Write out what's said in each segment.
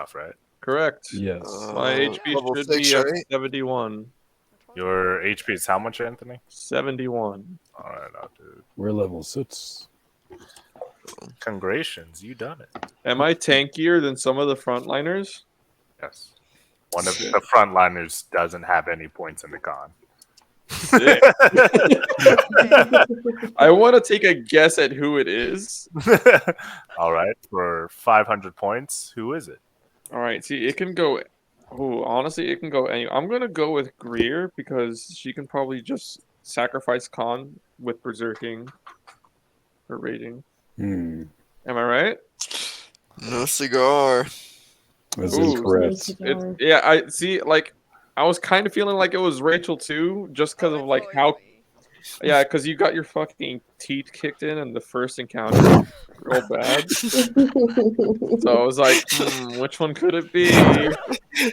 enough, right? Correct. Yes. My HP level should 6, be at right? 71. Your HP is how much, Anthony? 71. All right, I'll do. We're level 6. Congratulations, you done it. Am I tankier than some of the frontliners? Yes. One of the frontliners doesn't have any points in the con. Sick. I want to take a guess at who it is. All right, for 500 points, who is it? All right, see, it can go. Oh, honestly, it can go any. I'm gonna go with Greer because she can probably just sacrifice Khan with berserking or raging. Am I right? No cigar. This is Ooh, correct. Yeah, I see. Like, I was kind of feeling like it was Rachel too, just because of like how. Yeah, because you got your fucking teeth kicked in the first encounter, real bad. So I was like, which one could it be?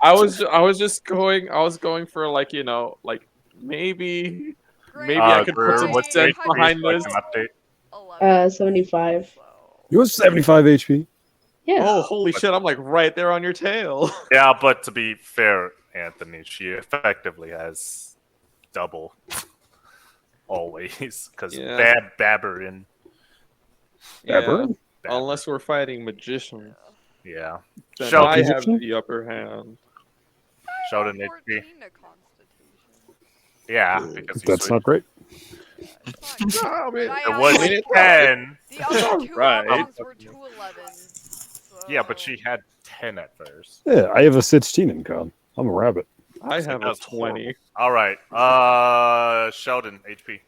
I was going for like like maybe I could put some what's sense your behind HP this. so I can update? 75. You was 75 HP. Yeah. Oh, holy shit! I'm like right there on your tail. Yeah, but to be fair, Anthony, she effectively has double always because Yeah. Babberin. Yeah, Babberin? unless we're fighting magician. Yeah. Then Sheldon, I have the upper hand. Sheldon HP. Yeah, because you That's not great. No, I mean, it was 10. The other two Right. options were 211. Yeah, but she had 10 at first. Yeah, I have a 16 in con. I'm a rabbit. I have a That's 20. All right. Sheldon HP.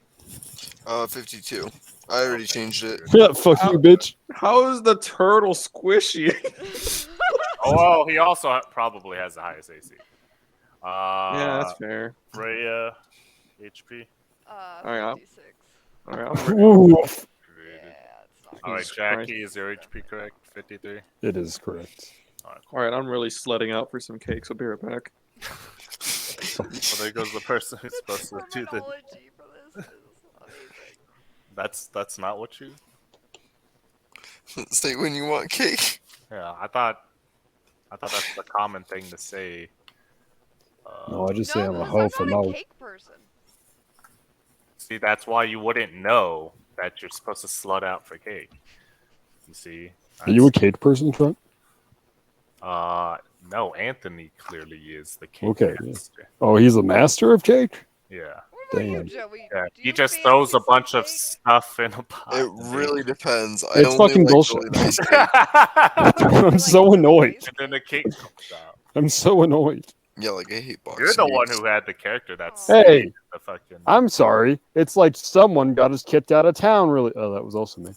52. I already changed it. Yeah, fuck you, bitch. How is the turtle squishy? Oh, well, he also probably has the highest AC. Yeah, that's fair. Freya HP. Alright, 56. Alright, Ooh, Yeah, it's not All right, Jesus Jackie, Christ. is your HP correct? 53. it is correct. Alright, I'm really sledding out for some cake, so be right back. Well, there goes the person who's supposed to do the. terminology for this is amazing. That's not what you. Say when you want cake. Yeah, I thought that's the common thing to say. No, I just say I'm a 'cause hoe for I'm not a no. cake person. See, that's why you wouldn't know that you're supposed to slut out for cake. You see? Are you a cake person, Trent? No, Anthony clearly is the cake Okay. master. Oh, he's a master of cake? Yeah. What about you, Damn. Joey? Yeah. Do He you just throws a fancy bunch some of cake? stuff in a pot. It and really bakes depends. I It's only fucking like bullshit. really nice cake. I'm so annoyed. and then the cake comes out. I'm so annoyed. Yeah, like I hate bars. You're the one who had the character that's Hey, the fucking. I'm sorry. It's like someone got us kicked out of town. Really? Oh, that was also me.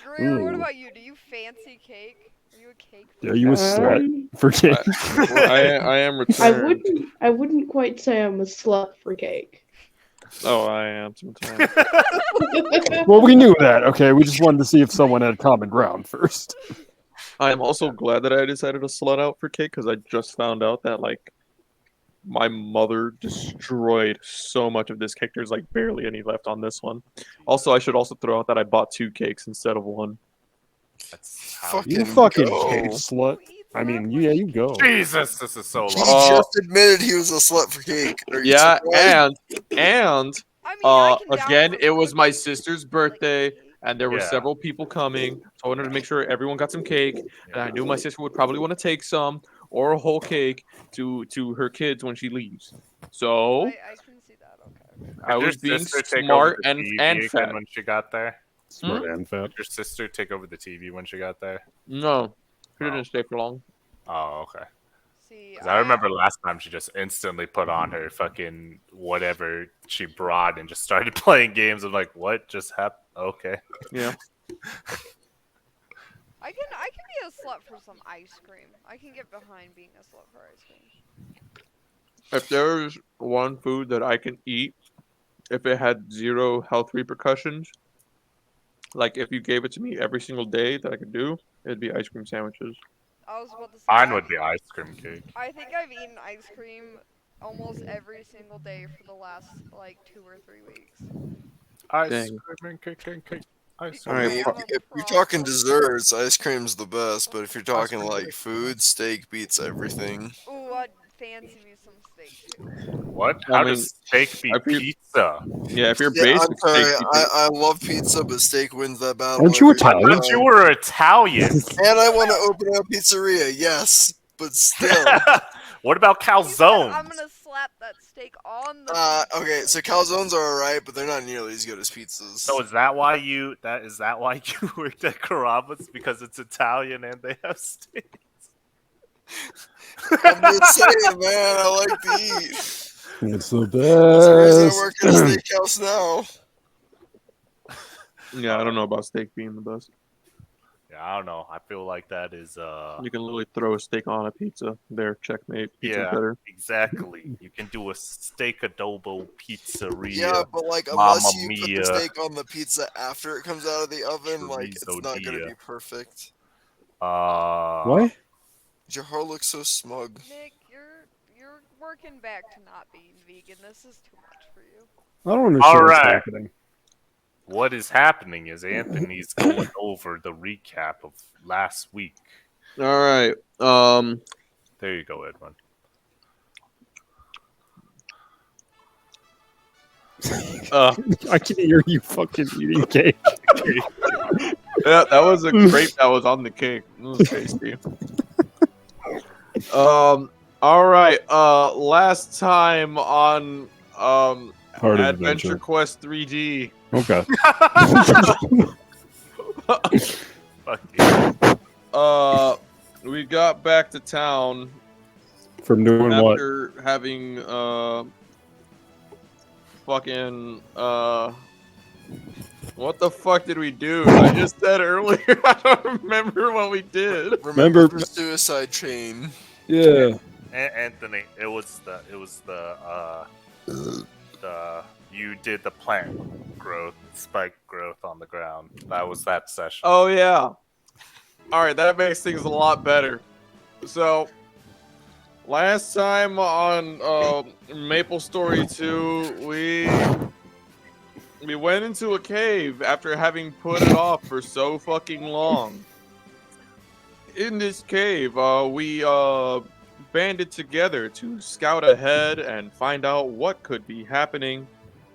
Greer, what Ooh. about you? Do you fancy cake? Are you a cake Are you a slut for cake? I am returned. I wouldn't quite say I'm a slut for cake. Oh, I am sometimes. Well, we knew that. Okay, we just wanted to see if someone had common ground first. I am also glad that I decided to slut out for cake because I just found out that like my mother destroyed so much of this cake. There's like barely any left on this one. Also, I should also throw out that I bought 2 cakes instead of 1. That's how You fucking go. cake slut. I mean, yeah, you go. Jesus, this is so He long. just admitted he was a slut for cake. Are you Yeah, surprised? and I mean, I can down again, for it was my cookies, sister's like birthday, cake. and there were Yeah. several people coming. So I wanted to make sure everyone got some cake, and I knew my sister would probably want to take some or a whole cake to her kids when she leaves. So I can see that. Okay. I Did your was being sister take smart over the and TV and again fat. when she got there. Smart and fat. Did your sister take over the TV when she got there? No, she Oh. didn't stay for long. Oh, okay. See, 'Cause I remember last time she just instantly put on her fucking whatever she brought and just started playing games. I'm like, what just happened? Okay. Yeah. I can be a slut for some ice cream. I can get behind being a slut for ice cream. If there's one food that I can eat, if it had 0 health repercussions, like if you gave it to me every single day that I could do, it'd be ice cream sandwiches. I was about to say. Mine would be ice cream cake. I think I've eaten ice cream almost every single day for the last like 2 or 3 weeks. Ice Dang. cream and cake and cake. Ice All right, I mean, pro- if you're talking desserts, ice cream's the best. But if you're talking like food, steak beats everything. Ooh, I'd fancy me some steak too. What? I How mean, does steak beat if you- pizza? yeah, if you're Yeah, I'm basic steak, sorry. pizza- I love pizza, but steak wins that battle. Aren't you every I Italian? thought time. you were Italian. And I want to open a pizzeria, yes, but still. What about He said, calzones? I'm gonna slap that steak on the. Okay, so calzones are alright, but they're not nearly as good as pizzas. So is that why you worked at Carrabba's, because it's Italian and they have steak? I'm just saying, man, I like to eat. It's the That's the reason I best. work at a steakhouse now. yeah, I don't know about steak being the best. Yeah, I don't know. I feel like that is You can literally throw a steak on a pizza. There, checkmate. Pizza's yeah, better. exactly. You can do a steak adobo pizzeria. Yeah, but like Mamma unless you put mia. the steak on the pizza after it comes out of the oven, like it's Chorizo not gonna dia. be perfect. What? Your heart looks so smug. Nick, you're working back to not being vegan. This is too much for you. I don't understand what's Alright. happening. What is happening is Anthony's going over the recap of last week. All right. There you go, Edwin. I can hear you fucking eating cake. Yeah, that was a grape that was on the cake. It was tasty. All right. Last time on Heart of Adventure Adventure. Quest 3D. Okay. Fuck you. We got back to town From doing what? after having fucking what the fuck did we do? I just said earlier. I don't remember what we did. Remember- the suicide chain. Yeah. Anthony, it was the you did the plant growth, spike growth on the ground. That was that session. Oh yeah. All right, that makes things a lot better. So, last time on Maple Story 2, we went into a cave after having put it off for so fucking long. In this cave, we banded together to scout ahead and find out what could be happening,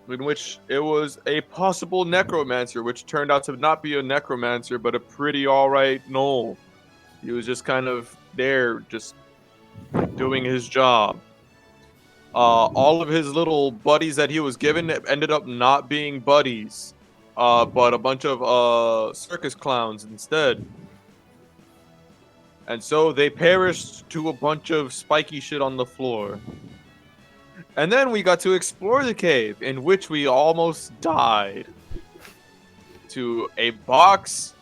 in which it was a possible necromancer, which turned out to not be a necromancer, but a pretty alright gnoll. He was just kind of there, just doing his job. All of his little buddies that he was given ended up not being buddies, but a bunch of circus clowns instead. And so they perished to a bunch of spiky shit on the floor. And then we got to explore the cave, in which we almost died. To a box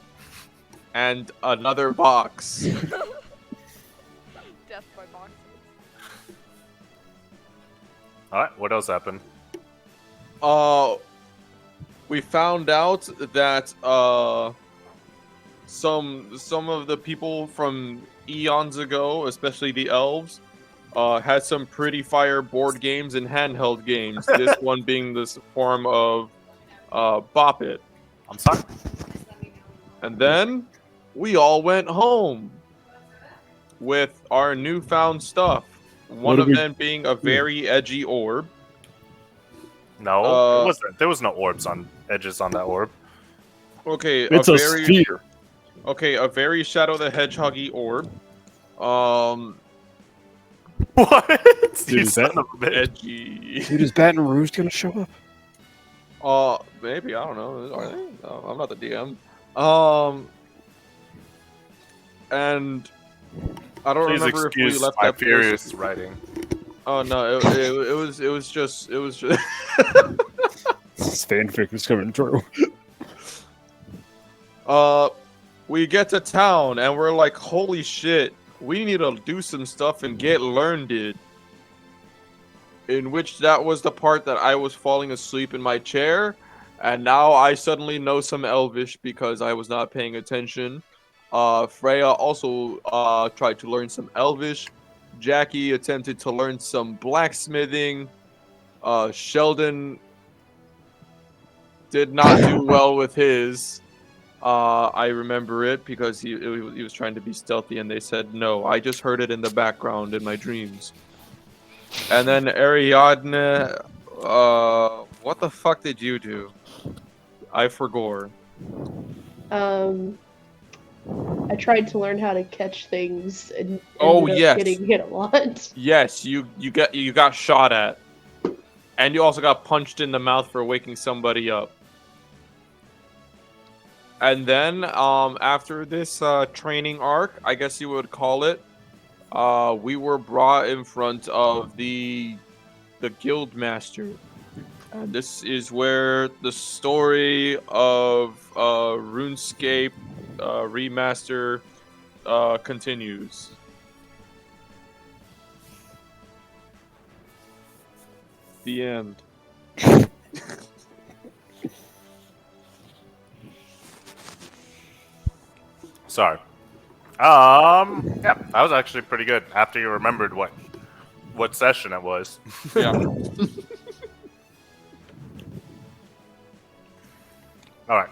and another box. Death by boxes. Alright, what else happened? We found out that some of the people from eons ago, especially the elves, had some pretty fire board games and handheld games. This one being this form of Bop It. I'm sorry. And then we all went home with our newfound stuff. One did of we- them being a very edgy orb. No, Uh, it wasn't. There was no orbs on edges on that orb. Okay, It's a sphere. Okay, a very Shadow the Hedgehoggy orb. What? Dude, You is that- son of a bitch. Edgy. Dude, is Baton Rouge gonna show up? Maybe, I don't know. Are they? No, I'm not the DM. And I don't Please remember if we excuse left my that place. furious writing. Oh no, it was just This fanfic is coming true. we get to town and we're like, holy shit, we need to do some stuff and get learned. In which that was the part that I was falling asleep in my chair, and now I suddenly know some Elvish because I was not paying attention. Freya also tried to learn some Elvish. Jackie attempted to learn some blacksmithing. Sheldon did not do well with his. I remember it because he was trying to be stealthy, and they said no. I just heard it in the background in my dreams. And then Ariadne, what the fuck did you do? I forgot. I tried to learn how to catch things and Oh, ended up yes. getting hit a lot. Yes, you got shot at, and you also got punched in the mouth for waking somebody up. And then, after this training arc, I guess you would call it, we were brought in front of the guild master, and this is where the story of RuneScape remaster continues. The end. Sorry. Yeah, that was actually pretty good. After you remembered what session it was. Yeah. All right.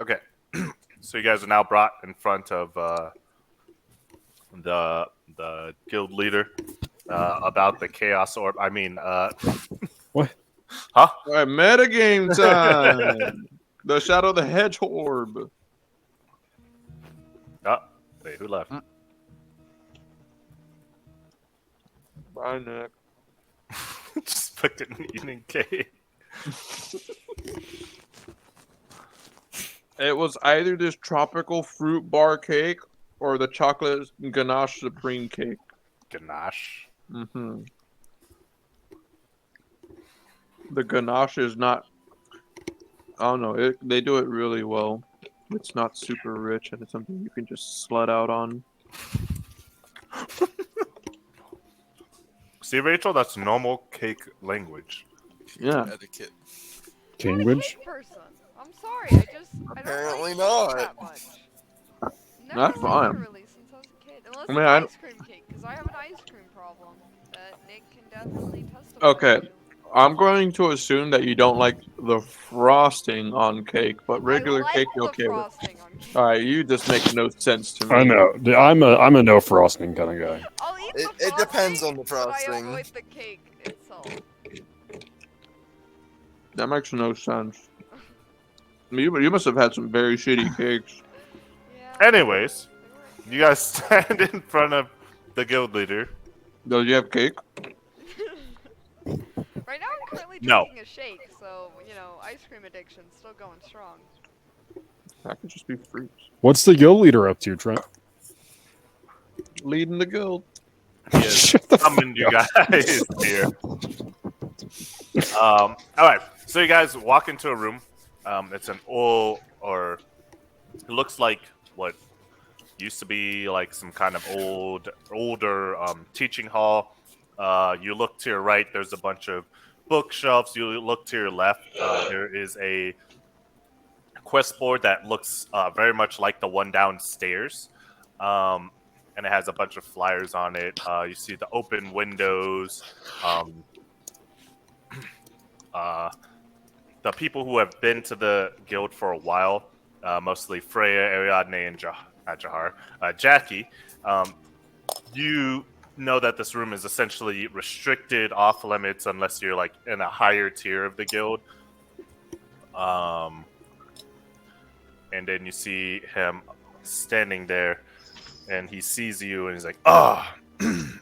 Okay. So you guys are now brought in front of the guild leader about the chaos orb. I mean, What? Huh? All right, metagame time. The Shadow the Hedgehog. Oh, wait, who left? Bye, Nick. Just fucking eating cake. It was either this tropical fruit bar cake or the chocolate ganache supreme cake. Ganache. Mm-hmm. The ganache is not. I don't know. They do it really well. It's not super rich, and it's something you can just slut out on. See, Rachel, that's normal cake language. Yeah. Etiquette. I'm not a Cambridge? cake person. I'm sorry. I don't Apparently like not. cake that much. Never That's liked fine. it really since I was a kid. Unless I mean, it's ice cream cake, because I have an ice cream problem that Nick can definitely testify Okay. to. I'm going to assume that you don't like the frosting on cake, but regular I like cake you're the okay with. frosting on cake. All right, you just make no sense to me. I know. I'm a no frosting kind of guy. I'll eat the It frosting, depends on the but I frosting. avoid the cake itself. That makes no sense. I mean, you must have had some very shitty cakes. Yeah. Anyways, they you guys stand in front of the guild leader. Does you have cake? Right now I'm currently No. drinking a shake, so, you know, ice cream addiction's still going strong. That could just be fruits. What's the guild leader up to, Trent? Leading the guild. He has Shut the summoned you guys here. All right, so you guys walk into a room. It's an old, or it looks like what used to be like some kind of older teaching hall. You look to your right. There's a bunch of bookshelves. You look to your left. There is a quest board that looks very much like the one downstairs. And it has a bunch of flyers on it. You see the open windows. The people who have been to the guild for a while, mostly Freya, Ariadne, and Jahar, Jackie, you know that this room is essentially restricted, off limits, unless you're like in a higher tier of the guild. And then you see him standing there, and he sees you, and he's like, "Ah,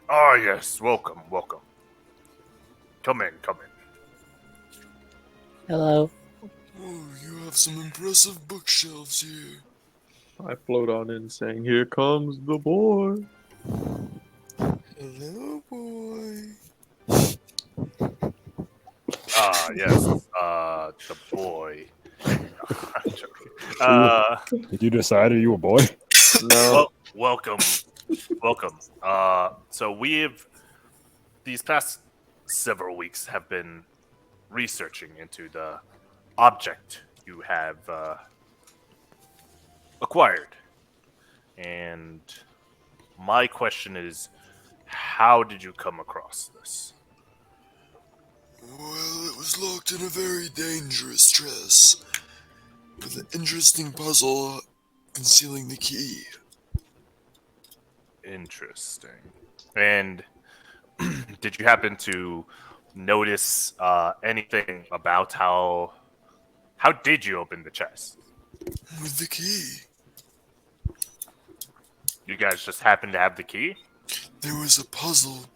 ah, yes, welcome, welcome. Come in, come in." Hello. Oh, you have some impressive bookshelves here. I float on in saying, "Here comes the boy." Hello, boy. Ah, yes, the boy. I'm joking. Did you decide are you a boy? No. Welcome, welcome. So these past several weeks have been researching into the object you have acquired, and my question is, how did you come across this? Well, it was locked in a very dangerous chest. with an interesting puzzle concealing the key. Interesting. And did you happen to notice anything about how did you open the chest? With the key, You guys just happen to have the key? there was a puzzle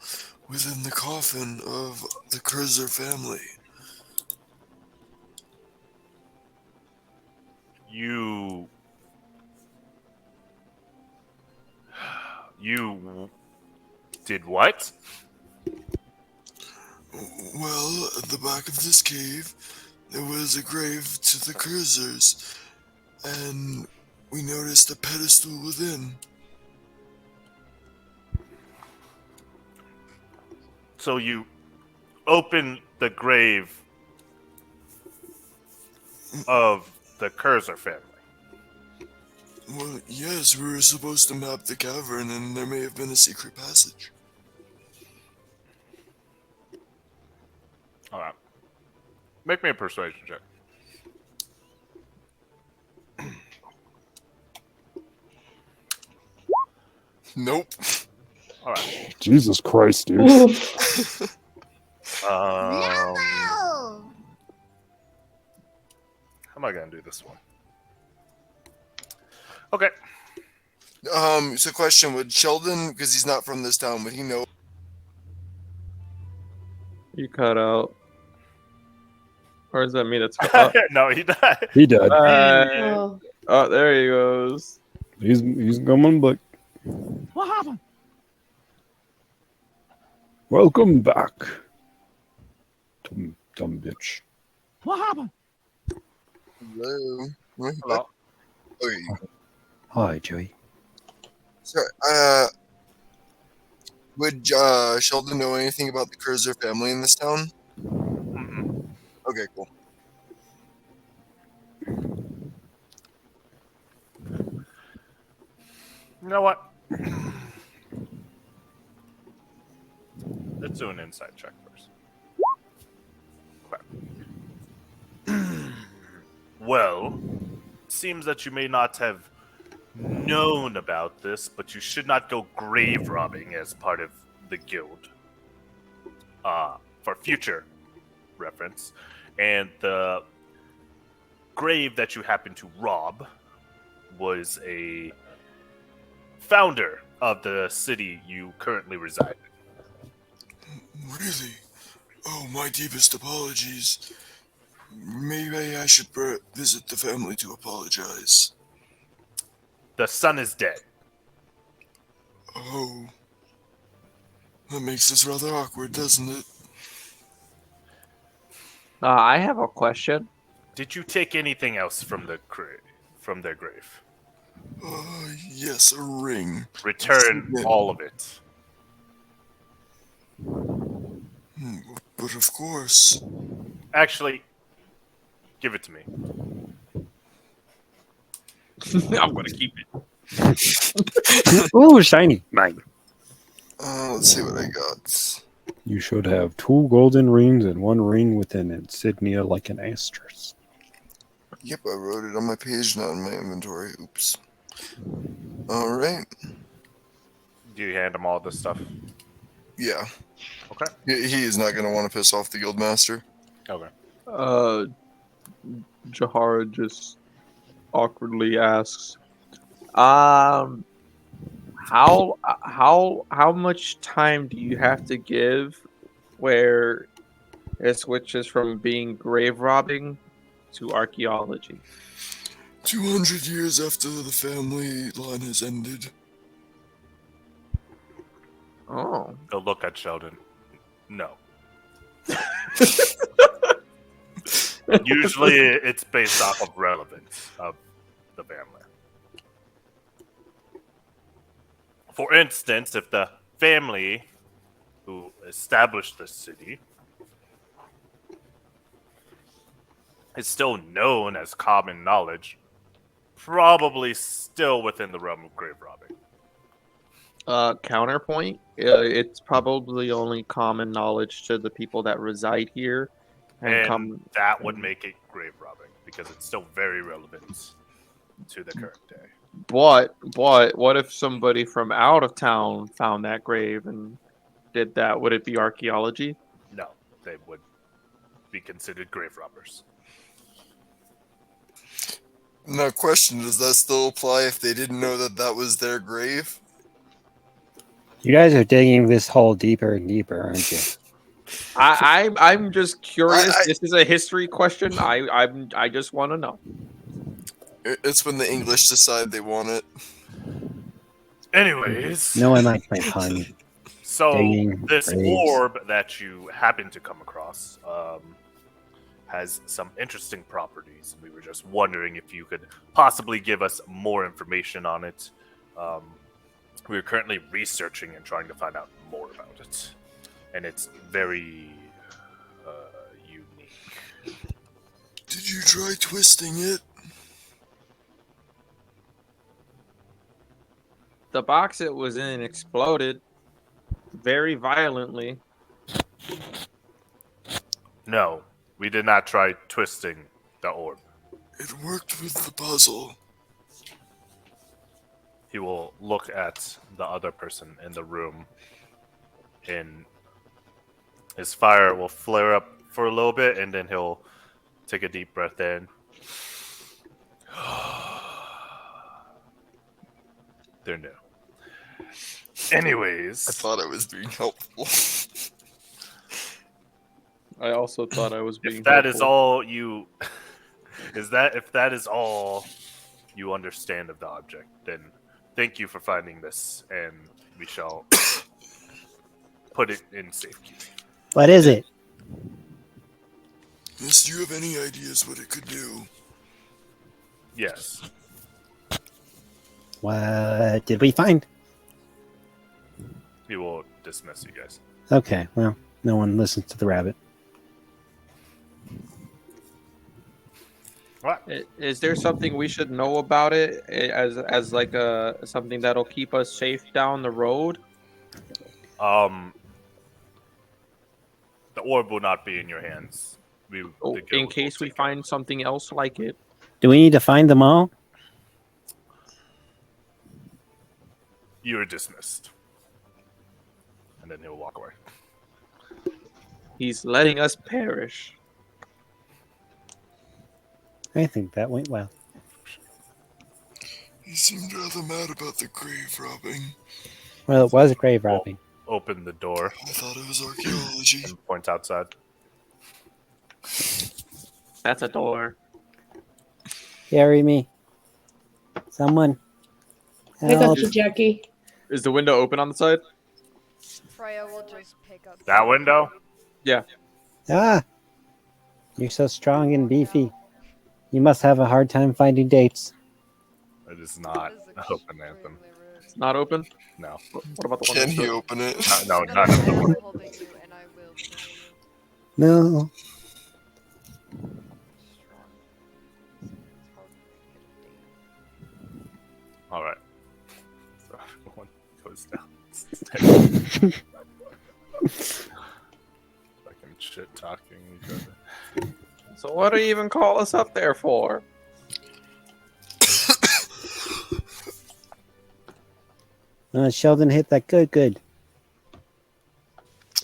within the coffin of the Kurzer family. You did what? Well, at the back of this cave, there was a grave to the Kurzers, and we noticed a pedestal within. So you open the grave of the Kurzer family. Well, yes, we were supposed to map the cavern, and there may have been a secret passage. All right. Make me a persuasion check. Nope. All right. Jesus Christ, dude. Oof. How am I gonna do this one? Okay. So question, would Sheldon, because he's not from this town, would he know? You cut out. Or does that mean it's cut out? No, he died. He died. Oh. Oh, there he goes. He's coming back. What happened? Welcome back. Dumb bitch. What happened? Hello. Hello. Okay. Hi, Joey. Sorry, would Sheldon know anything about the Kurzer family in this town? Mm-mm. Okay, cool. You know what? Let's do an insight check first. Okay. Well, it seems that you may not have known about this, but you should not go grave robbing as part of the guild. For future reference. And the grave that you happen to rob was a founder of the city you currently reside in. Really? Oh, my deepest apologies. Maybe I should visit the family to apologize. The son is dead. Oh. That makes this rather awkward, doesn't it? I have a question. Did you take anything else from their grave? Yes, a ring. Return all of it. But of course. Actually, give it to me. I'm gonna keep it. Ooh, shiny. Mine. Let's see what I got. You should have 2 golden rings and 1 ring with an insignia like an asterisk. Yep, I wrote it on my page, not in my inventory. Oops. Alright. Do you hand him all this stuff? Yeah. Okay. He is not going to want to piss off the guildmaster. Okay. Jahara just awkwardly asks, how much time do you have to give where it switches from being grave robbing to archaeology? 200 years after the family line has ended. Oh. Go look at Sheldon. No. Usually it's based off of relevance of the family. For instance, if the family who established the city is still known as common knowledge, probably still within the realm of grave robbing. Counterpoint, it's probably only common knowledge to the people that reside here. And that would make it grave robbing because it's still very relevant to the current day. But what if somebody from out of town found that grave and did that? Would it be archaeology? No, they would be considered grave robbers. Now, question: does that still apply if they didn't know that that was their grave? You guys are digging this hole deeper and deeper, aren't you? I'm just curious. I- This is a history question. I just want to know. It's when the English decide they want it. Anyways, No one likes my pun. so Digging this graves. orb that you happen to come across has some interesting properties. We were just wondering if you could possibly give us more information on it. We're currently researching and trying to find out more about it, and it's very unique. Did you try twisting it? The box it was in exploded very violently. No, we did not try twisting the orb. It worked with the puzzle. He will look at the other person in the room, and his fire will flare up for a little bit, and then he'll take a deep breath in. They're new. Anyways, I thought I was being helpful. I also thought I was being. if that is helpful. all you, if that is all you understand of the object, then thank you for finding this, and we shall put it in safekeeping. What is it? Miss, do you have any ideas what it could do? Yes. What did we find? He will dismiss you guys. Okay, well, no one listens to the rabbit. Is there something we should know about it as like something that'll keep us safe down the road? The orb will not be in your hands. The guild In will case we take care of find something else like it. Do we need to find them all? it. You are dismissed. And then he'll walk away. He's letting us perish. I think that went well. He seemed rather mad about the grave robbing. Well, it was a grave robbing. Open the door I thought it was archaeology. and point outside. That's a door. Carry me. Someone. I got Help. you, Jackie. Is the window open on the side? Freya will just pick up That window? Ah! You're so strong and beefy. You must have a hard time finding dates. It is not That is open, Anthem. extremely rude. It's not open? No. What about the one Can next he to it? open it? No, Then none I of them. am holding you and I will kill you. No. Strong. It's hard to get a date. Alright. So everyone goes down. Fucking shit talking each other. So what do you even call us up there for? Sheldon hit that good.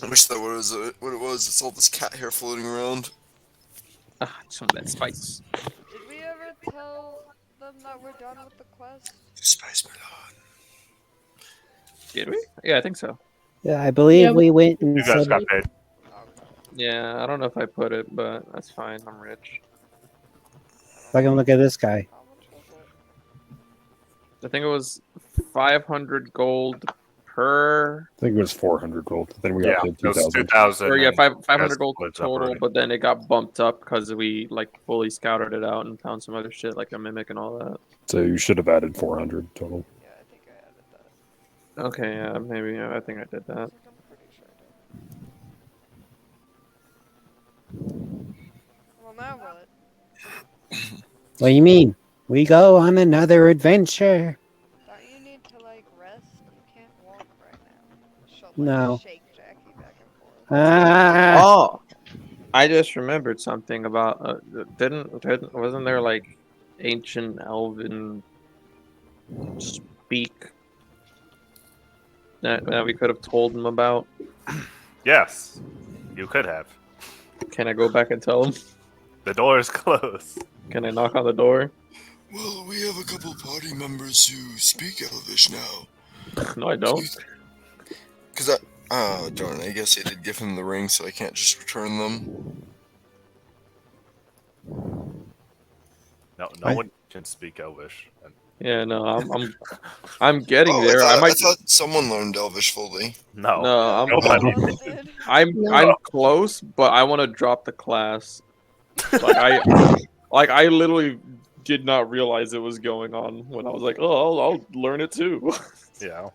I wish that was what it was. It's all this cat hair floating around. Ah, some of that spice. Did we ever tell them that we're done with the quest? Spice Melon. Did we? Yeah, I think so. Yeah, I believe Yeah, we went and You guys said got paid. Yeah, I don't know if I put it, but that's fine. I'm rich. fucking look at this guy. How much was it? I think it was 500 gold per. I think it was 400 gold. Then we Yeah, got paid it was 2,000. 2,000. Or yeah, and 500 that's gold what's up total, already. but then it got bumped up because we like fully scouted it out and found some other shit like a mimic and all that. So you should have added 400 total. Yeah, I think I added that. Okay, yeah, maybe. Yeah, I think I did that. I think I'm pretty sure I did. Well, now what? What do you mean? We go on another adventure. Don't you need to like rest? You can't walk right now. She'll like No. shake Jackie back and forth. Ah! Oh, I just remembered something about wasn't there like ancient elven speak that we could have told him about? Yes, you could have. Can I go back and tell him? The door is closed. Can I knock on the door? Well, we have a couple party members who speak Elvish now. No, I don't. Because oh, darn, I guess I did give him the ring, so I can't just return them. No I- one can speak Elvish. And Yeah, no, I'm getting there. I I might. thought someone learned Elvish fully. no, No, nobody. No one did. No. I'm close, but I want to drop the class. Like I literally did not realize it was going on when I was like, oh, I'll learn it too. Yeah.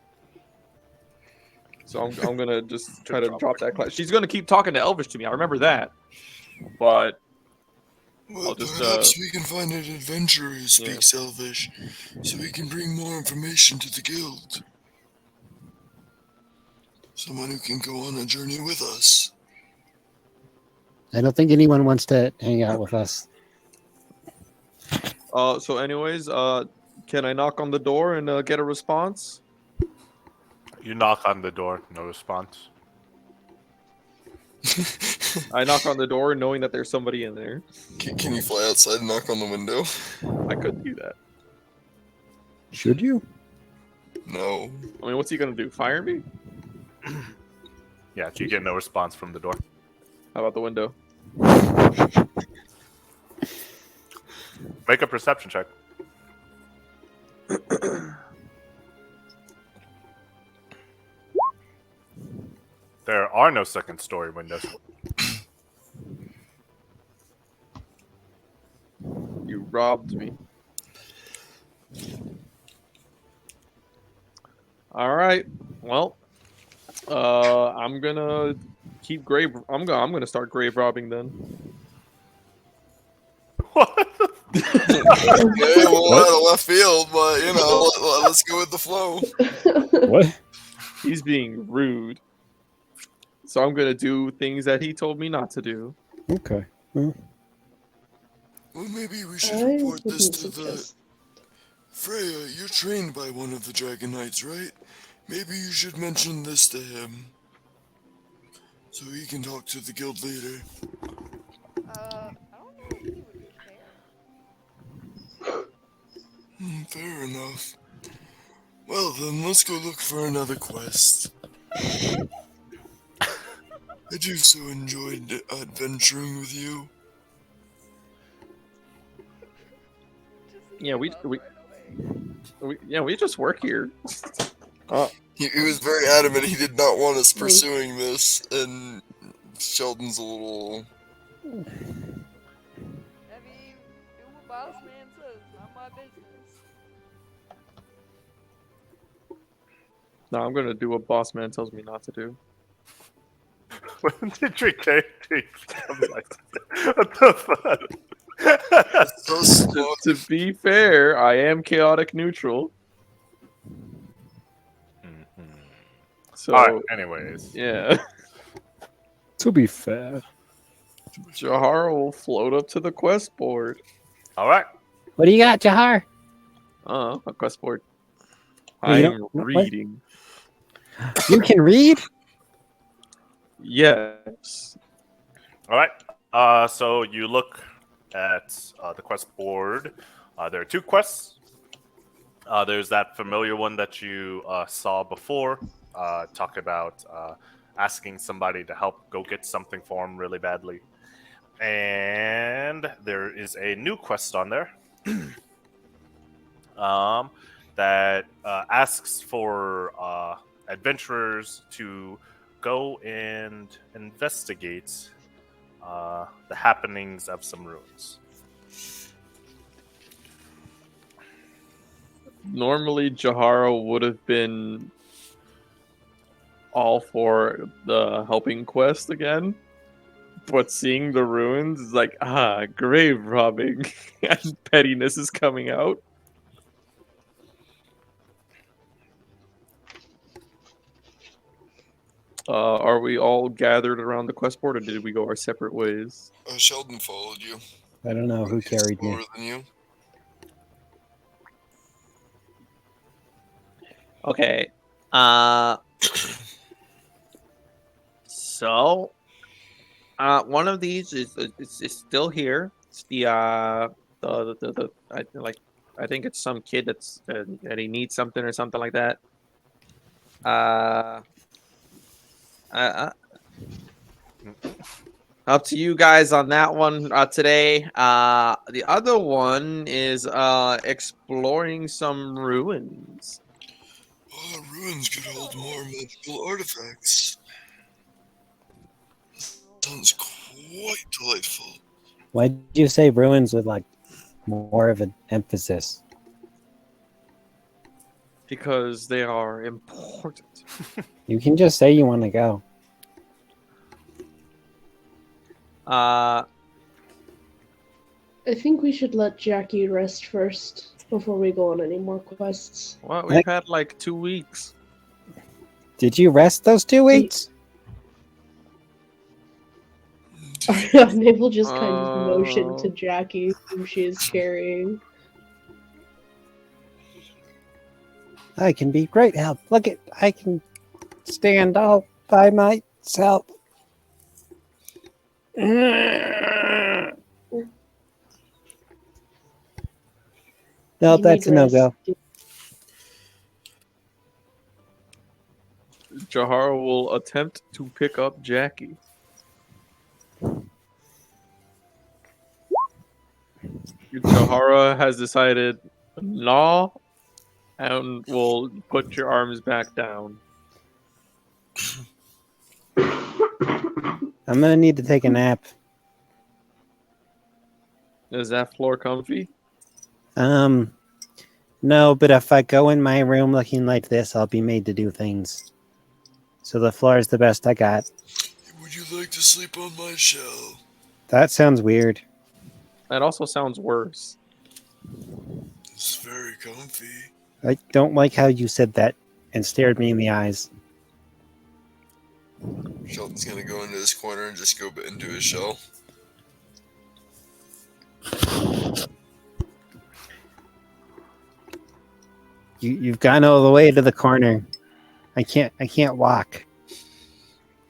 So I'm gonna just try to drop that class. She's gonna keep talking to Elvish to me. I remember that, but Well, I'll just, perhaps we can find an adventurer who speaks Elvish, so we can bring more information to the guild. Someone who can go on a journey with us. I don't think anyone wants to hang out with us. so anyways, can I knock on the door and get a response? You knock on the door, no response. I knock on the door knowing that there's somebody in there. Can you fly outside and knock on the window? I could do that. Should you? No. I mean, what's he gonna do? Fire me? Yeah, you get no response from the door. How about the window? Make a perception check. There are no second story windows. You robbed me. All right. Well, I'm gonna keep grave. I'm gonna start grave robbing then. What? Okay, well, out of left field, but you know, let's go with the flow. What? He's being rude. So I'm gonna do things that he told me not to do. Okay. Well, maybe we should I report this wouldn't to the suggest. Freya. You're trained by one of the Dragon Knights, right? Maybe you should mention this to him, so he can talk to the guild leader. I don't know if he would care. Fair enough. Well then, let's go look for another quest. I do so enjoyed adventuring with you. Yeah, we just work here. He was very adamant he did not want us pursuing this, and Sheldon's a little... I mean, do what boss man says, not my business. No, I'm gonna do what boss man tells me not to do. When did your character become like that? What the fuck? So slow. To be fair, I am chaotic neutral. So Alright, anyways. yeah, To be fair. Jahar will float up to the quest board. Alright. What do you got, Jahar? A quest board. Well, you I'm don't- what? reading. You can read? Yes. Alright. So you look at the quest board. There are two quests. There's that familiar one that you saw before. Talk about asking somebody to help go get something for him really badly. And there is a new quest on there that asks for adventurers to go and investigate the happenings of some ruins. Normally, Jahara would have been all for the helping quest again, but seeing the ruins is like, grave robbing and pettiness is coming out. Are we all gathered around the quest board, or did we go our separate ways? Sheldon followed you. I don't know who He's carried me. slower than you. Okay. So, one of these is still here. It's I think it's some kid that he needs something or something like that. Up to you guys on that one today. The other one is exploring some ruins. Oh, ruins could hold more magical artifacts. Sounds quite delightful. Why'd you say ruins with like more of an emphasis? Because they are important. You can just say you want to go. I think we should let Jackie rest first before we go on any more quests. Well, we've had like 2 weeks. Did you rest those 2 weeks? Mabel just kind of motioned to Jackie, whom she is carrying. I can be great help. Look at, I can stand all by myself. No, You that's a need no-go. rest. Jahara will attempt to pick up Jackie. Jahara has decided no, and will put your arms back down. I'm gonna need to take a nap. Is that floor comfy? No, but if I go in my room looking like this, I'll be made to do things. So the floor is the best I got. Would you like to sleep on my shell? That sounds weird. That also sounds worse. It's very comfy. I don't like how you said that and stared me in the eyes. Sheldon's gonna go into this corner and just go into his shell. You've gone all the way to the corner. I can't walk.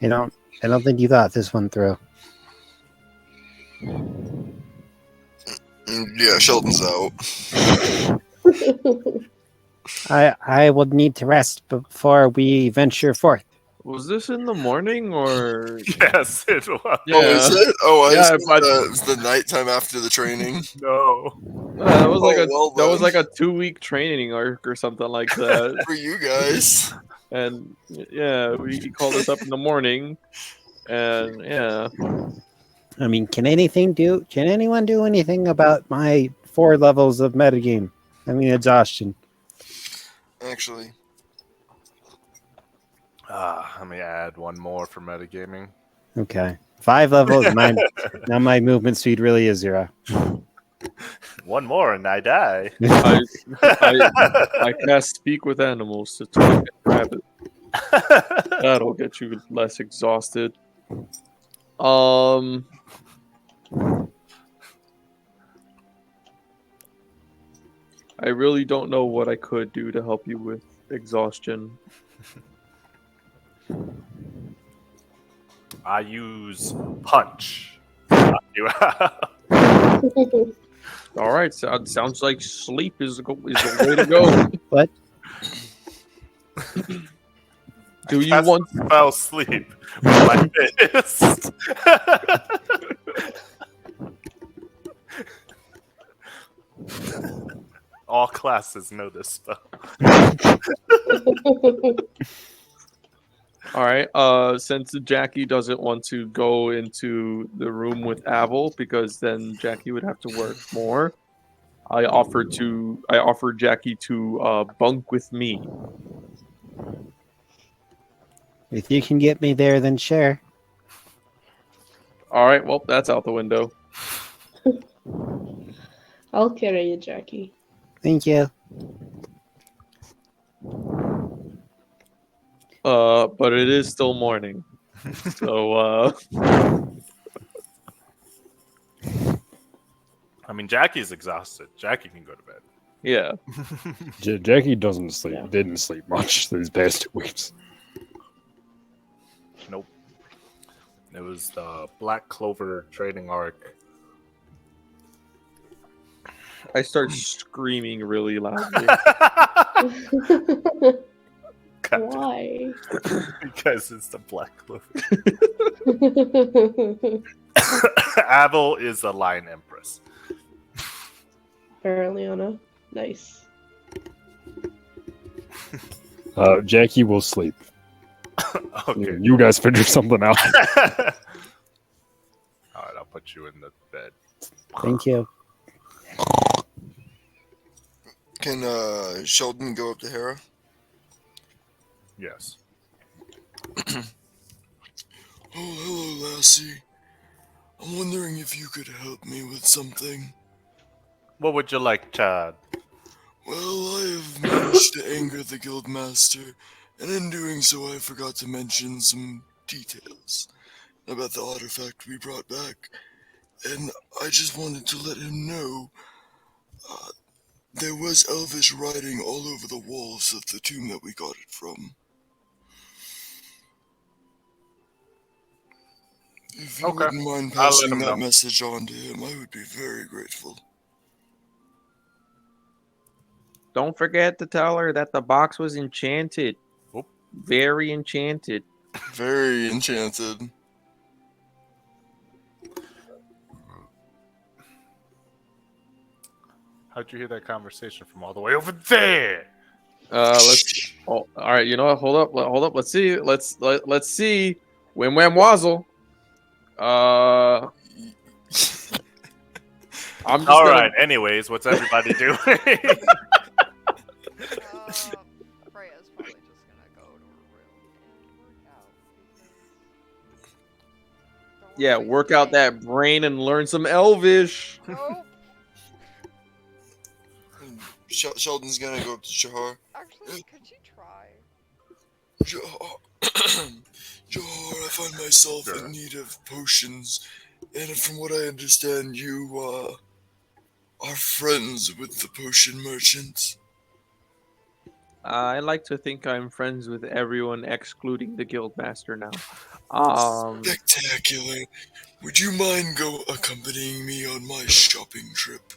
I don't think you thought this one through. Yeah, Sheldon's out. I would need to rest before we venture forth. Was this in the morning or? Yes, it was. Yeah. Oh, is it? Oh, I Yeah, assumed but- it was the nighttime after the training. No. That was like Well then. a 2-week training arc or something like that. For you guys. And yeah, we called us up in the morning, and yeah, I mean, can anyone do anything about my 4 levels of metagame? I mean, exhaustion. Actually. Let me add one more for metagaming. Okay. 5 levels. Now my movement speed really is 0. One more and I die. I cast speak with animals to try and grab it. That'll get you less exhausted. I really don't know what I could do to help you with exhaustion. I use punch. You All right, so sounds like sleep is the way to go. What? Do you cast want? spell sleep with my fist. All classes know this spell. All right. Since Jackie doesn't want to go into the room with Avel because then Jackie would have to work more, I offered Jackie to bunk with me. If you can get me there, then sure. All right. Well, that's out the window. I'll carry you, Jackie. Thank you. But it is still morning. So, I mean, Jackie's exhausted. Jackie can go to bed. yeah. Jackie doesn't sleep. Yeah. Didn't sleep much these past 2 weeks. Nope. It was the Black Clover trading arc. I start screaming really loudly. Why? Because it's the Black Clover. Abel is the Lion Empress. Faraleona. Nice. Jackie will sleep. Okay. You guys figure something out. Alright, I'll put you in the bed. Thank you. Can Sheldon go up to Hera? Yes. Oh, hello, Lassie. I'm wondering if you could help me with something. What would you like, Chad? Well, I have managed to anger the Guildmaster, and in doing so I forgot to mention some details about the artifact we brought back. And I just wanted to let him know there was Elvish writing all over the walls of the tomb that we got it from. If you Okay. wouldn't mind I'll let passing him that know. message on to him, I would be very grateful. Don't forget to tell her that the box was enchanted. Oop. Very enchanted. Very enchanted. How'd you hear that conversation from all the way over there? Let's. Oh, all right. You know what? Hold up. Let's see. Let's see. Wham wham wazzle. I'm just All gonna, right. Anyways, what's everybody doing? Freya's probably just gonna go to her room and work out. because the Yeah, work is work out today. that brain and learn some Elvish. Nope. Sheldon's gonna go up to Jahar. Actually, could you try? Jahar, Jahar, I find myself Sure. in need of potions, and from what I understand, you are friends with the potion merchant. I like to think I'm friends with everyone excluding the Guildmaster now. Spectacular. Would you mind accompanying me on my shopping trip?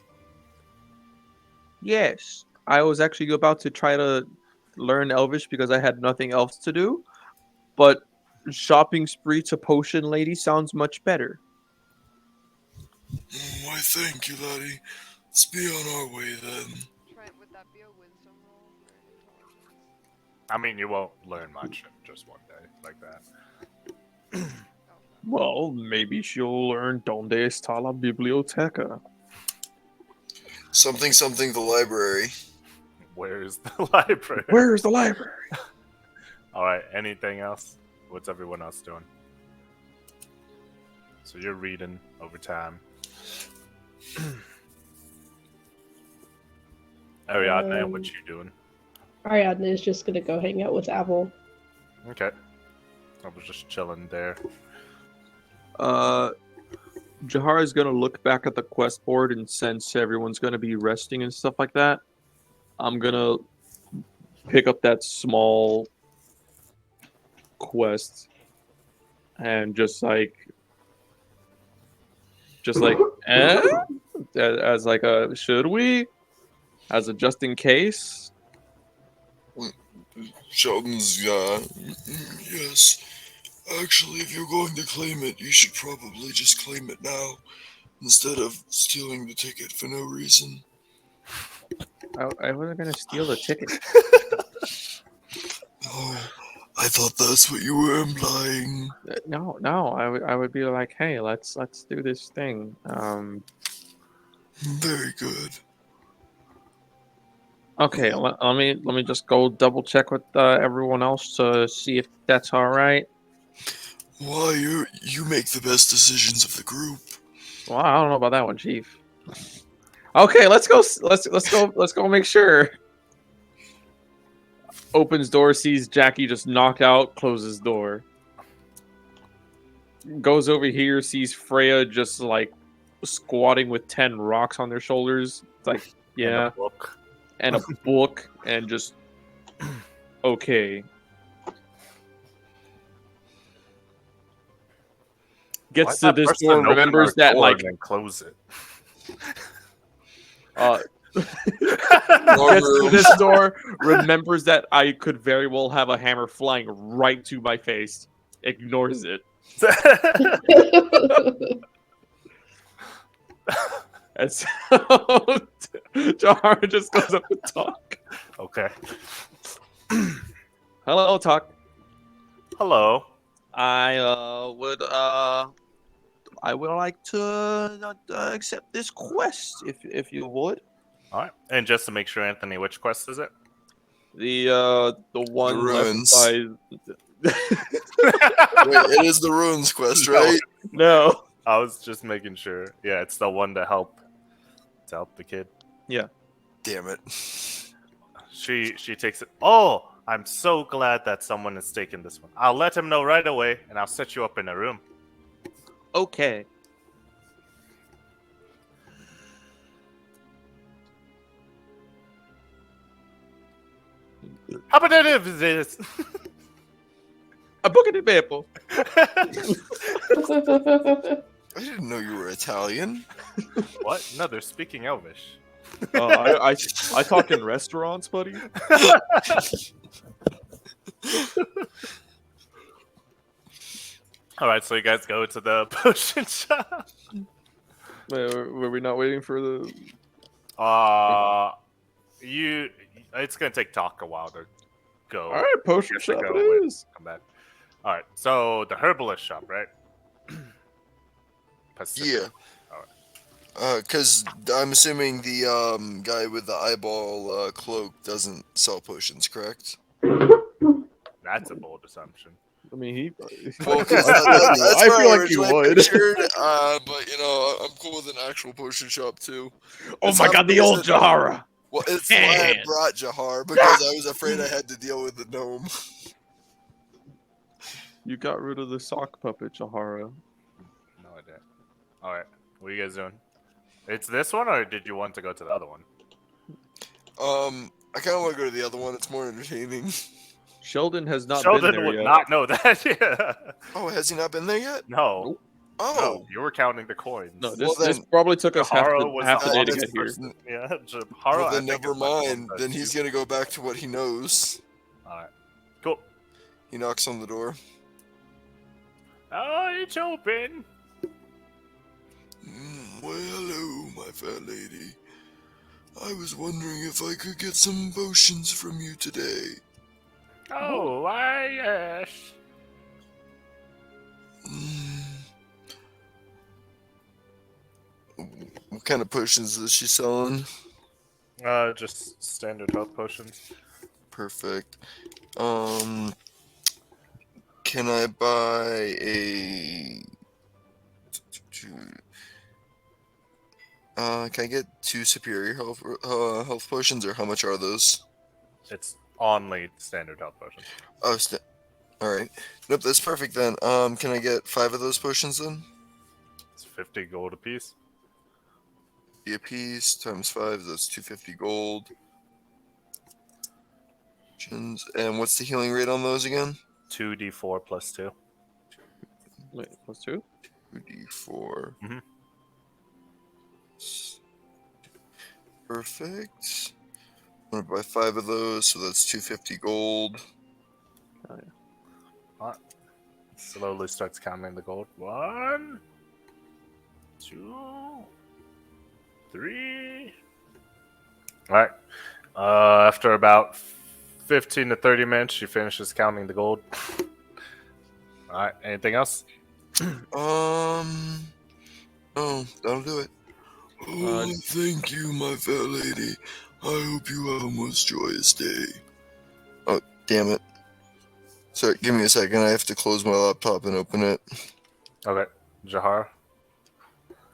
Yes, I was actually about to try to learn Elvish because I had nothing else to do, but shopping spree to potion lady sounds much better. Why, thank you, laddie. Let's be on our way then. Trent, would that be a wisdom roll or an intelligence? I mean, you won't learn much in just one day like that. Okay. Well, maybe she'll learn Donde está la biblioteca. Something, the library. Where's the library? Where's the library? All right. Anything else? What's everyone else doing? So you're reading over time. Ariadne, what you doing? Ariadne is just gonna go hang out with Abel. Okay. I was just chilling there. Jahar is gonna look back at the quest board, and since everyone's gonna be resting and stuff like that, I'm gonna pick up that small quest and just like as like a should we, as a just in case. Sheldon's, yes. Actually, if you're going to claim it, you should probably just claim it now, instead of stealing the ticket for no reason. I wasn't gonna steal the ticket. Oh, I thought that's what you were implying. No, I would be like, hey, let's do this thing. Very good. Okay, let me just go double check with everyone else to see if that's all right. Why, you make the best decisions of the group. Well, I don't know about that one, Chief. Okay, let's go. Let's go make sure. Opens door, sees Jackie just knocked out, closes door. Goes over here, sees Freya just like squatting with 10 rocks on their shoulders. It's like, And yeah, a book. and a book, and just okay. Gets Why'd to this person door, open remembers our that door like and then close it. gets to this door, remembers that I could very well have a hammer flying right to my face. Ignores it. And so Jahara just goes up to talk. Okay. Hello, talk. Hello. I would like to accept this quest if you would. All right. And just to make sure, Anthony, which quest is it? The one ruins. left by Wait, it is the ruins quest, right? No. I was just making sure. Yeah, it's the one to help the kid. Damn it. She takes it. Oh, I'm so glad that someone has taken this one. I'll let him know right away, and I'll set you up in a room. okay. How about that if this? A book of the people. I didn't know you were Italian. What? No, they're speaking Elvish. I talk in restaurants, buddy. All right, so you guys go to the potion shop. Were we not waiting for the? It's gonna take Talk a while to go. All right, potion Guess I shop go it with- is. Come back. All right, so the herbalist shop, right? Pacific. Yeah. Because I'm assuming the guy with the eyeball cloak doesn't sell potions, correct? That's a bold assumption. I mean, he. Well, 'cause that's I where feel like originally you would. pictured, but you know, I'm cool with an actual potion shop too. Oh It's my not god, the because old Jahara. Well, it's why I Man. brought Jahar because I was afraid I had to deal with the gnome. You got rid of the sock puppet, Jahara. No, I didn't. All right, what are you guys doing? It's this one, or did you want to go to the other one? I kind of want to go to the other one. It's more entertaining. Sheldon has not been Sheldon there would yet. not know that. Yeah. Oh, has he not been there yet? No. Oh, No, you were counting the coins. No, Well, this then- probably took us half Jahara was the the day to honest get here. person. Yeah, Jahara. well, I then think, never is like mind. one Then that he's you- gonna go back to what he knows. All right. Cool. He knocks on the door. Oh, it's open. Well, hello, my fair lady. I was wondering if I could get some potions from you today. Oh, why, yes. What kind of potions is she selling? Just standard health potions. Perfect. Can I buy a? Can I get 2 superior health potions, or how much are those? It's only standard health potions. Oh, all right. Nope, that's perfect then. Can I get 5 of those potions then? It's 50 gold apiece. Be a piece times 5. That's 250 gold. And what's the healing rate on those again? 2d4 plus 2. Wait, plus 2? 2d4. Mhm. Perfect. I'm gonna buy 5 of those, so that's 250 gold. Slowly starts counting the gold. 1, 2, 3. All right. After about 15 to 30 minutes, she finishes counting the gold. All right. Anything else? Oh, that'll do it. Oh, thank you, my fair lady. I hope you have a most joyous day. Oh, damn it. Sorry, give me a second. I have to close my laptop and open it. Okay. Jahar.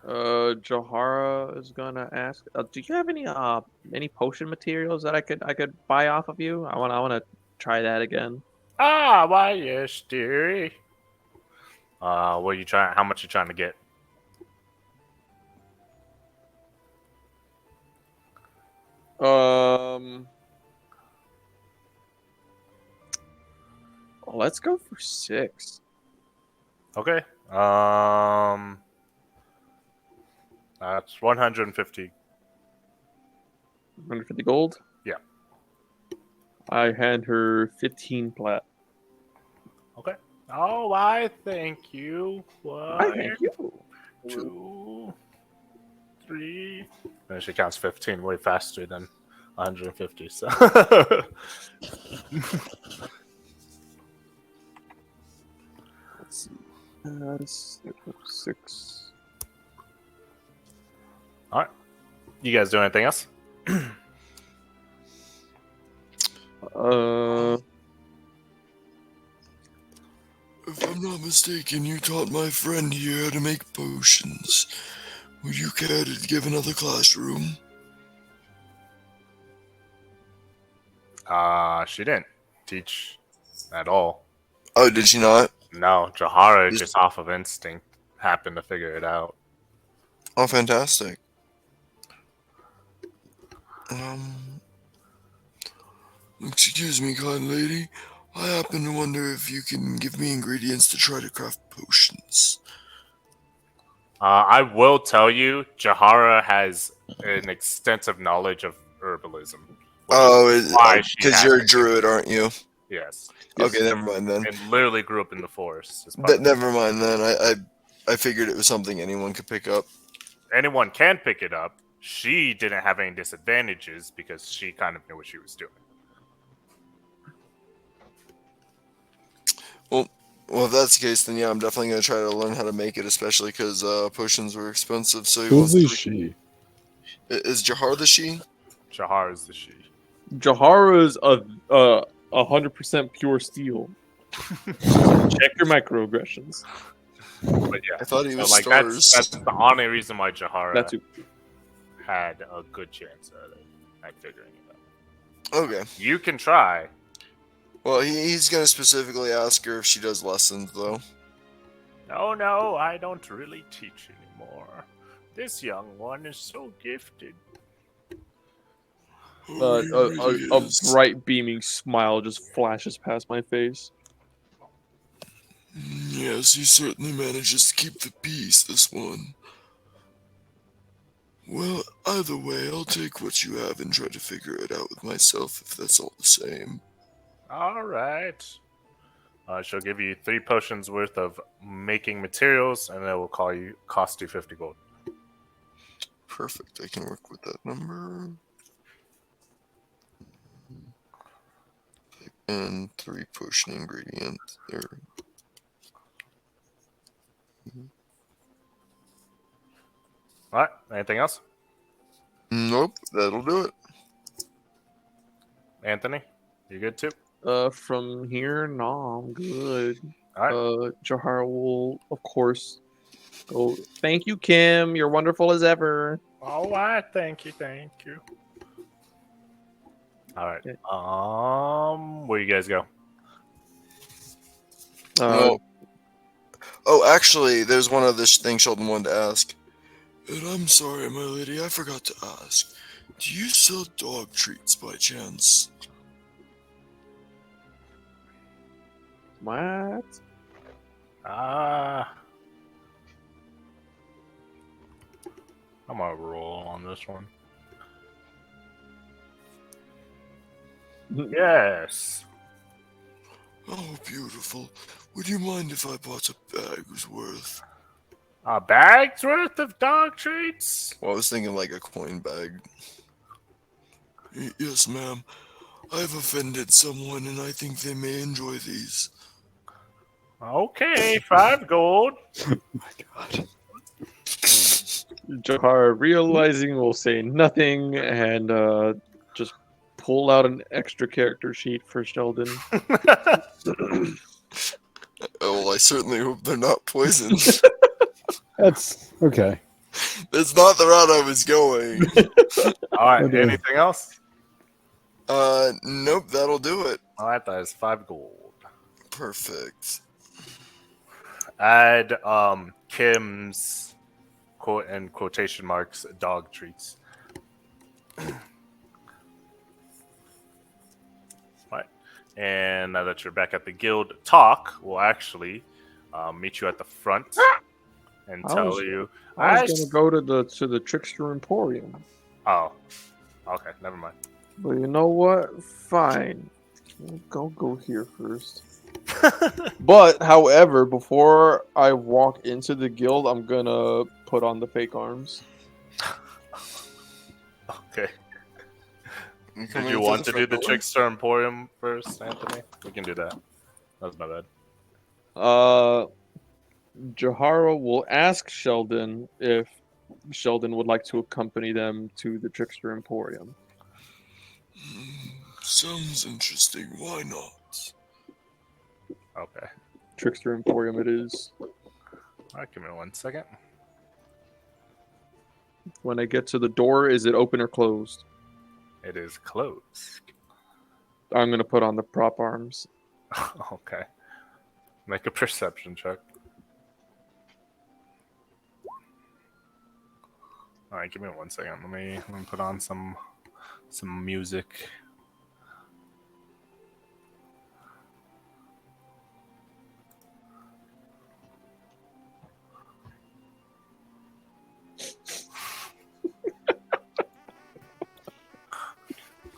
Jahara is gonna ask, do you have any potion materials that I could buy off of you? I wanna try that again. Ah, why yes, dearie. What are you trying? How much you trying to get? Let's go for 6. Okay. That's 150. 150 gold. Yeah. I hand her 15 plat. Okay. Oh, I thank you. One, I thank you. 2, 3. And she counts 15 way faster than 150. So. Let's see. 6. All right. You guys do anything else? If I'm not mistaken, you taught my friend here how to make potions. Would you care to give another classroom? She didn't teach at all. Oh, did she not? No, Jahara just off of instinct happened to figure it out. Oh, fantastic. Excuse me, kind lady. I happen to wonder if you can give me ingredients to try to craft potions. I will tell you, Jahara has an extensive knowledge of herbalism. Because you're a druid, aren't you? Yes. Okay, never mind then. And literally grew up in the forest. as part of Never mind then. I figured it was something anyone could pick up. Anyone can pick it up. She didn't have any disadvantages because she kind of knew what she was doing. Well, if that's the case, then yeah, I'm definitely going to try to learn how to make it, especially because potions were expensive. So Who's the she? Is Jahar the she? Jahara is the she. Jahara is 100% pure steel. Check your microaggressions. But yeah, I thought he was that's stars. the only reason why Jahara That's who. had a good chance at figuring it out. Okay. You can try. Well, he's going to specifically ask her if she does lessons, though. No, I don't really teach anymore. This young one is so gifted. Oh, he A really is. bright beaming smile just flashes past my face. Yes, he certainly manages to keep the peace, this one. Well, either way, I'll take what you have and try to figure it out with myself if that's all the same. All right. She'll give you 3 potions worth of making materials, and it will cost you 50 gold. Perfect, I can work with that number. And 3 potion ingredients there. All right. Anything else? Nope, that'll do it. Anthony, you good too? From here, no, I'm good. All right. Jahara will, of course, go. Thank you, Kim. You're wonderful as ever. All right. Thank you. All right. Okay. Where you guys go? Oh, actually, there's one other thing Sheldon wanted to ask. And I'm sorry, my lady, I forgot to ask. Do you sell dog treats by chance? What? I'm gonna roll on this one. Yes. Oh, beautiful. Would you mind if I bought a bag's worth? A bag's worth of dog treats? Well, I was thinking like a coin bag. Yes, ma'am. I've offended someone and I think they may enjoy these. Okay, 5 gold. Oh my god. Jahara, realizing will say nothing and just pull out an extra character sheet for Sheldon. Oh, well, I certainly hope they're not poisoned. That's okay. That's not the route I was going. All right. Okay. Anything else? Nope, that'll do it. Alright, that is 5 gold. Perfect. Add Kim's quote and quotation marks dog treats. Right. And now that you're back at the guild, Talk will actually meet you at the front and I tell was- you. I was gonna go to the Trickster Emporium, Oh, okay, never mind. but you know what? Fine, go here first. But, however, before I walk into the guild, I'm gonna put on the fake arms. Okay. You Did coming you into want to do front the door? Trickster Emporium first, Anthony? We can do that. That's my bad. Jahara will ask Sheldon if Sheldon would like to accompany them to the Trickster Emporium. Sounds interesting. Why not? Okay. Trickster Emporium it is. Alright, give me 1 second. When I get to the door, is it open or closed? It is closed. I'm gonna put on the prop arms. Okay. Make a perception check. Alright, give me 1 second. Let me put on some music.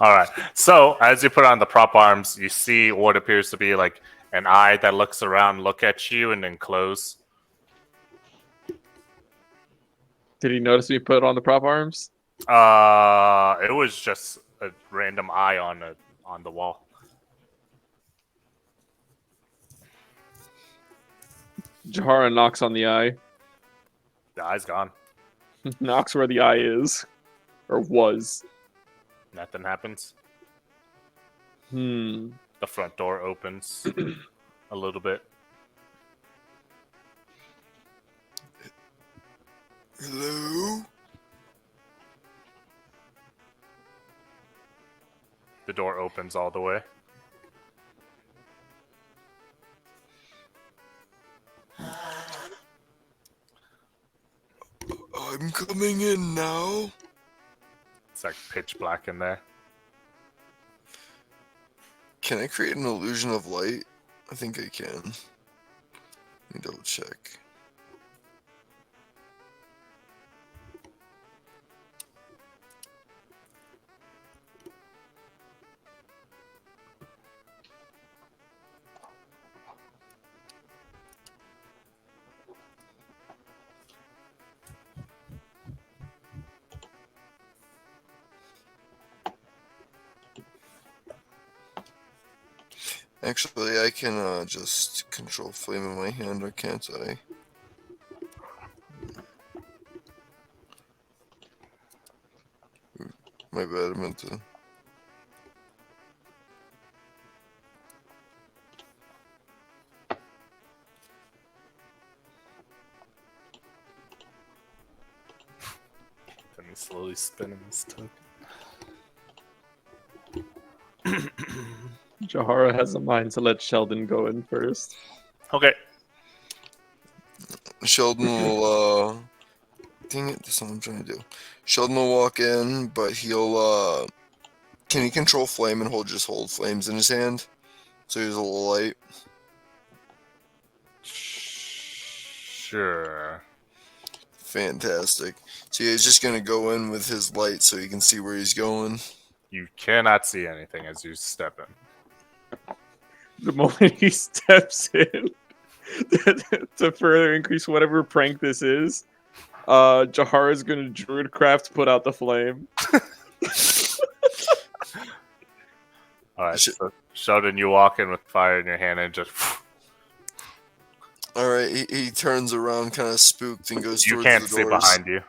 Alright. So as you put on the prop arms, you see what appears to be like an eye that looks around, look at you, and then close. Did he notice me put on the prop arms? It was just a random eye on the wall. Jahara knocks on the eye. The eye's gone. Knocks where the eye is. Or was. Nothing happens. Hmm. The front door opens a little bit. Hello? The door opens all the way. I'm coming in now. It's like pitch black in there. Can I create an illusion of light? I think I can. Let me double check. Actually, I can just control flame in my hand, or can't I? My bad, I meant to. Then he's slowly spinning his token. Jahara has a mind to let Sheldon go in first. Okay. Sheldon will, dang it, that's what I'm trying to do. Sheldon will walk in, but he'll, can he control flame and just hold flames in his hand? So he's a little light. Sure. Fantastic. So yeah, he's just gonna go in with his light so he can see where he's going. You cannot see anything as you step in. The moment he steps in to further increase whatever prank this is, Jahara is gonna Druidcraft put out the flame. Alright, so Sheldon, you walk in with fire in your hand and just... Alright, he turns around kind of spooked and goes You towards can't the see doors. behind you.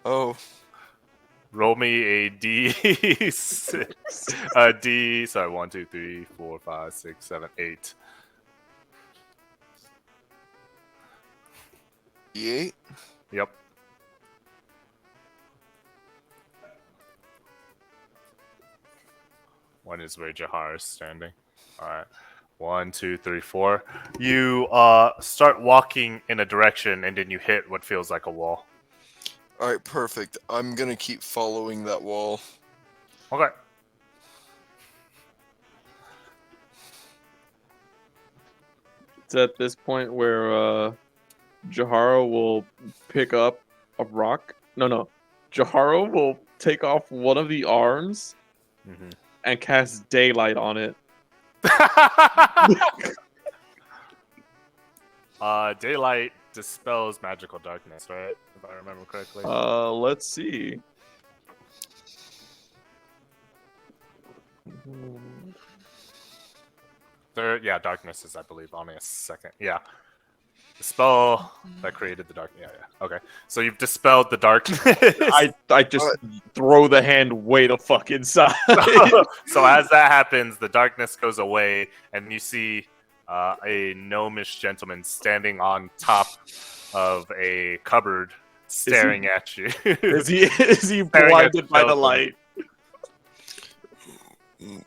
Oh, Roll me a D6. Sorry, 1, 2, 3, 4, 5, 6, 7, 8. E8? Yep. One is where Jahar is standing. All right. 1, 2, 3, 4. You start walking in a direction, and then you hit what feels like a wall. Alright, perfect. I'm gonna keep following that wall. Okay. It's at this point where Jahara will pick up a rock. No. Jahara will take off one of the arms Mm-hmm. and cast daylight on it. Daylight dispels magical darkness, right? If I remember correctly. Let's see. Yeah, darkness is, I believe, only a second. Yeah. The spell that created the dark. Yeah. Okay. So you've dispelled the darkness. I just throw the hand way the fuck inside. So as that happens, the darkness goes away, and you see a gnomish gentleman standing on top of a cupboard, staring at you. Is he Staring blinded at by the skeleton. light?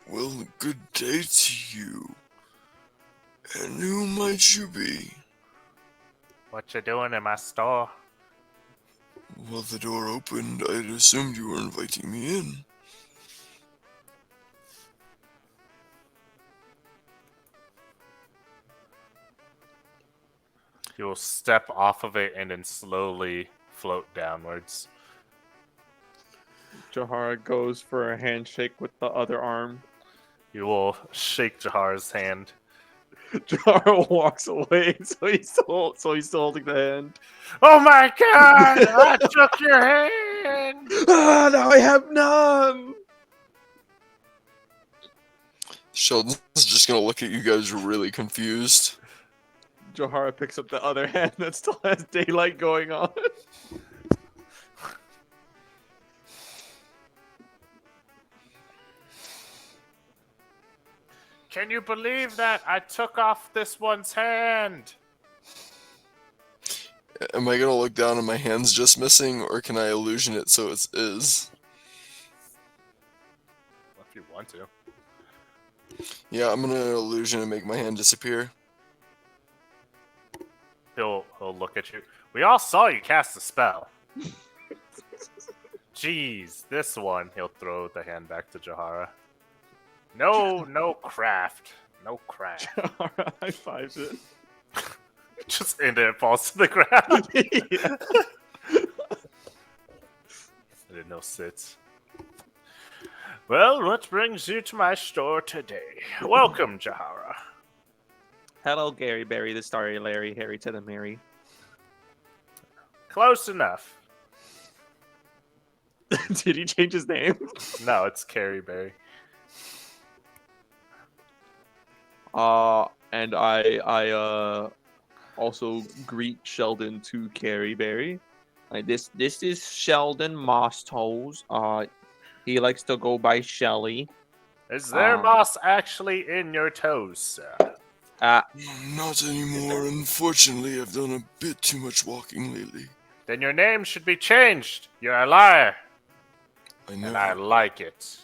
Well, good day to you. And who might you be? What you doing in my store? Well, the door opened. I'd assumed you were inviting me in. You will step off of it and then slowly float downwards. Jahara goes for a handshake with the other arm. You will shake Jahar's hand. Jahara walks away, so he's still holding the hand. Oh my god! I took your hand! Ah, now I have none. Sheldon's just gonna look at you guys really confused. Jahara picks up the other hand that still has daylight going on. Can you believe that? I took off this one's hand! Am I gonna look down and my hand's just missing, or can I illusion it so it is? If you want to. Yeah, I'm gonna illusion and make my hand disappear. He'll look at you. We all saw you cast a spell. Jeez, this one. He'll throw the hand back to Jahara. No craft. No craft. Jahara high fives it. Just and it falls to the ground. Yeah. I didn't know sits. Well, what brings you to my store today? Welcome, Jahara. Hello, Gary Berry, the Starry Larry, Harry to the Mary. Close enough. Did he change his name? No, it's Carrie Berry. And I also greet Sheldon to Carrie Berry. Like this is Sheldon Mostoes. He likes to go by Shelly. Is there moss actually in your toes, sir? Not anymore. Unfortunately, I've done a bit too much walking lately. Then your name should be changed. You're a liar. I know. And I like it.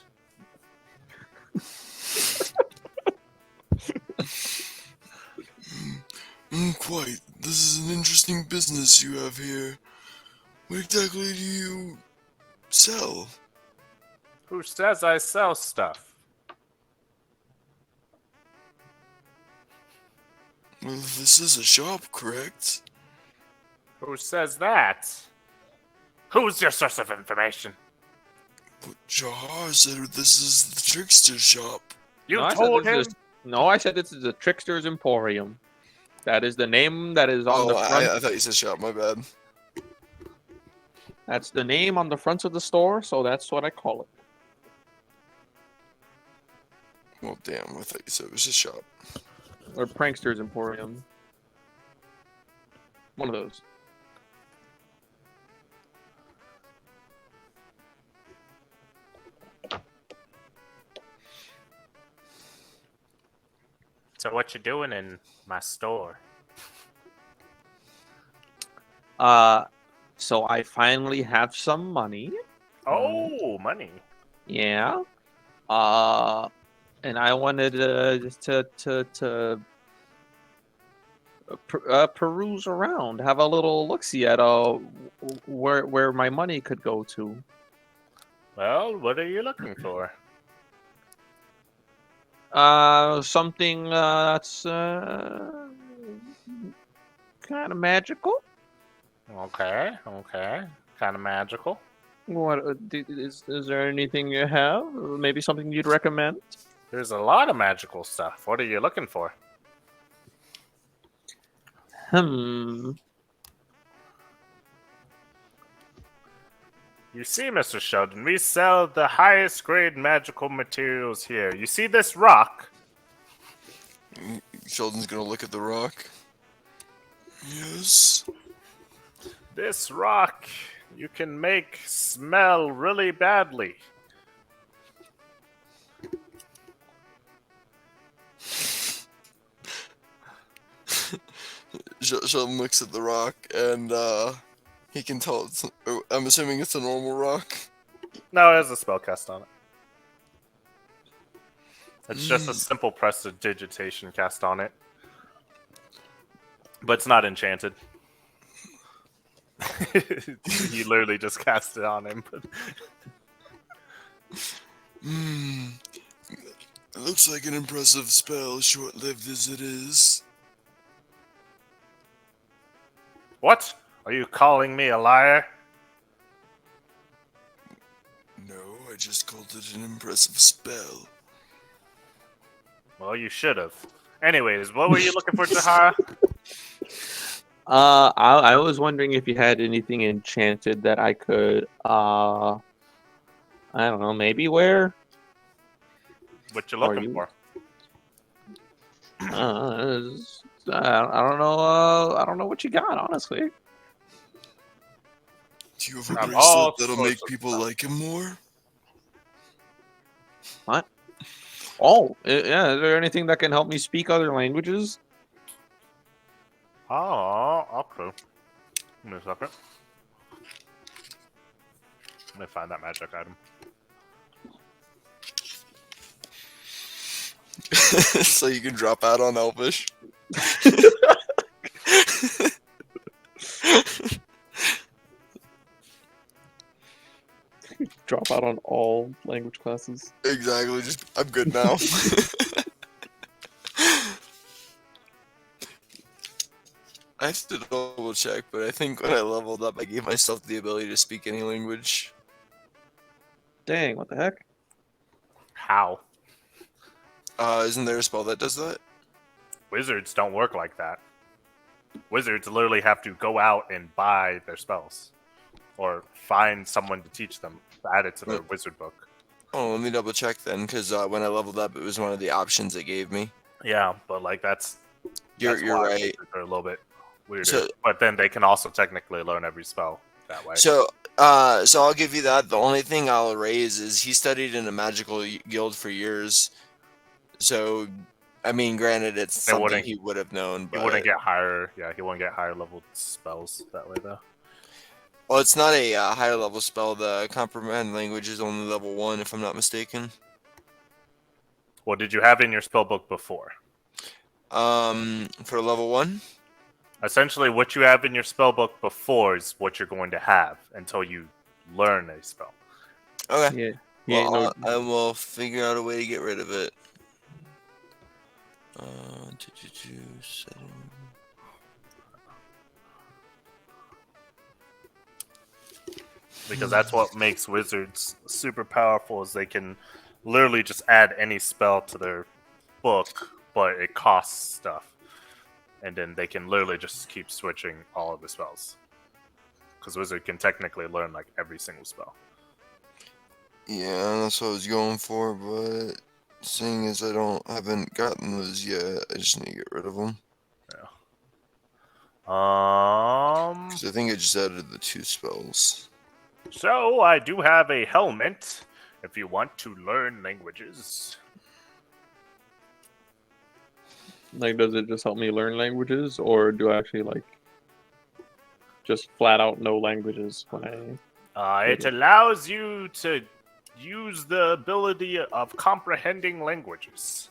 Quite. This is an interesting business you have here. What exactly do you sell? Who says I sell stuff? Well, this is a shop, correct? Who says that? Who's your source of information? But Jahar said this is the trickster shop. You No, I said told this him? is- No, I said this is the Trickster's Emporium. That is the name that is on the front. I thought you said shop, my bad. That's the name on the front of the store, so that's what I call it. Well, damn, I thought you said it was a shop. Or Prankster's Emporium. One of those. So what you doing in my store? So I finally have some money. Oh, money. Yeah. and I wanted just to peruse around, have a little look-see at where my money could go to. Well, what are you looking for? Something that's kind of magical. Okay. Kind of magical. What is there anything you have? Maybe something you'd recommend? There's a lot of magical stuff. What are you looking for? Hmm. You see, Mr. Sheldon, we sell the highest grade magical materials here. You see this rock? Sheldon's gonna look at the rock. Yes. This rock you can make smell really badly. Sheldon looks at the rock and he can tell it's. I'm assuming it's a normal rock. No, it has a spell cast on it. It's just a simple prestidigitation cast on it. But it's not enchanted. You literally just cast it on him. It looks like an impressive spell, short-lived as it is. What? Are you calling me a liar? No, I just called it an impressive spell. Well, you should have. Anyways, what were you looking for, Jahara? I was wondering if you had anything enchanted that I could, I don't know, maybe wear? What you Are looking you- for? I don't know. I don't know what you got, honestly. Do you have a Got bracelet all that'll sorts make of people stuff. like him more? Oh, yeah. Is there anything that can help me speak other languages? Oh, okay. Give me a second. Let me find that magic item. So you can drop out on Elvish. Drop out on all language classes. Exactly, just I'm good now. I have to double check, but I think when I leveled up, I gave myself the ability to speak any language. Dang, what the heck? How? Isn't there a spell that does that? Wizards don't work like that. Wizards literally have to go out and buy their spells. Or find someone to teach them. Add it to their wizard book. Oh, let me double check then, because when I leveled up, it was one of the options it gave me. Yeah, but like that's You're why right. wizards are a little bit weirder. So- but then they can also technically learn every spell that way. So I'll give you that. The only thing I'll raise is he studied in a magical guild for years. So, I mean, granted, it's They something wouldn't- he would have known, he but wouldn't get higher. Yeah, he wouldn't get higher level spells that way though. well, it's not a higher level spell. The comprehend language is only level 1, if I'm not mistaken. What did you have in your spell book before? For level 1. Essentially, what you have in your spell book before is what you're going to have until you learn a spell. Okay. Yeah. He ain't Well, no, I will figure out a way to get rid of it. Setting. Because that's what makes wizards super powerful is they can literally just add any spell to their book, but it costs stuff. And then they can literally just keep switching all of the spells. Because wizard can technically learn like every single spell. Yeah, that's what I was going for, but seeing as I haven't gotten those yet, I just need to get rid of them. Because I think I just added the 2 spells. So I do have a helmet if you want to learn languages. like, does it just help me learn languages, or do I actually like just flat out know languages when I? It allows you to use the ability of comprehending languages.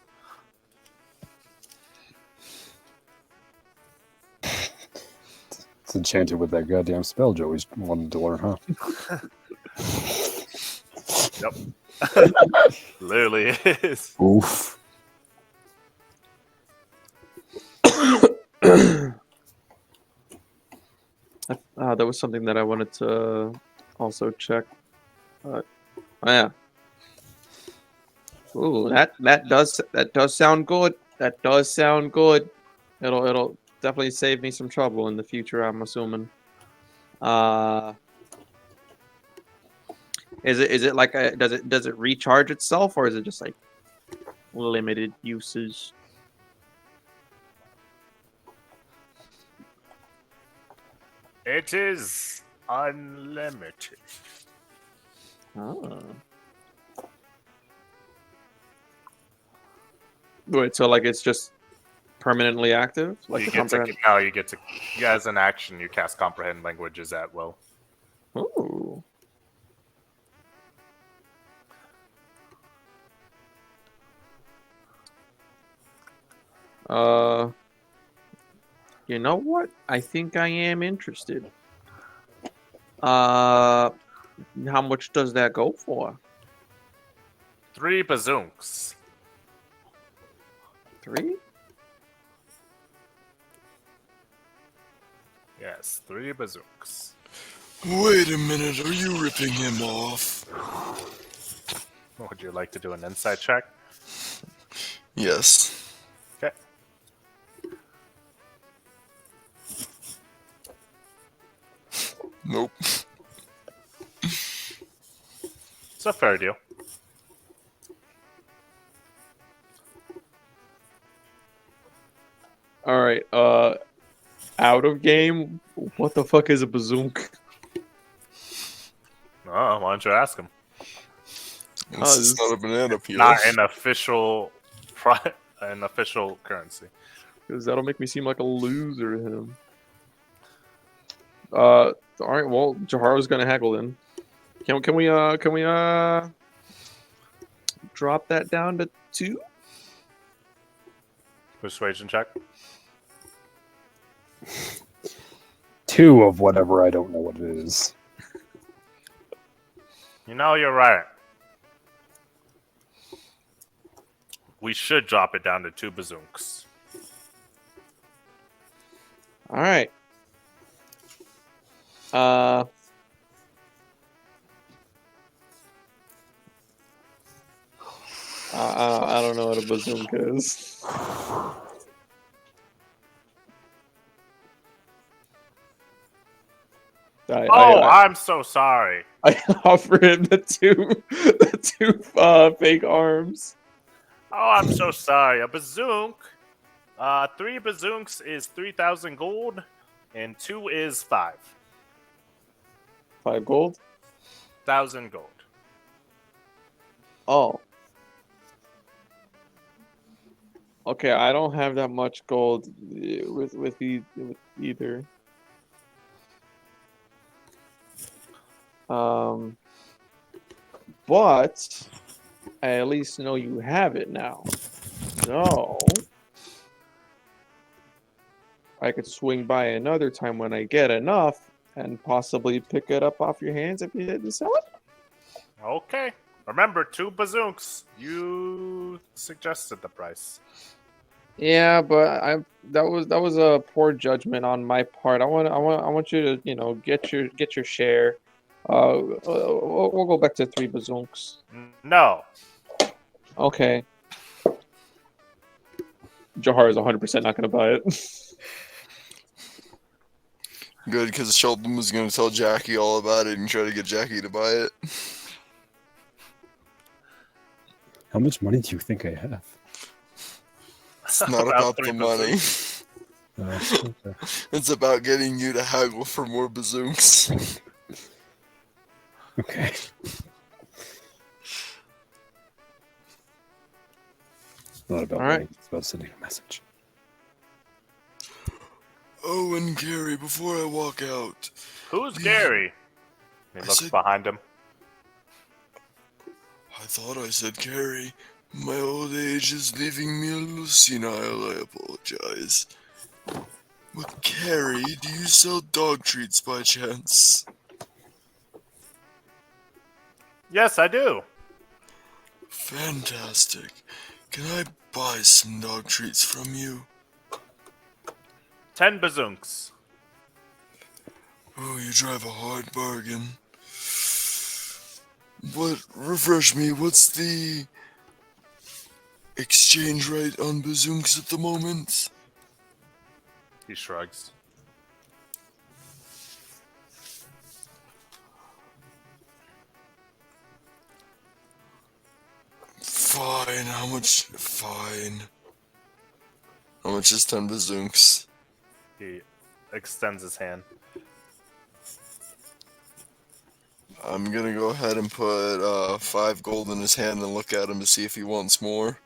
It's enchanted with that goddamn spell Joey's wanted to learn, huh? Yep. Literally is. Oof. There was something that I wanted to also check. Oh yeah. Ooh, that does sound good. That does sound good. It'll definitely save me some trouble in the future, I'm assuming. Is it like does it recharge itself, or is it just like limited uses? It is unlimited. Oh. Wait, so like it's just permanently active? Like You the get to comprehend? now. You get to as an action. You cast comprehend languages at will. Ooh. You know what? I think I am interested. How much does that go for? 3 bazoonks. 3? Yes, 3 bazoonks. Wait a minute, are you ripping him off? Would you like to do an insight check? Yes. Okay. Nope. It's a fair deal. All right. Out of game. What the fuck is a bazook? Oh, why don't you ask him? This is not a banana peel. Not an official, an official currency. Because that'll make me seem like a loser. Him. All right. Well, Jaharo's gonna haggle then. Can we drop that down to 2? Persuasion check. 2 of whatever, I don't know what it is. You know, you're right. We should drop it down to 2 bazoonks. All right. I don't know what a bazooka is. I'm so sorry. I offer him the two fake arms. Oh, I'm so sorry. A bazoonk. 3 bazoonks is 3,000 gold, and 2 is 5. 5 gold? 1,000 gold. Oh. Okay, I don't have that much gold with either. But I at least know you have it now. So I could swing by another time when I get enough and possibly pick it up off your hands if you didn't sell it. Okay. Remember, 2 bazoonks. You suggested the price. Yeah, but that was a poor judgment on my part. I want you to get your share. We'll go back to 3 bazoonks. No. Okay. Jahar is 100% not going to buy it. Good, because Sheldon was going to tell Jackie all about it and try to get Jackie to buy it. How much money do you think I have? It's not about the 3 money. Okay. It's about getting you to haggle for more bazoonks. Okay. It's not about All right. money, it's about sending a message. Oh, and Gary, before I walk out, Who's Gary? He looks said- behind him. I thought I said carry. My old age is leaving me a little senile, I apologize. But Carrie, do you sell dog treats by chance? Yes, I do. Fantastic. Can I buy some dog treats from you? 10 bazunks. Oh, you drive a hard bargain. But refresh me, what's the exchange rate on bazunks at the moment? He shrugs. Fine, how much? Fine. How much is 10 bazunks? He extends his hand. I'm gonna go ahead and put 5 gold in his hand and look at him to see if he wants more.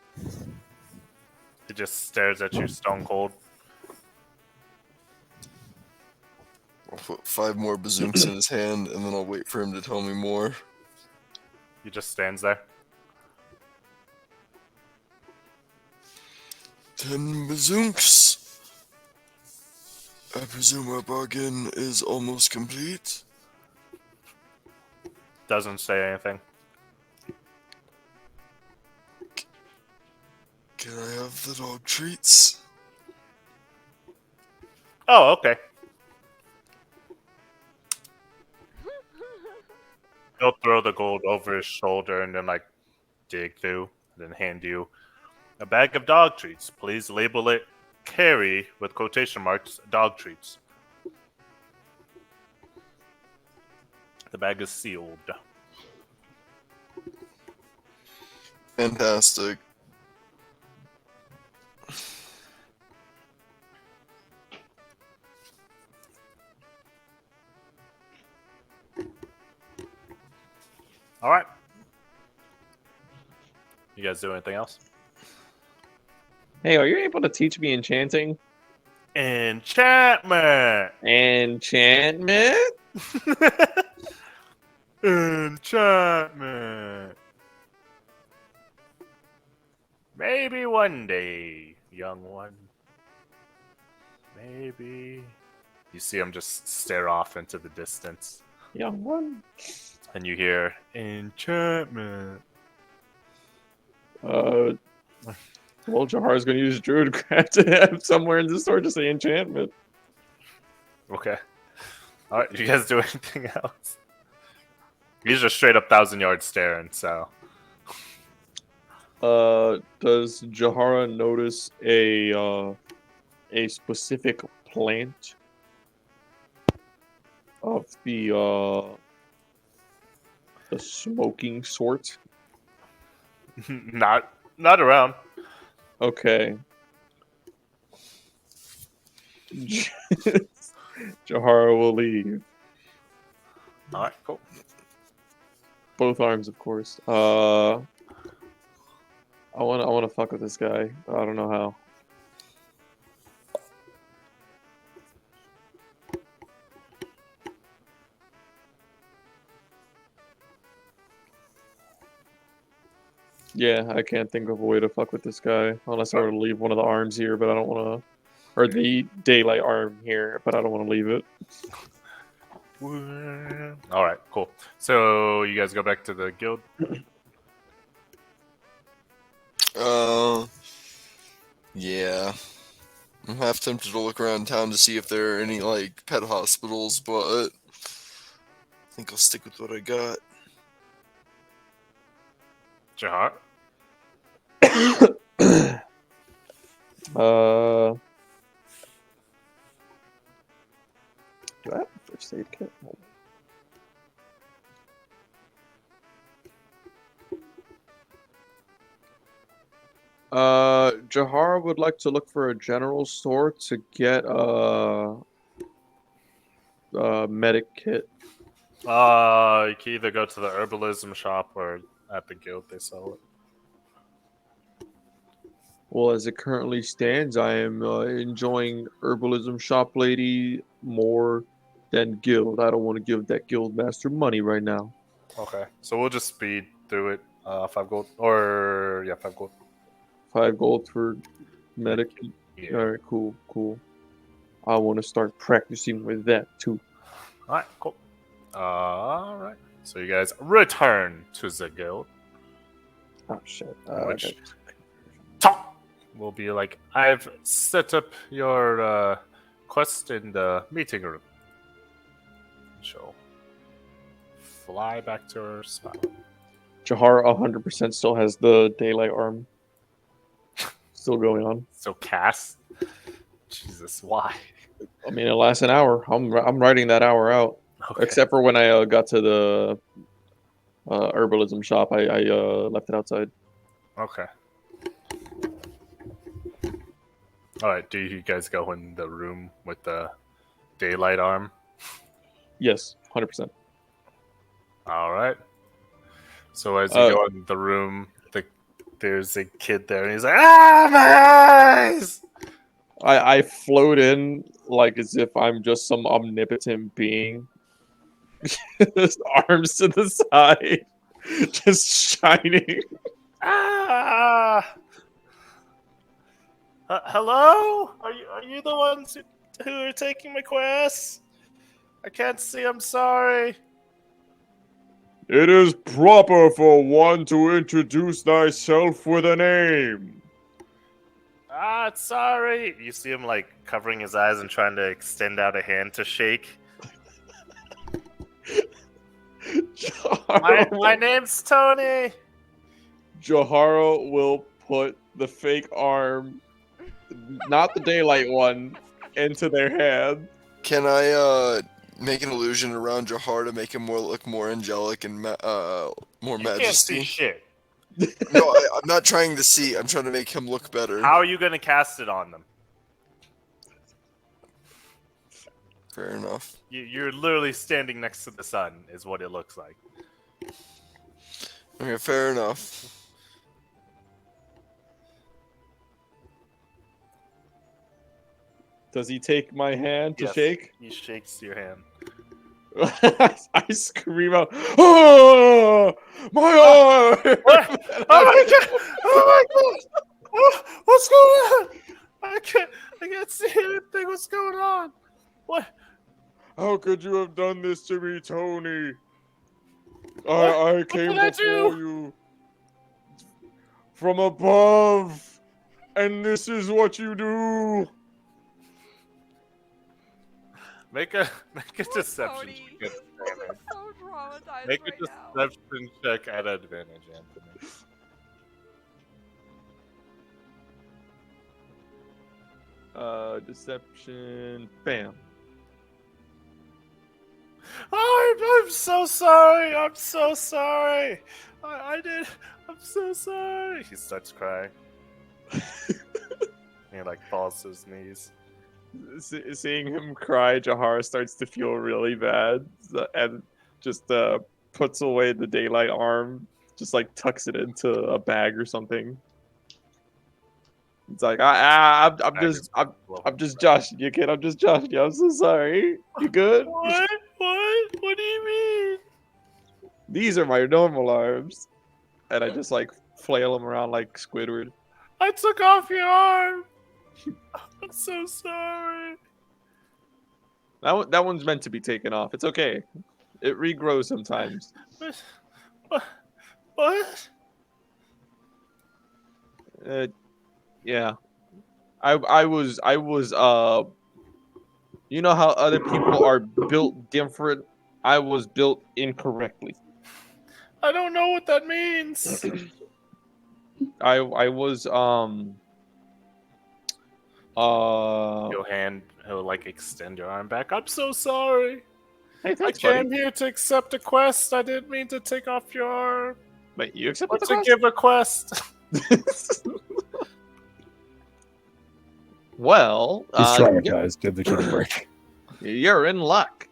He just stares at you stone cold. I'll put 5 more bazooks in his hand and then I'll wait for him to tell me more. He just stands there. 10 bazooks. I presume our bargain is almost complete. Doesn't say anything. Can I have the dog treats? Oh, okay. He'll throw the gold over his shoulder and then, like, dig through, and then hand you a bag of dog treats. Please label it carry with quotation marks dog treats. The bag is sealed. Fantastic. All right. You guys do anything else? Hey, are you able to teach me enchanting? Enchantment. Enchantment? Enchantment. Maybe one day, young one. Maybe. You see him just stare off into the distance. Young one. And you hear enchantment. Well, Jahar's gonna use Druidcraft to have somewhere in the store to say enchantment. Okay. Alright, you guys do anything else? He's just straight up 1,000-yard staring, so. Does Jahara notice a specific plant of the smoking sort? not around. Okay. Jahara will leave. Alright, cool. Both arms, of course. I wanna fuck with this guy. I don't know how. Yeah, I can't think of a way to fuck with this guy unless I were to leave one of the arms here, but I don't want to, or the daylight arm here, but I don't want to leave it. Alright, cool. So you guys go back to the guild? Yeah. I'm half tempted to look around town to see if there are any, like, pet hospitals, but I think I'll stick with what I got. Jahar? Do I have a first aid kit? Hold on. Jahar would like to look for a general store to get a medic kit. You can either go to the herbalism shop or at the guild they sell it. Well, as it currently stands, I am enjoying herbalism shop lady more than guild. I don't want to give that guild master money right now. Okay, so we'll just speed through it. 5 gold. Or, yeah, 5 gold. 5 gold for medic. Yeah. All right, cool. I want to start practicing with that too. Alright, cool. Alright. So you guys return to the guild. Oh shit. Which Tom will be like, I've set up your quest in the meeting room. She'll fly back to her spot. Jahar 100% still has the daylight arm. Still going on. So Cass, Jesus, why? I mean, it lasts an hour. I'm writing that hour out. Okay. Except for when I got to the herbalism shop, I left it outside. Okay. All right. Do you guys go in the room with the daylight arm? Yes, 100%. All right. So as you go in the room, there's a kid there, and he's like, "Ah, my eyes!" I float in like as if I'm just some omnipotent being. Just arms to the side, just shining. Ah! Hello? Are you the ones who are taking my quest? I can't see. I'm sorry. It is proper for one to introduce thyself with a name. Ah, sorry. You see him like covering his eyes and trying to extend out a hand to shake. My name's Tony. Jahara will put the fake arm, not the daylight one, into their hand. Can I make an illusion around Jahar to make him look more angelic and more You majesty? can't see shit. No, I'm not trying to see. I'm trying to make him look better. How are you going to cast it on them? Fair enough. You're literally standing next to the sun, is what it looks like. Okay, fair enough. Does he take my hand to Yes, shake? He shakes your hand. I scream out, "Oh, my arm!" What? Oh my god! Oh my god! Oh, what's going on? I can't see anything. What's going on? What? How could you have done this to me, Tony? I came did I before do? you from above, and this is what you do. Make a deception Tony. check. at advantage. So traumatized Make right a now. deception check at advantage, Anthony. Deception. Bam. Oh, I'm so sorry. I'm so sorry. I did. I'm so sorry. He starts crying. He like falls to his knees. Seeing him cry, Jahara starts to feel really bad and just puts away the daylight arm, just like tucks it into a bag or something. It's like I'm just joshing you, kid. I'm just joshing you. I'm so sorry. You good? What? What do you mean? These are my normal arms, and I just like flail them around like Squidward. I took off your arm. I'm so sorry. That one's meant to be taken off. It's okay. It regrows sometimes. What? Yeah. I was you know how other people are built different? I was built incorrectly. I don't know what that means. I was Your hand, he'll like extend your arm back. I'm so sorry. Hey, I thanks, came buddy. here to accept a quest. I didn't mean to take off your arm. Wait, you Or accepted the to quest? give a quest. Well, He's traumatized. Give the kid a break. you're in luck.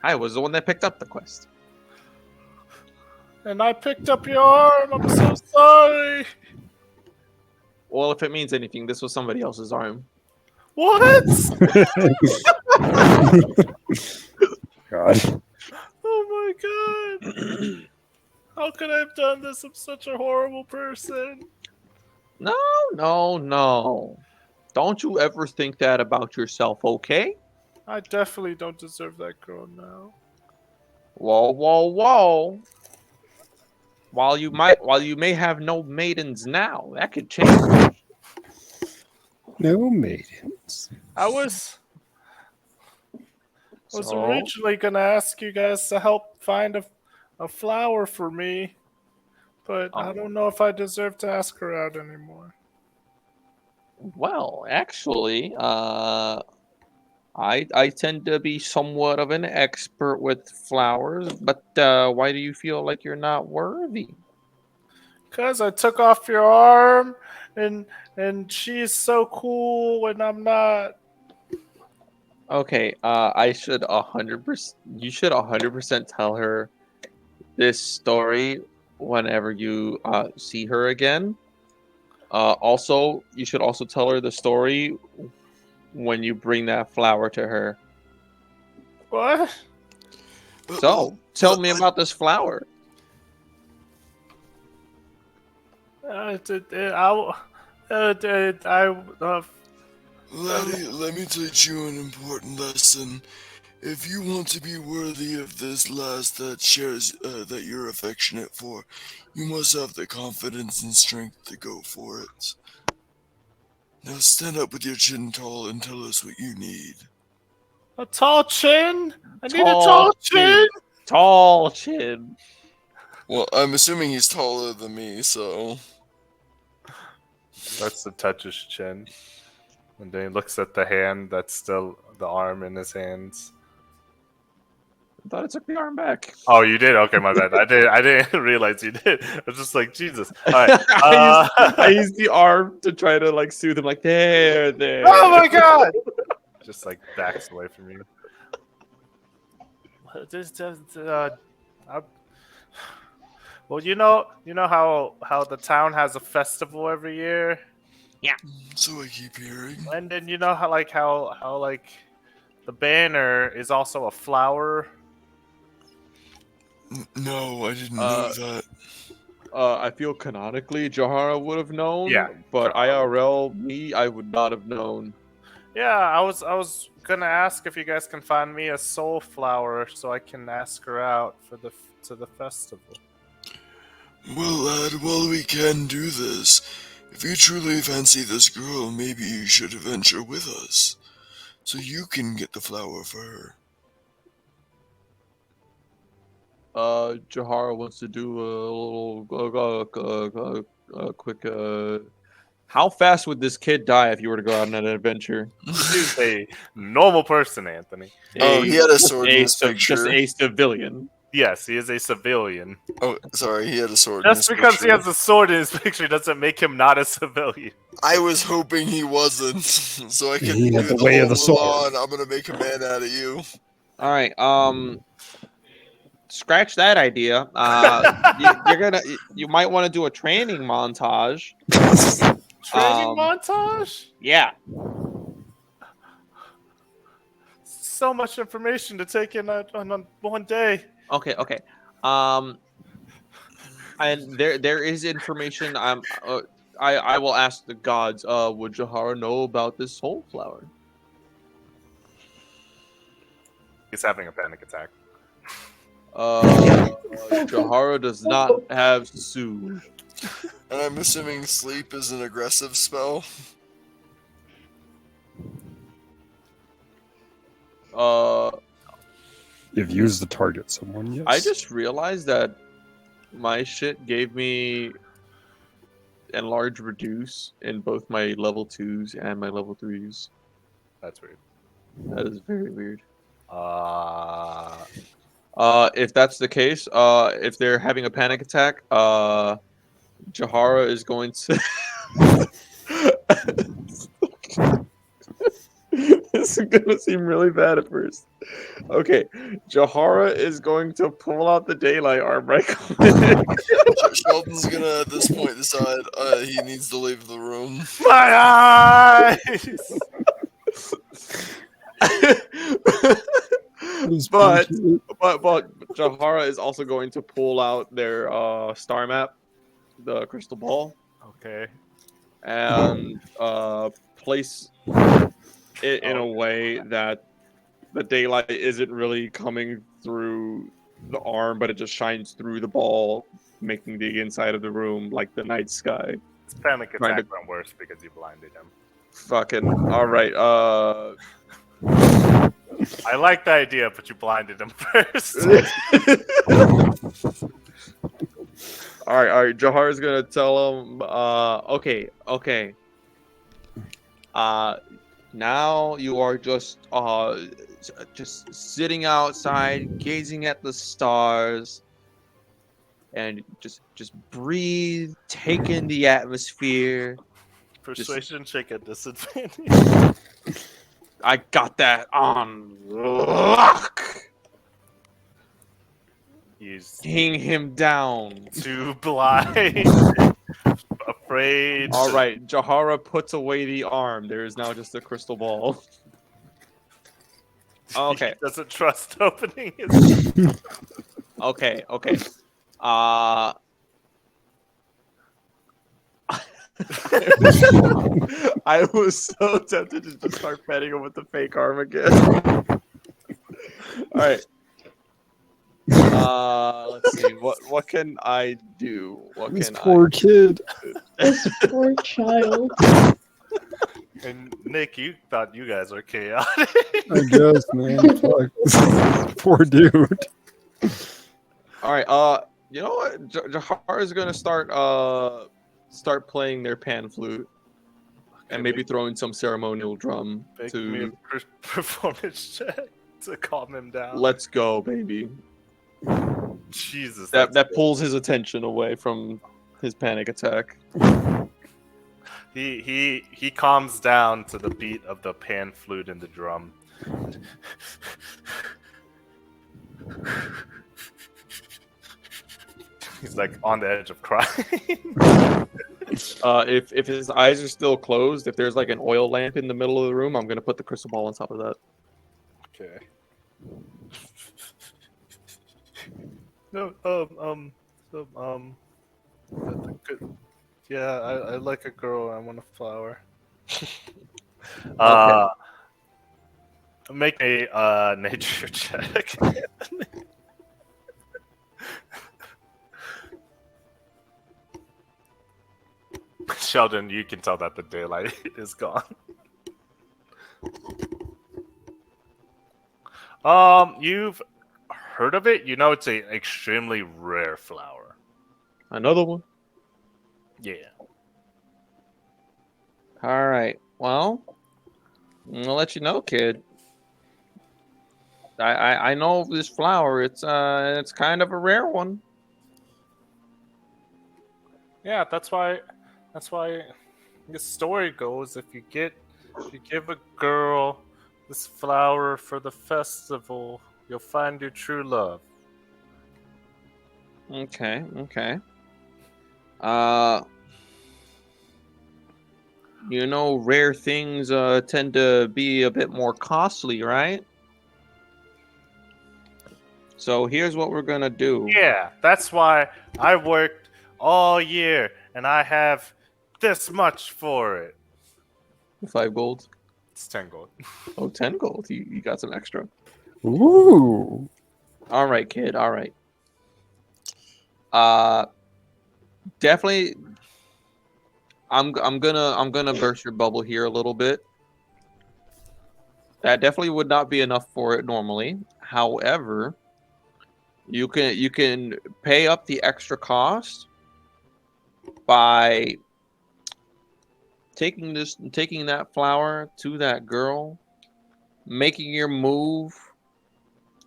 I was the one that picked up the quest. And I picked up your arm. I'm so sorry. Well, if it means anything, this was somebody else's arm. What? God. Oh my god. How could I have done this? I'm such a horrible person. No, no, no. Don't you ever think that about yourself, okay? I definitely don't deserve that girl now. Whoa, whoa, whoa. While you may have no maidens now, that could change. No maidens. I was So, originally gonna ask you guys to help find a flower for me, but I Oh. don't know if I deserve to ask her out anymore. well, actually, I tend to be somewhat of an expert with flowers, but why do you feel like you're not worthy? Cause I took off your arm, and she's so cool, and I'm not. Okay, I should 100%. You should 100% tell her this story whenever you see her again. Also, you should also tell her the story when you bring that flower to her. What? So, tell me about this flower. Laddie, let me teach you an important lesson. If you want to be worthy of this lass that shares that you're affectionate for, you must have the confidence and strength to go for it. Now stand up with your chin tall and tell us what you need. A tall chin? I need a Tall tall chin. Tall chin. Well, I'm assuming he's taller than me, so... That's to touch his chin. And then he looks at the hand that's still the arm in his hands. I thought I took the arm back. Oh, you did? Okay, my bad. I didn't realize you did. I was just like, Jesus. All right. I used the arm to try to like soothe him, like there. Oh my god! Just like backs away from you. Well, you know how the town has a festival every year, So I keep hearing. and then you know how the banner is also a flower. No, I didn't know that. I feel canonically Jahara would have known. Yeah, But IRL me, I would not have known. Yeah, I was gonna ask if you guys can find me a soul flower so I can ask her out for the festival. Well, lad, while we can do this, if you truly fancy this girl, maybe you should venture with us, so you can get the flower for her. Jahara wants to do a little quick. How fast would this kid die if you were to go out on an adventure? He's a normal person, Anthony. Oh, he had a sword in his Just picture. a civilian. Yes, he is a civilian. Oh, sorry, he had a sword in his Just because he picture. has a sword in his picture doesn't make him not a civilian. I was hoping he wasn't, so I could He do had the the way of whole the sword. Mulan, I'm gonna make a man out of you. All right. Scratch that idea. You might want to do a training montage. Training montage? Yeah. So much information to take in on one day. Okay. And there is information. I will ask the gods. Would Jahara know about this soul flower? He's having a panic attack. Jahara does not have Soothe. And I'm assuming sleep is an aggressive spell. You've used to target someone, yes. I just realized that my shit gave me enlarge reduce in both my level 2s and my level 3s. That's weird. That is very weird. Uh, If that's the case, if they're having a panic attack, Jahara is going to. This is gonna seem really bad at first. Okay, Jahara is going to pull out the daylight arm right quick. Sheldon's gonna at this point decide he needs to leave the room. my eyes! but Jahara is also going to pull out their star map, the crystal ball, Okay. and place it in a way that the daylight isn't really coming through the arm, but it just shines through the ball, making the inside of the room like the night sky. It's panic Trying to- attack went worse because you blinded him. Fucking all right. I like the idea, but you blinded him first. All right. Jahar's gonna tell him. Okay. Now you are just sitting outside, gazing at the stars, and just breathe, take in the atmosphere. Persuasion check at disadvantage. I got that on lock. He's Hang him down. too blind, afraid. All right, Jahara puts away the arm. There is now just a crystal ball. Okay. He doesn't trust opening his. Okay. I was so tempted to just start petting him with the fake arm again. All right. Let's see. What can I do? This poor kid. This poor child. And Nick, you thought you guys were chaotic. I guess, man. Fuck. Poor dude. All right. You know what? Jahar is gonna start playing their pan flute, and maybe throwing some ceremonial drum Make me to. a performance check to calm him down. Let's go, baby. Jesus. That that's pulls his attention away from his panic attack. He calms down to the beat of the pan flute and the drum. He's like on the edge of crying. If his eyes are still closed, if there's like an oil lamp in the middle of the room, I'm gonna put the crystal ball on top of that. Okay. No, yeah, I like a girl. I want a flower. Make a nature check. Sheldon, you can tell that the daylight is gone. You've heard of it? You know it's an extremely rare flower. Another one. Yeah. All right. Well, I'll let you know, kid. I know this flower. It's kind of a rare one. Yeah, that's why the story goes if you give a girl this flower for the festival, you'll find your true love. Okay. You know, rare things tend to be a bit more costly, right? So here's what we're gonna do. Yeah, that's why I worked all year and I have this much for it. 5 gold. It's 10 gold. Oh, 10 gold. You got some extra. Ooh. All right, kid. All right. Definitely. I'm gonna burst your bubble here a little bit. That definitely would not be enough for it normally. However, you can pay up the extra cost by taking that flower to that girl, making your move,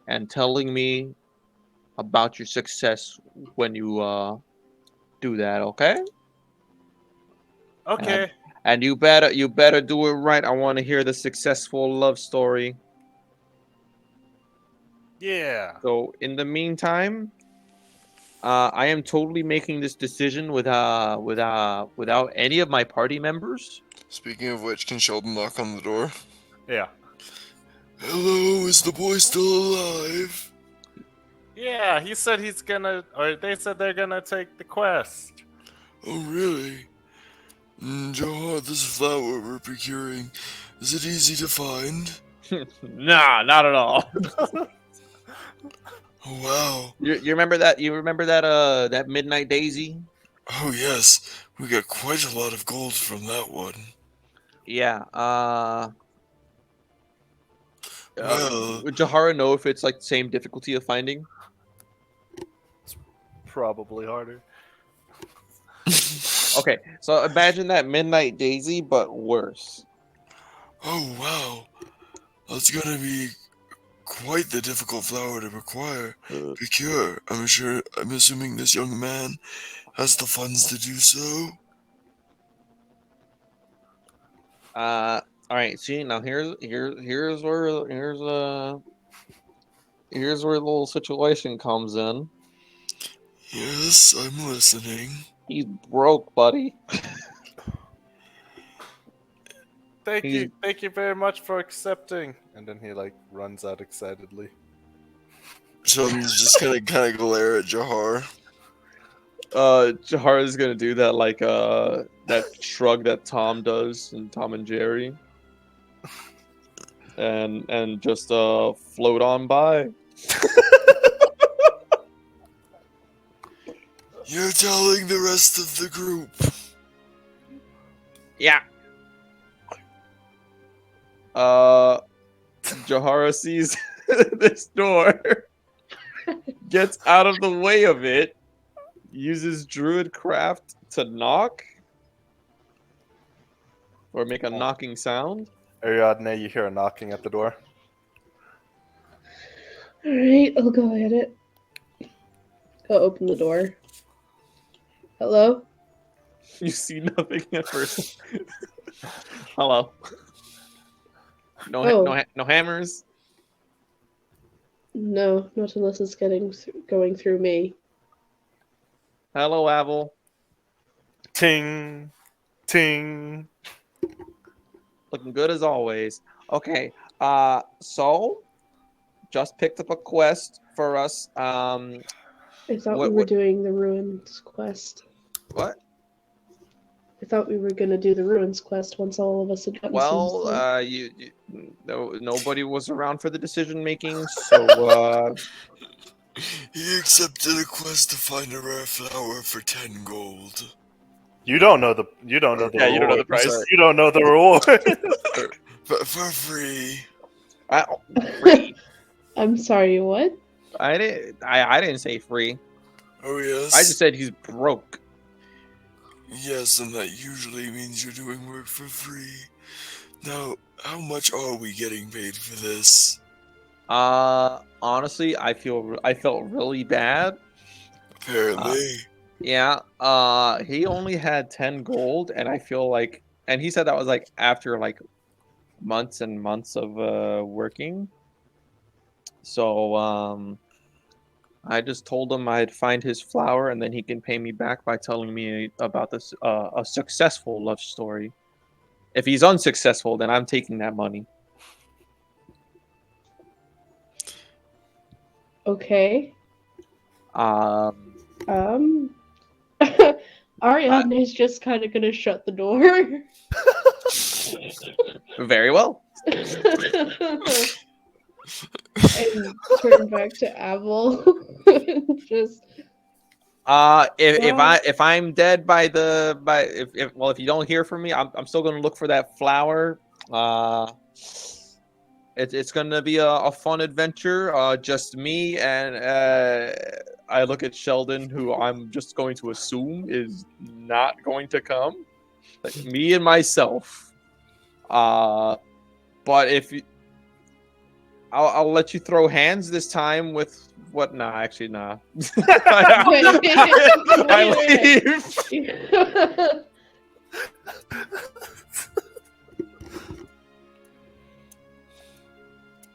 and telling me about your success when you do that. Okay. Okay. And you better do it right. I want to hear the successful love story. Yeah. So in the meantime, I am totally making this decision without any of my party members. Speaking of which, can Sheldon knock on the door? Yeah. Hello, is the boy still alive? Yeah, he said he's gonna, or they said they're gonna take the quest. Oh, really? Johar, this flower we're procuring, is it easy to find? Nah, not at all. Oh, wow. You remember that? You remember that? That Midnight Daisy? Oh, yes. We got quite a lot of gold from that one. Yeah. Well, Would Jahara know if it's like the same difficulty of finding? Probably harder. Okay, so imagine that Midnight Daisy, but worse. oh, wow. That's gonna be quite the difficult flower to procure. I'm assuming this young man has the funds to do so. All right. See, now here's where the little situation comes in. Yes, I'm listening. He's broke, buddy. Thank you very much for accepting. And then he like runs out excitedly. Sheldon's just kind of glare at Jahar. Jahara's gonna do that like that shrug that Tom does in Tom and Jerry, and just float on by. You're telling the rest of the group. Yeah. Jahara sees this door, gets out of the way of it, uses Druid Craft to knock or make a knocking sound. Ariadne, you hear a knocking at the door. Alright, I'll go at it. I'll open the door. Hello? You see nothing at first. Hello. No hammers. No, not unless it's going through me. Hello, Avel. Ting, ting. Looking good as always. Okay. So just picked up a quest for us. I thought we were doing the ruins quest. What? I thought we were gonna do the ruins quest once all of us had gotten some sleep. Nobody was around for the decision making, so He accepted a quest to find a rare flower for 10 gold. You don't know the reward. you don't know the price. You don't know the reward. For free. Free? I'm sorry, what? I didn't say free. Oh, yes? I just said he's broke. Yes, and that usually means you're doing work for free. Now, how much are we getting paid for this? Honestly, I felt really bad. Apparently. Yeah. He only had 10 gold, and I feel like, and he said that was like after like months and months of working. So I just told him I'd find his flower, and then he can pay me back by telling me about this a successful love story. If he's unsuccessful, then I'm taking that money. Okay. Ariadne's just kind of gonna shut the door. Very well. And turn back to Avel. Just if I'm dead if you don't hear from me, I'm still gonna look for that flower. It's gonna be a fun adventure. Just me and I look at Sheldon, who I'm just going to assume is not going to come. Like me and myself. But if you, I'll let you throw hands this time with what? Nah, actually, nah. I leave.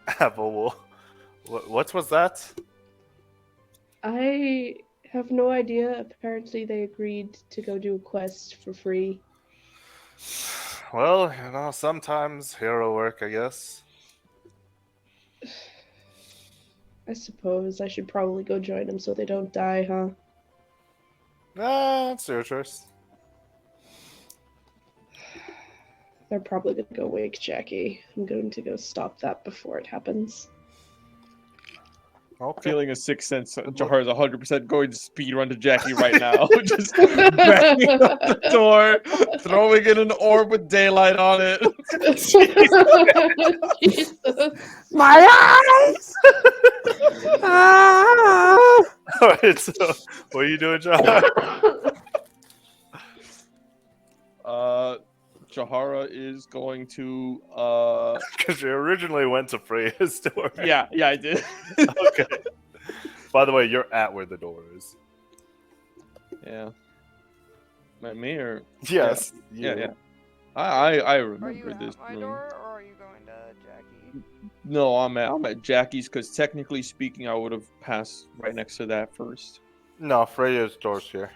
Avel, what was that? I have no idea. Apparently, they agreed to go do a quest for free. Well, sometimes hero work, I guess. I suppose I should probably go join them so they don't die, huh? That's your choice. They're probably gonna go wake Jackie. I'm going to go stop that before it happens. Okay. Feeling a sixth sense, Jahar is 100% going to speed run to Jackie right now. Just banging on the door, throwing in an orb with daylight on it. Jesus. My eyes! Ah! All right. So, what are you doing, John? Jahara is going to Because you originally went to Freya's door. yeah, I did. Okay. By the way, you're at where the door is. Yeah. Me or Yes. yeah. I Are you remember at this my room. door, or are you going to Jackie? No, I'm at Jackie's because technically speaking, I would have passed right next to that first. No, Freya's door's here.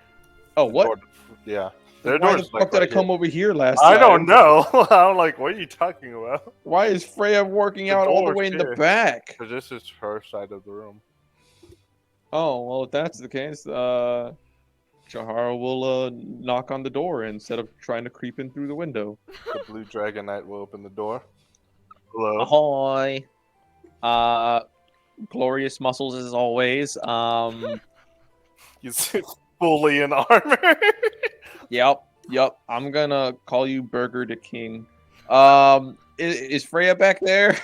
Oh, The what? door- yeah. Their Why the door's fuck like did I right come here. over here last I time? don't know. I'm like, what are you talking about? Why is Freya working The out all the door's way in the here. back? Because this is her side of the room. Oh, well, if that's the case, Jahara will knock on the door instead of trying to creep in through the window. The blue dragon knight will open the door. Hello. Ahoy! Glorious muscles as always. He's fully in armor. Yep. I'm gonna call you Burger the King. Is Freya back there?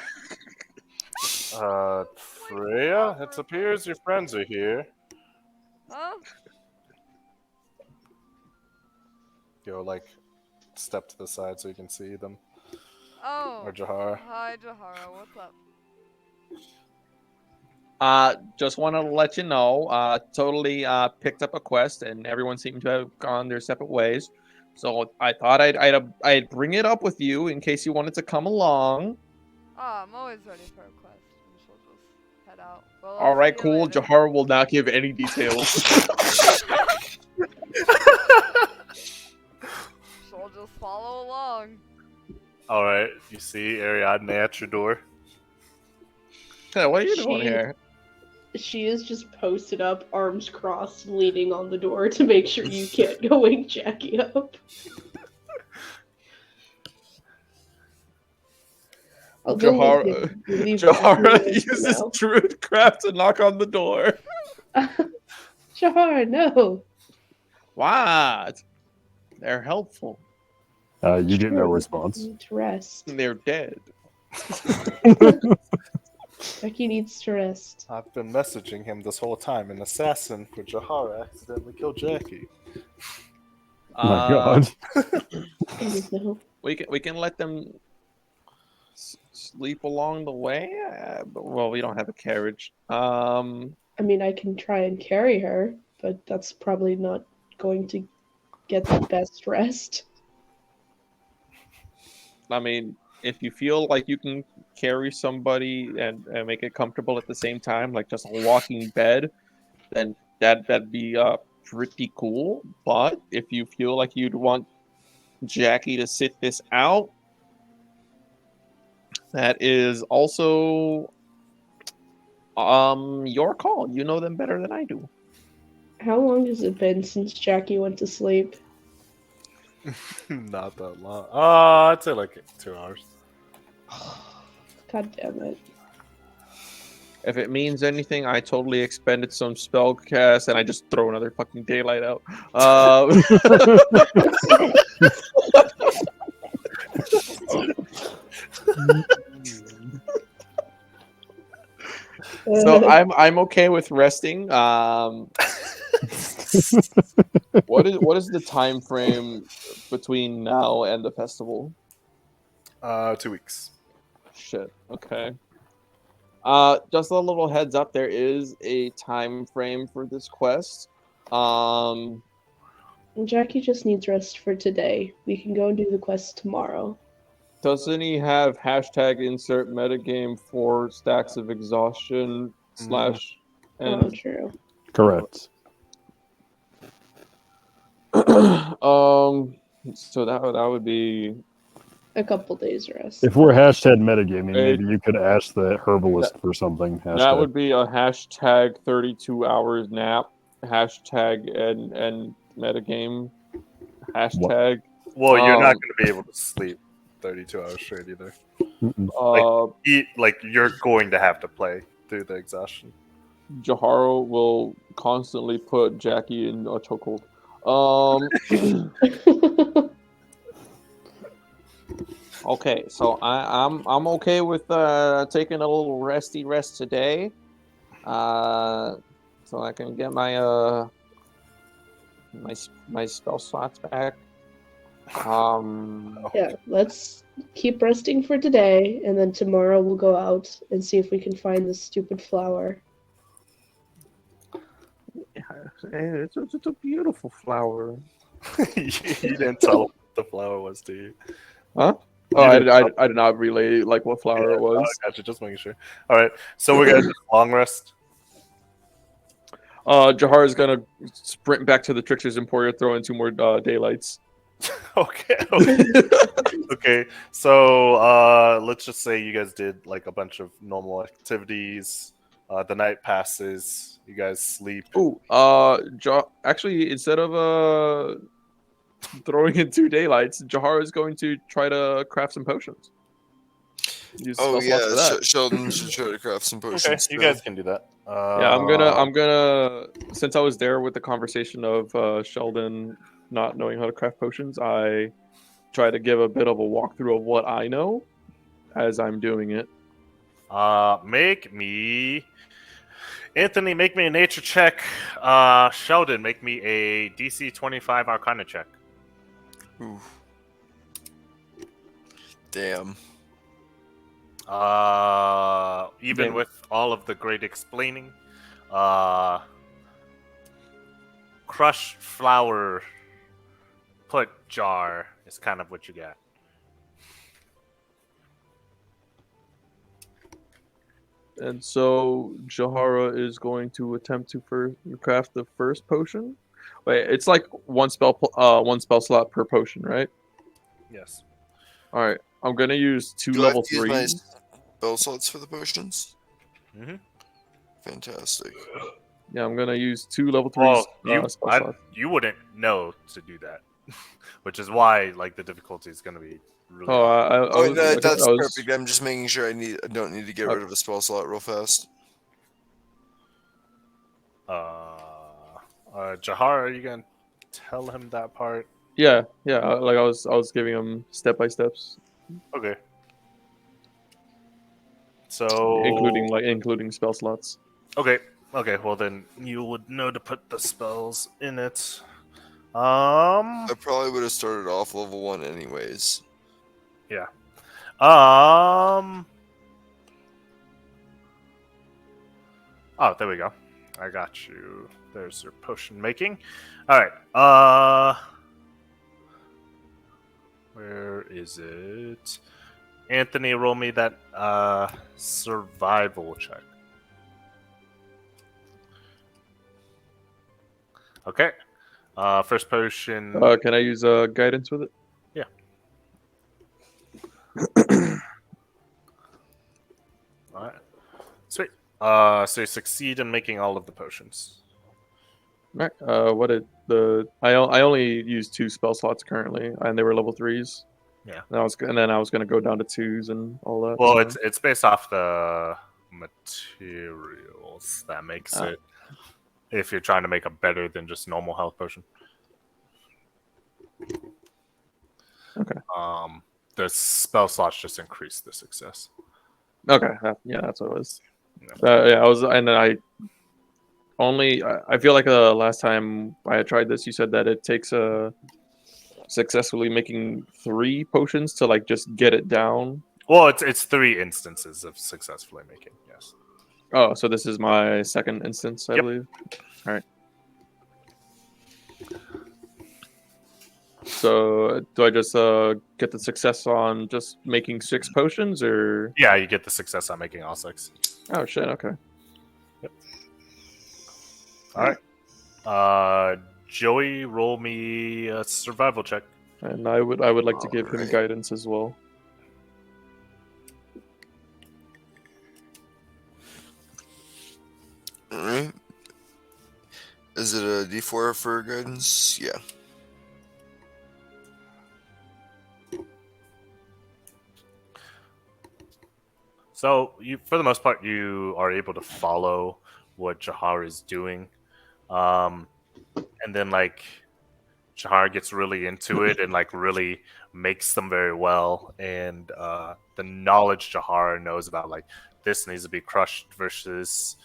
Freya? It appears your friends are here. Huh? Yo, like, step to the side so you can see them. Oh. Or Jahara. Hi, Jahara. What's up? Just want to let you know, totally picked up a quest, and everyone seemed to have gone their separate ways. So I thought I'd bring it up with you in case you wanted to come along. I'm always ready for a quest. And she'll just head out. Well, All right, see you cool. later. Jahara will not give any details. She'll just follow along. Alright, you see Ariadne at your door. Hey, what are you doing She- here? She is just posted up, arms crossed, leaning on the door to make sure you can't go wake Jackie up. I'll go Jahara- with you. Leave Jahara Jackie alone for uses now. druid craft to knock on the door. Jahara, no. What? They're helpful. You get no You response. need to rest. They're dead. Jackie needs to rest. I've been messaging him this whole time. An assassin for Jahara accidentally killed Jackie. Oh my god. No. We can let them sleep along the way. But, well, we don't have a carriage. I mean, I can try and carry her, but that's probably not going to get the best rest. I mean, if you feel like you can carry somebody and make it comfortable at the same time, like just a walking bed, then that'd be pretty cool. But if you feel like you'd want Jackie to sit this out, that is also your call. You know them better than I do. How long has it been since Jackie went to sleep? Not that long. I'd say like 2 hours. God damn it. If it means anything, I totally expended some spell cast and I just throw another fucking daylight out. So I'm okay with resting. What is the time frame between now and the festival? 2 weeks. Shit. Okay. Just a little heads up. There is a time frame for this quest. Jackie just needs rest for today. We can go and do the quest tomorrow. Doesn't he have hashtag insert metagame for stacks of exhaustion slash Oh, and true. Correct. so that would be a couple days rest. If we're hashtag metagaming, Hey. maybe you could ask the herbalist for something. That Hashtag. would be a hashtag 32 hours nap. Hashtag and metagame. Hashtag. Well, you're not Um, going to be able to sleep 32 hours straight either. Uh, You're going to have to play through the exhaustion. Jaharo will constantly put Jackie in a chokehold. Okay, so I'm okay with taking a little resty rest today, so I can get my my spell slots back. Yeah, let's keep resting for today, and then tomorrow we'll go out and see if we can find this stupid flower. It's a beautiful flower. You didn't tell what the flower was, do you? Huh? You Oh, didn't I did not relay like what flower it was. Oh, gotcha, just making sure. All right, so we're gonna do long rest. Jahar is gonna sprint back to the Trickster's Emporium, throw in 2 more daylights. Okay. Okay. So let's just say you guys did like a bunch of normal activities. The night passes. You guys sleep. Ooh, actually, instead of throwing in 2 daylights, Jahar is going to try to craft some potions. Use Oh spell slots yeah, for that. Sheldon should try to craft some potions. Okay, you guys can do that. Yeah, I'm gonna. Since I was there with the conversation of Sheldon not knowing how to craft potions, I try to give a bit of a walkthrough of what I know as I'm doing it. Anthony, make me a nature check. Sheldon, make me a DC 25 Arcana check. Ooh. Damn. Even Damn. with all of the great explaining, crushed flower put jar is kind of what you got. And so Jahara is going to attempt to craft the first potion. Wait, it's like one spell slot per potion, right? Yes. All right, I'm gonna use 2 Do I have level to use my 3s. spell slots for the potions? Mhm. Fantastic. Yeah, I'm gonna use 2 level 3s. Well, Spell slots. you wouldn't know to do that, which is why like the difficulty is going to be really. Oh, I Oh, was, no, like, that's I was- perfect. I'm just making sure I don't need to get rid of a spell slot real fast. Jahar, are you gonna tell him that part? Yeah. Like I was giving him step by steps, Okay. So including spell slots. Okay. Well, then you would know to put the spells in it. Um. I probably would have started off level 1 anyways. Yeah. Oh, there we go. I got you. There's your potion making. All right. Where is it? Anthony, roll me that survival check. Okay. First potion. Can I use guidance with it? Yeah. All right. Sweet. So you succeed in making all of the potions. Right. I only used 2 spell slots currently, and they were level 3s. Yeah. And then I was gonna go down to 2s and all that. Well, so- it's based off the materials that makes it. If you're trying to make a better than just normal health potion. Okay. The spell slots just increase the success. Okay. Yeah, that's what it was. Yeah, I was, and then I feel like last time I had tried this, you said that it takes successfully making 3 potions to like just get it down. Well, it's 3 instances of successfully making. Yes. Oh, so this is my second instance, I believe. All right. So do I just get the success on just making 6 potions, or? Yeah, you get the success on making all 6. Oh shit! Okay. Yep. All right. Joey, roll me a survival check. And I would like to give him guidance as well. Alright. Is it a D4 for guidance? Yeah. So you, for the most part, you are able to follow what Jahar is doing, and then like Jahar gets really into it and like really makes them very well, and the knowledge Jahar knows about like this needs to be crushed versus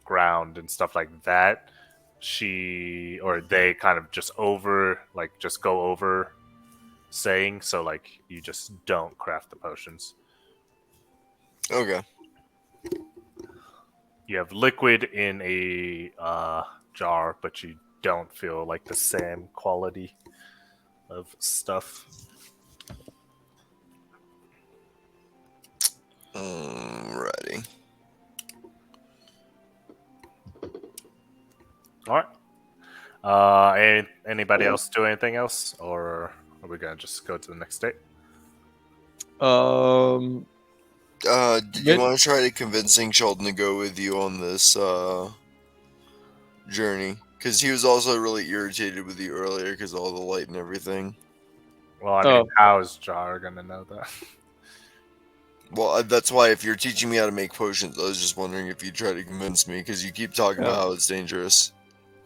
ground and stuff like that. She or they kind of just go over saying, so like you just don't craft the potions. Okay. You have liquid in a jar, but you don't feel like the same quality of stuff. Alrighty. All right. Anybody else do anything else, or are we gonna just go to the next state? Do you want to try to convincing Sheldon to go with you on this journey? Because he was also really irritated with you earlier because of all the light and everything. Well, I mean, how is Jar gonna know that? Well, that's why if you're teaching me how to make potions, I was just wondering if you'd try to convince me because you keep talking about how it's dangerous.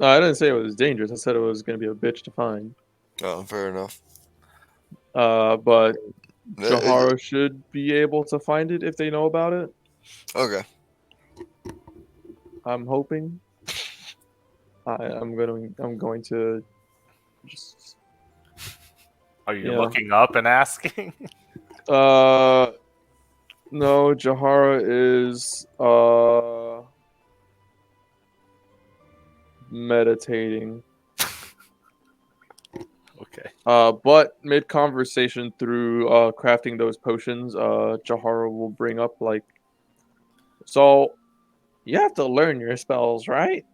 No, I didn't say it was dangerous. I said it was going to be a bitch to find. Oh, fair enough. But Jahara should be able to find it if they know about it. Okay. I'm hoping. I'm going to just. Are you looking up and asking? No, Jahara is meditating. Okay. But mid conversation through crafting those potions, Jahara will bring up like, so you have to learn your spells, right?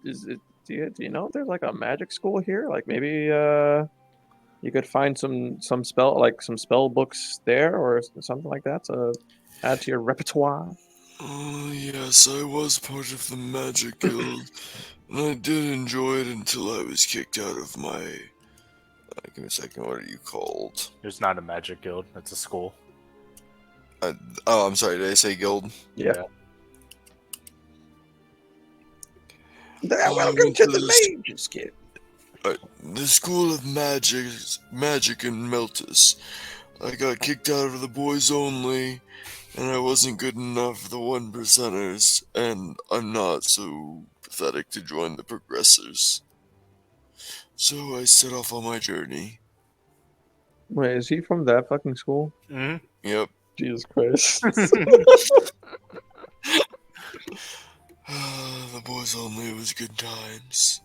Is it? Do you know if there's like a magic school here? Like maybe you could find some spell books there or something like that to add to your repertoire. Oh, yes, I was part of the Magic Guild, and I did enjoy it until I was kicked out of my... give me a second, what are you called? There's not a magic guild, it's a school. I'm sorry, did I say guild? Yeah. Welcome to the Mages Guild. The School of Magic in Meltus. I got kicked out of the boys only, and I wasn't good enough for the 1%ers, and I'm not so pathetic to join the progressors. So I set off on my journey. Wait, is he from that fucking school? Mm-hmm. Yep. Jesus Christ. The boys only was good times.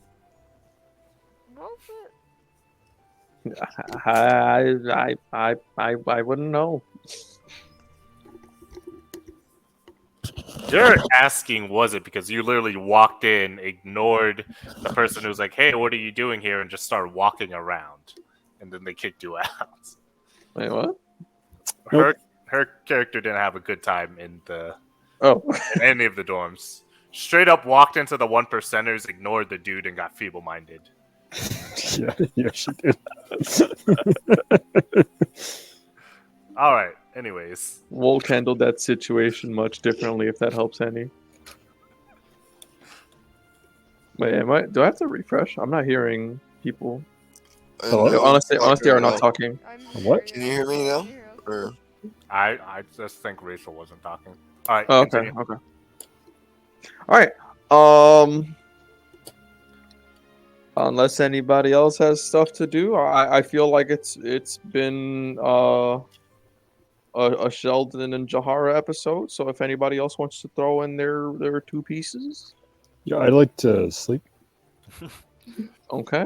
I wouldn't know. You're asking, was it because you literally walked in, ignored the person who's like, "Hey, what are you doing here?" and just started walking around, and then they kicked you out. Wait, what? Her character didn't have a good time in any of the dorms. Straight up walked into the 1%ers, ignored the dude, and got feeble-minded. yeah, she did. All right. Anyways, Volk handled that situation much differently, if that helps any. Wait, do I have to refresh? I'm not hearing people. Honestly, are not talking. What? Can you hear me now? Or... I just think Rachel wasn't talking. All right. Oh, continue. okay. All right. Unless anybody else has stuff to do, I feel like it's been a Sheldon and Jahara episode. So if anybody else wants to throw in their 2 pieces, Yeah, I'd like to sleep. okay.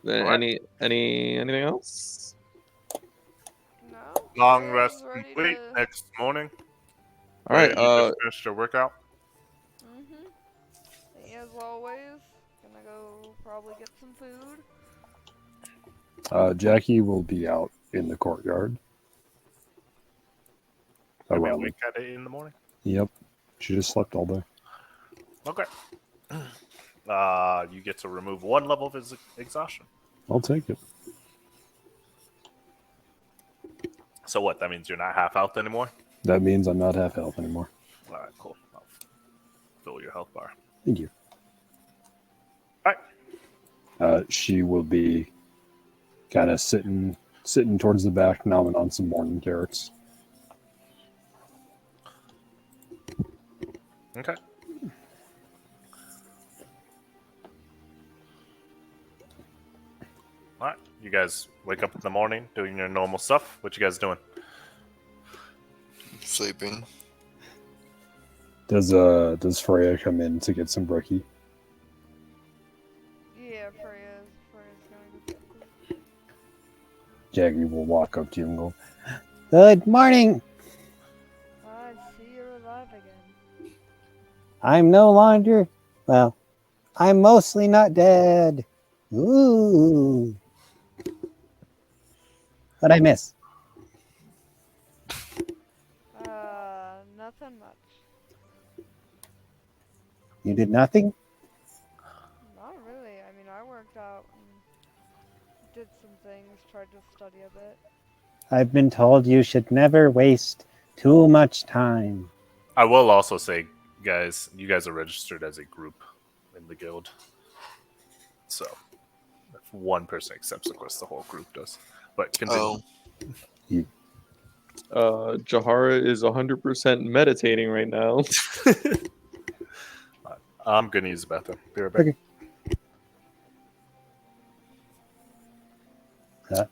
Anything else? No. Long rest Ready complete. to- Next morning. All right. You just finished your workout. As always, gonna go probably get some food. Jackie will be out in the courtyard. Are we 11. awake at 8 in the morning? Yep. She just slept all day. Okay. You get to remove 1 level of his exhaustion. I'll take it. So what? That means you're not half health anymore? That means I'm not half health anymore. All right, cool. I'll fill your health bar. Thank you. All right. She will be kind of sitting towards the back, gnawing on some morning carrots. Okay. All right. You guys wake up in the morning doing your normal stuff. What you guys doing? Sleeping. Does Freya come in to get some brekkie? Yeah, Freya's going to sleep. Jackie will walk up to you and go, Good morning. I see you're alive again. I'm no longer, well, I'm mostly not dead. Ooh. What'd I miss? Nothing much. You did nothing? Not really. I mean, I worked out and did some things, tried to study a bit. I've been told you should never waste too much time. I will also say, guys, you guys are registered as a group in the guild. So, if one person accepts the quest, the whole group does. But continue. Jahara is 100% meditating right now. I'm going to use the bathroom. Be right back. Okay.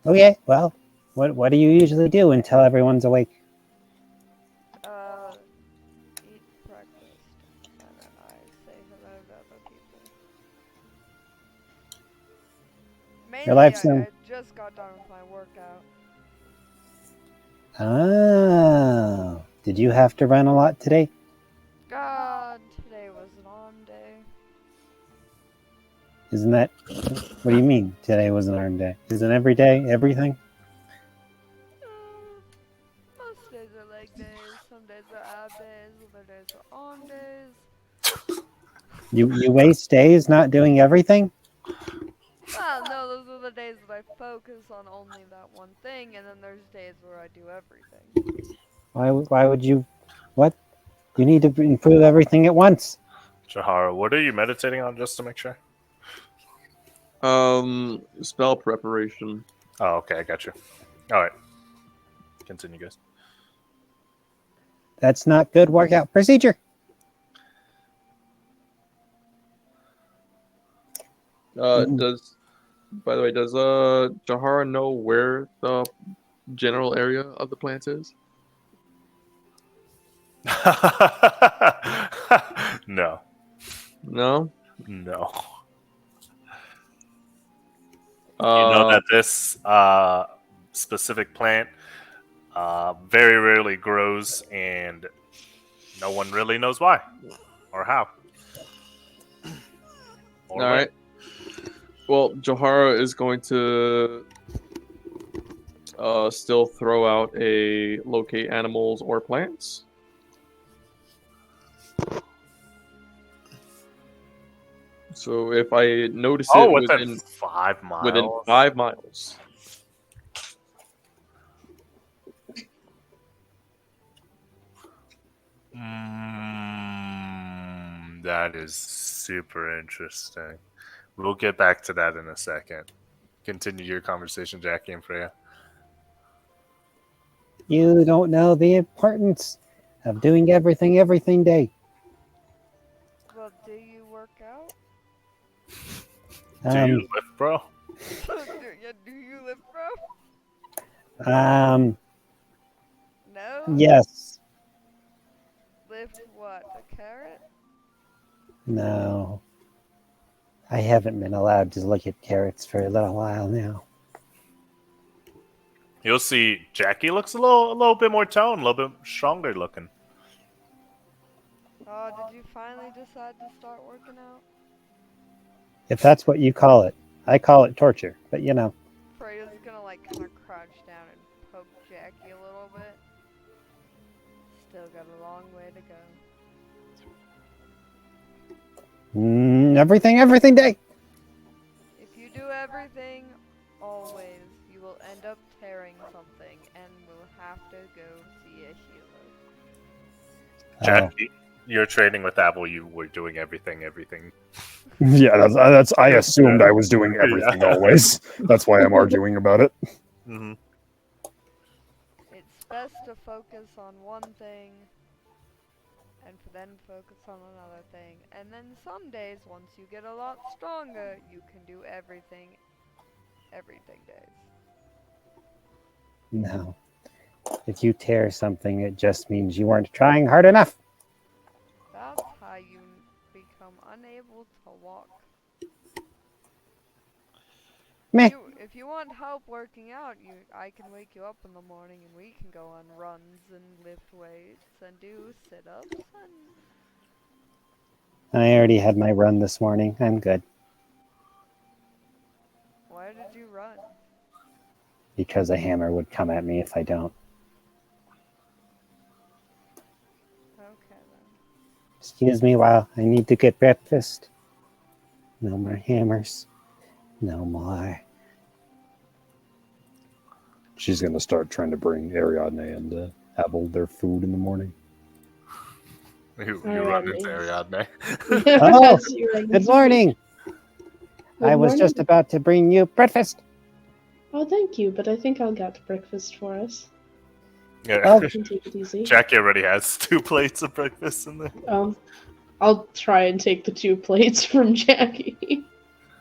Okay, well, what do you usually do until everyone's awake? Eat breakfast, and then I say hello to other people. Mainly, life's I just got done with my workout. Oh, did you have to run a lot today? God, today was an on day. Isn't that, what do you mean today was an arm day? Isn't every day everything? Most days are leg days, some days are ab days, other days are on days. You waste days not doing everything? Well, no, those are the days that I focus on only that one thing, and then there's days where I do everything. Why would you, what? You need to improve everything at once. Jahara, what are you meditating on just to make sure? Spell preparation. Oh, okay, I got you. All right. Continue, guys. That's not good workout procedure. By the way, does Jahara know where the general area of the plant is? No. No? No. You know that this specific plant very rarely grows, and no one really knows why or how. All right. Well, Jahara is going to still throw out a locate animals or plants. So if I notice it within 5 miles. within 5 miles. That is super interesting. We'll get back to that in a second. Continue your conversation, Jackie and Freya. You don't know the importance of doing everything day. Well, do you work out? Do you lift, bro? Do you lift, bro? No? Yes. Lift what? A carrot? No. I haven't been allowed to look at carrots for a little while now. You'll see Jackie looks a little bit more toned, a little bit stronger looking. Oh, did you finally decide to start working out? If that's what you call it. I call it torture, but you know. Freya's gonna like kind of crouch down and poke Jackie a little bit. still got a long way to go. Everything day. If you do everything, always, you will end up tearing something and will have to go see a healer. Jackie, you're trading with Apple. You were doing everything. Yeah, that's. I assumed I was doing everything always. That's why I'm arguing about it. Mm-hmm. It's best to focus on one thing and then focus on another thing. And then some days, once you get a lot stronger, you can do everything days. No. If you tear something, it just means you weren't trying hard enough. That's how you become unable to walk. Meh. If you want help working out, I can wake you up in the morning and we can go on runs and lift weights and do sit-ups and... I already had my run this morning. I'm good. Why did you run? Because a hammer would come at me if I don't. Okay then. Excuse me while I need to get breakfast. No more hammers. No more. She's gonna start trying to bring Ariadne and Abel their food in the morning. You run into Ariadne. Oh, good morning. Good I was morning. just about to bring you breakfast. Oh, thank you, but I think I'll get breakfast for us. Yeah. Oh. You can take it easy. Jackie already has 2 plates of breakfast in there. I'll try and take the 2 plates from Jackie.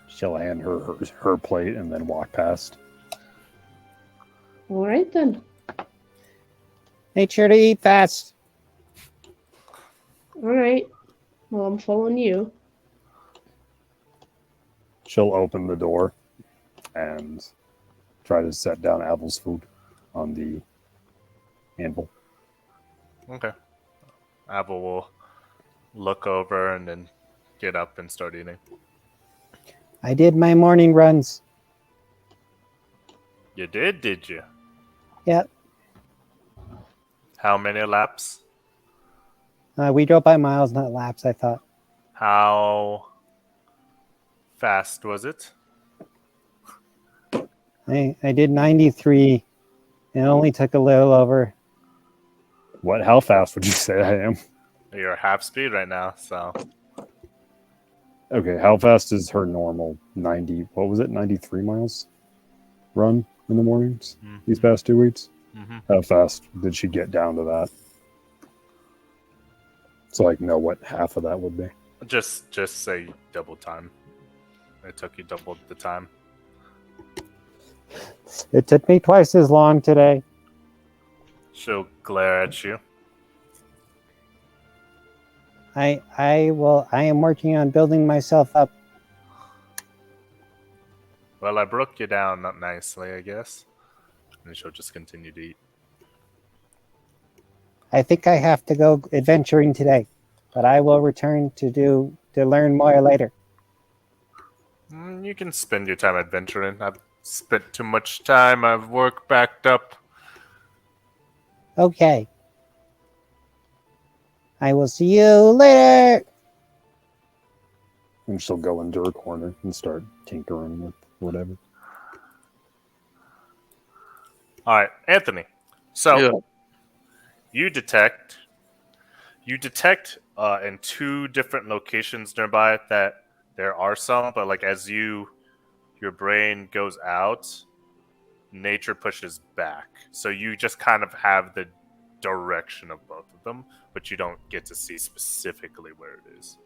She'll hand her plate and then walk past. All right then. Make sure to eat fast. All right. Well, I'm following you. She'll open the door and try to set down Abel's food on the anvil. Okay. Abel will look over and then get up and start eating. I did my morning runs. You did you? Yep. How many laps? We drove by miles, not laps, I thought. How fast was it? I did 93. It only took a little over. What? How fast would you say I am? You're half speed right now, so Okay, how fast is her normal 90? What was it? 93 miles run in the mornings these past 2 weeks? Mhm. How fast did she get down to that? So I know what half of that would be. just say double time. It took you double the time. It took me twice as long today. She'll glare at you. I am working on building myself up. Well, I broke you down not nicely, I guess. And she'll just continue to eat. I think I have to go adventuring today, but I will return to learn more later. You can spend your time adventuring. I've spent too much time. I've work backed up. Okay. I will see you later. And she'll go into her corner and start tinkering with whatever. All right, Anthony. So Yeah. you detect in 2 different locations nearby that there are some, but like as your brain goes out, nature pushes back. So you just kind of have the direction of both of them, but you don't get to see specifically where it is.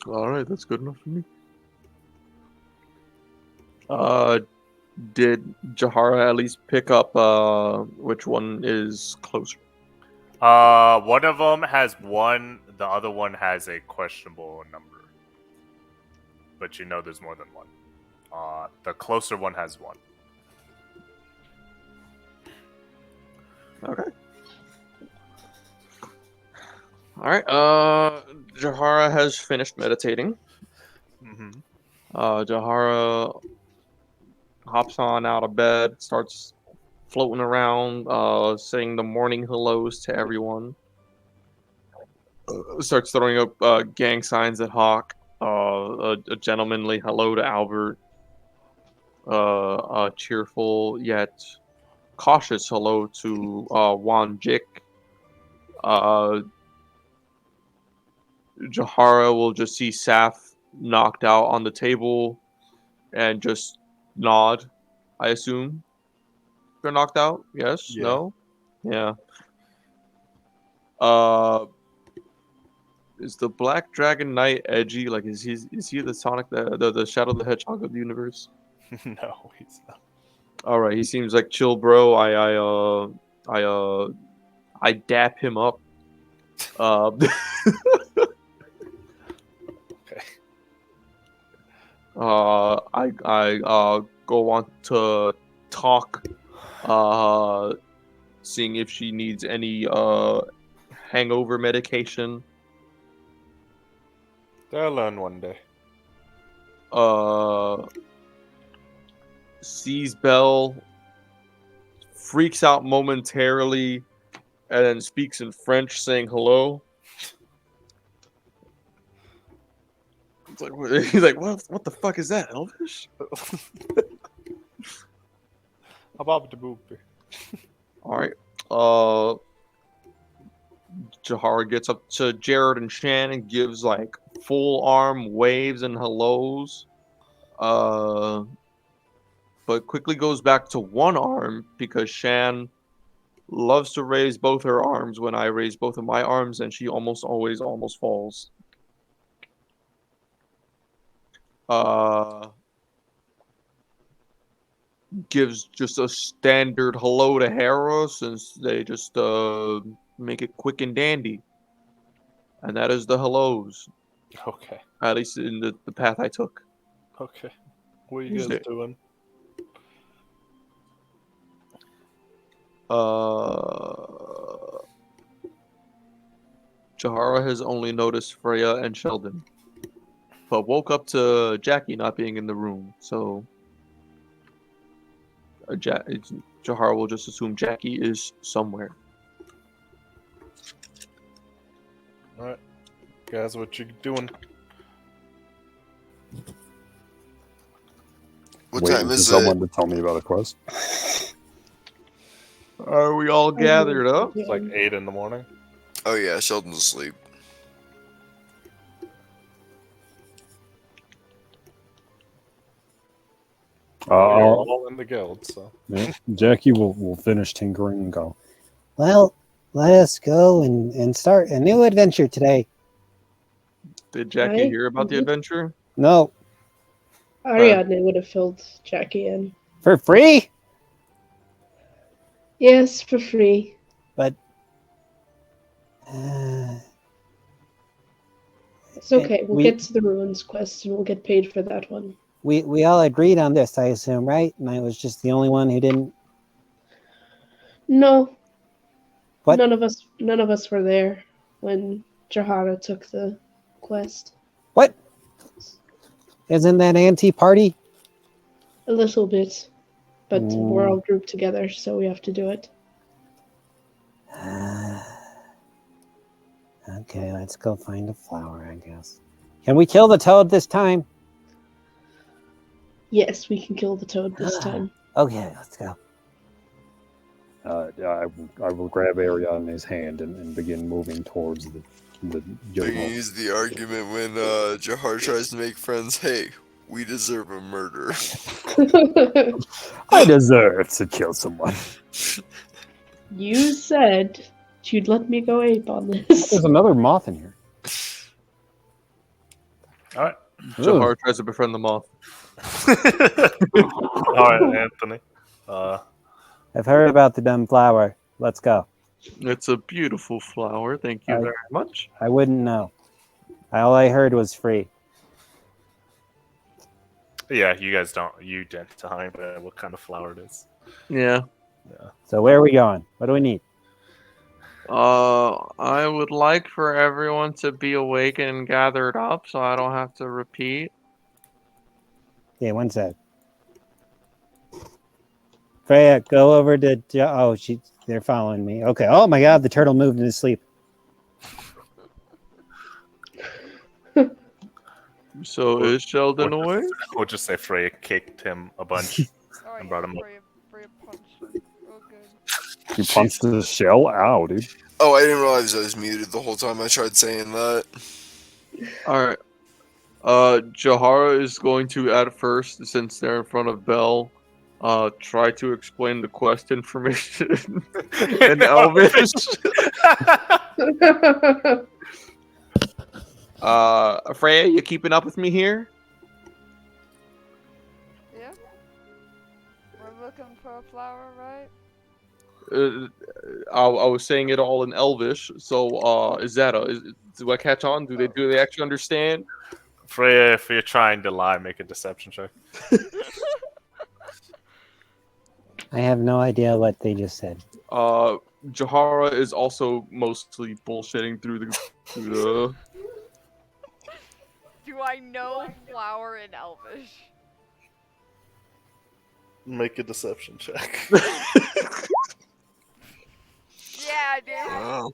All right, that's good enough for me. Did Jahara at least pick up which one is closer? One of them has 1, the other one has a questionable number. But you know there's more than 1. The closer one has 1. Okay. All right. Jahara has finished meditating. Mm-hmm. Jahara hops on out of bed, starts floating around, saying the morning hellos to everyone. Starts throwing up gang signs at Hawk. A gentlemanly hello to Albert. A cheerful yet cautious hello to Wan Jik. Jahara will just see Saf knocked out on the table and just nod, I assume. They're knocked out? Yes? Yeah. No? Yeah. Is the Black Dragon Knight edgy? Like, is he the Sonic, the Shadow the Hedgehog of the universe? No, he's not. All right, he seems like chill, bro. I dap him up. Okay. I go on to talk, seeing if she needs any hangover medication. They'll learn one day. Sees Belle, freaks out momentarily, and then speaks in French, saying hello. It's like, he's like, what the fuck is that, Elvish? About the boopy. All right. Jahara gets up to Jared and Shan and gives like full arm waves and hellos. But quickly goes back to one arm because Shan loves to raise both her arms when I raise both of my arms, and she almost always falls. Gives just a standard hello to Hera since they just make it quick and dandy. And that is the hellos, Okay. at least in the path I took. Okay. What are you guys doing? Jahara has only noticed Freya and Sheldon, but woke up to Jackie not being in the room, so Jahara will just assume Jackie is somewhere. Alright. Guys, what you doing? What Waiting time for is someone it? to tell me about a quest. Are we all gathered up? It's like 8 in the morning. Oh yeah, Sheldon's asleep. We're I'll- all in the guild, so. yeah, Jackie will finish tinkering and go. Well, let us go and start a new adventure today. Did Jackie hear about the adventure? No, Ariadne would have filled Jackie in. for free. Yes, for free. But It's okay. We'll we- get to the ruins quest and we'll get paid for that one. we all agreed on this, I assume, right? And I was just the only one who didn't. No. What? None of us were there when Jahara took the quest. What? Isn't that anti-party? A little bit. But we're Mm. all grouped together, so we have to do it. Okay, let's go find a flower, I guess. Can we kill the toad this time? Yes, we can kill the toad this time. Okay, let's go. I will grab Ariadne's hand and begin moving towards the They guild can hall. use the argument when Jahar tries to make friends. Hey, we deserve a murder. I deserve to kill someone. You said you'd let me go ape on this. There's another moth in here. Alright. Jahara tries to befriend the moth. Alright, Anthony. I've heard about the dumb flower. Let's go. It's a beautiful flower. Thank you very much. I wouldn't know. All I heard was free. Yeah, you guys you didn't tell me what kind of flower it is. Yeah. So where are we going? What do we need? I would like for everyone to be awake and gathered up so I don't have to repeat. Yeah, one sec. Freya, go over to. Oh, they're following me. Okay. Oh my God, the turtle moved in his sleep. So is Sheldon away? We'll just say Freya kicked him a bunch. Oh, And brought him up. Freya punched him. Oh, good. You punched the shell out, dude. Oh, I didn't realize I was muted the whole time I tried saying that. All right. Jahara is going to, at first, since they're in front of Bell, try to explain the quest information in Elvish. Freya, you keeping up with me here? Yeah? We're looking for a flower, right? I was saying it all in Elvish. So, do I catch on? Do they actually understand? Freya, if you're trying to lie, make a deception check. I have no idea what they just said. Jahara is also mostly bullshitting through the. Do I know flower in Elvish? Make a deception check. Yeah, I do. Wow.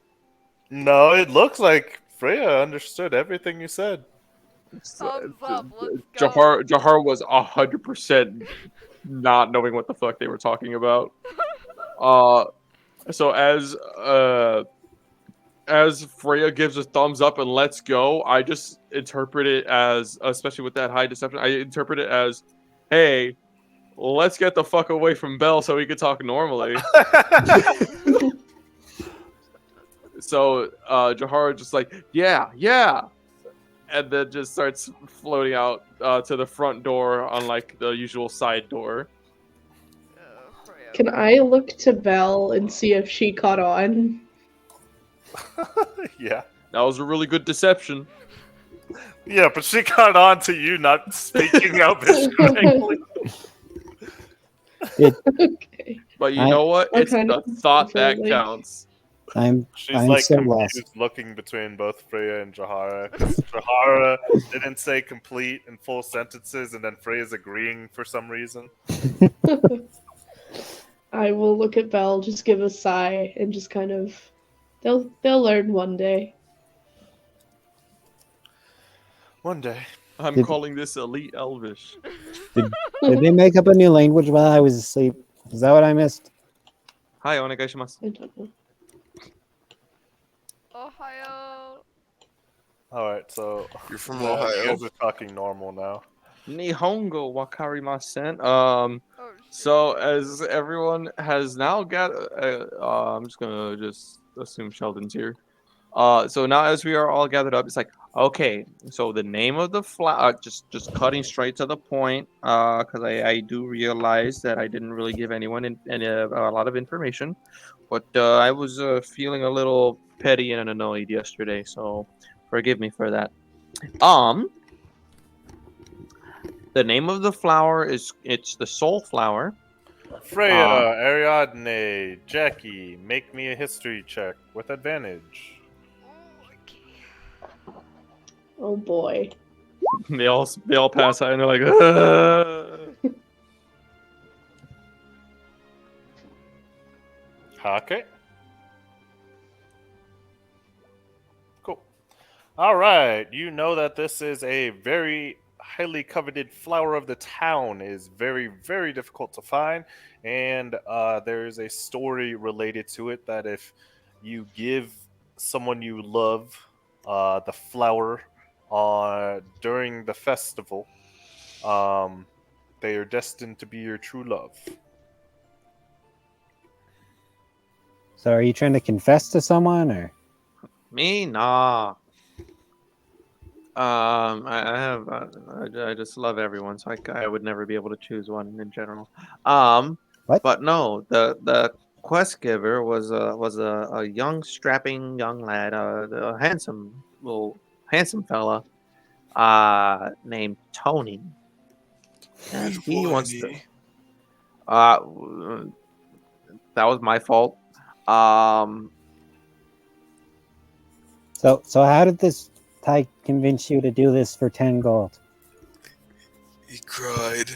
No, it looks like Freya understood everything you said. Thumbs up, let's go. Jahar was 100% not knowing what the fuck they were talking about. So as Freya gives a thumbs up and let's go, I just interpret it as, especially with that high deception, I interpret it as, hey, let's get the fuck away from Bell so we can talk normally. So Jahara just like, yeah. And then just starts floating out to the front door on like the usual side door. Can I look to Belle and see if she caught on? Yeah. That was a really good deception. Yeah, but she caught on to you not speaking Elvish correctly. Okay. But you know what? It's Okay. the thought that Definitely. counts. She's I'm like so confused, lost. looking between both Freya and Jahara. 'Cause Jahara didn't say complete and full sentences, and then Freya's agreeing for some reason. I will look at Belle, just give a sigh, and just kind of. They'll learn one day. One day. I'm Did- calling this Elite Elvish. Did they make up a new language while I was asleep? Is that what I missed? Hi, onegaishimasu. I don't know. Ohio. Alright, so You're from you Ohio. guys are talking normal now. Nihongo wakarimasen. Oh, shit. So as everyone has now got, I'm just gonna assume Sheldon's here. So now as we are all gathered up, it's like, okay, so the name of the flower, just cutting straight to the point, because I do realize that I didn't really give anyone a lot of information, but I was feeling a little petty and annoyed yesterday, so forgive me for that. The name of the flower it's the soul flower. Freya, Ariadne, Jackie, make me a history check with advantage. Oh boy. They all pass out and they're like, "Ugh." Okay. Cool. All right. You know that this is a very highly coveted flower of the town. It is very, very difficult to find. And there is a story related to it that if you give someone you love the flower during the festival, they are destined to be your true love. So are you trying to confess to someone or? Me? Nah. I just love everyone, so I would never be able to choose one in general. What? But no, the quest giver was a young, strapping young lad, a handsome fella, named Tony, and he wants to. That was my fault. So how did this Ty convince you to do this for 10 gold? He cried.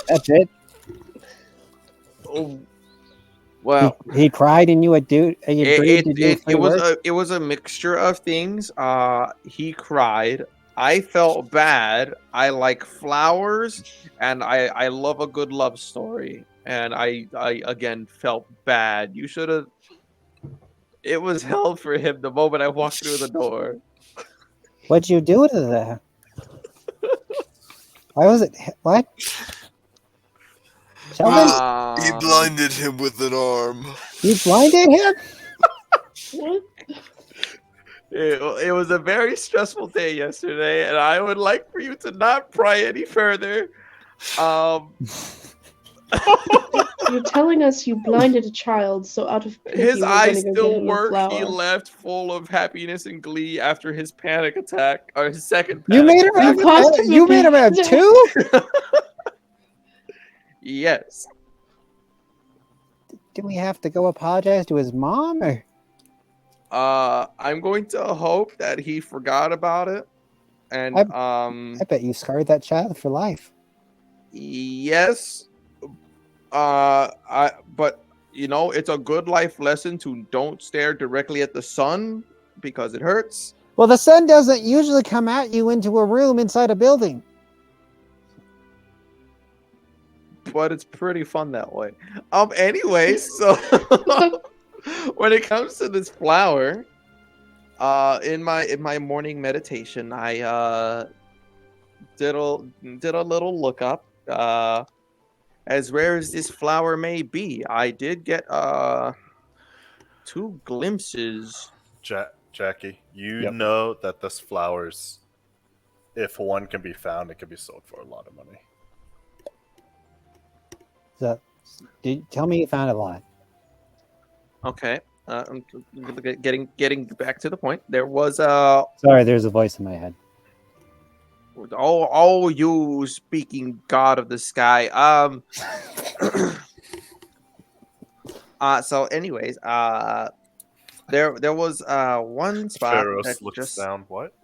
That's it? Well, He cried and you would do. And you agreed to do free work? it was a mixture of things. He cried. I felt bad. I like flowers, and I love a good love story. And I again felt bad. You should have. It was hell for him the moment I walked through the door. What'd you do to that? Why was it? What? Sheldon? He blinded him with an arm. You blinded him? What? It was a very stressful day yesterday, and I would like for you to not pry any further. You're telling us you blinded a child, so out of pity, His we're eyes gonna go get still him a work. He flower. left full of happiness and glee after his panic attack, or his second. You Panic made him attack. have, you made him have two? Yes. Do we have to go apologize to his mom? Or? I'm going to hope that he forgot about it, and I bet you scarred that child for life. yes. But you know, it's a good life lesson to don't stare directly at the sun because it hurts. Well, the sun doesn't usually come at you into a room inside a building. But it's pretty fun that way. Anyways, so when it comes to this flower, in my morning meditation, I did a little look up. As rare as this flower may be, I did get two glimpses. Jackie, you Yep. know that this flowers, if one can be found, it can be sold for a lot of money. So, tell me you found a lot. Okay, I'm getting back to the point. There was Sorry, there's a voice in my head. oh, you speaking God of the sky. So anyways, there was one spot Pharaoh that looks just down. What?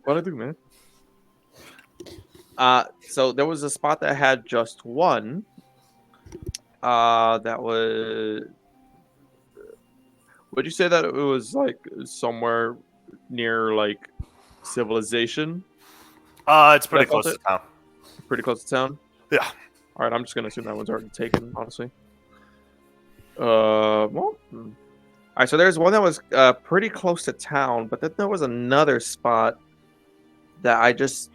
what I do, man. So there was a spot that had just one. That was. Would you say that it was like somewhere near like civilization? It's pretty That's close it? to town. Pretty close to town. Yeah. All right, I'm just gonna assume that one's already taken. Honestly. Well. All right, so there's one that was pretty close to town, but then there was another spot that I just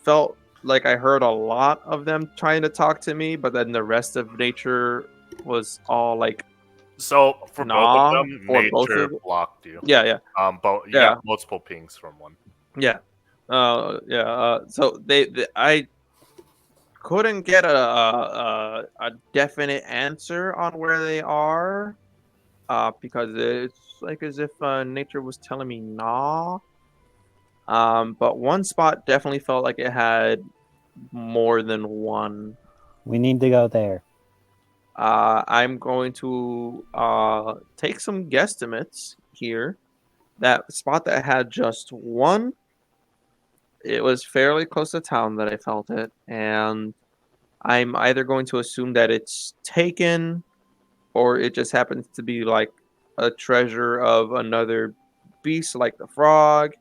felt like I heard a lot of them trying to talk to me, but then the rest of nature was all like. So for both Nah, of them, for both nature of them? blocked you. Yeah. But you Yeah. got multiple pings from one. Yeah. So I couldn't get a definite answer on where they are, because it's like as if nature was telling me nah. But one spot definitely felt like it had more than one. We need to go there. I'm going to take some guesstimates here. That spot that had just one, it was fairly close to town that I felt it, and I'm either going to assume that it's taken, or it just happens to be like a treasure of another beast like the frog,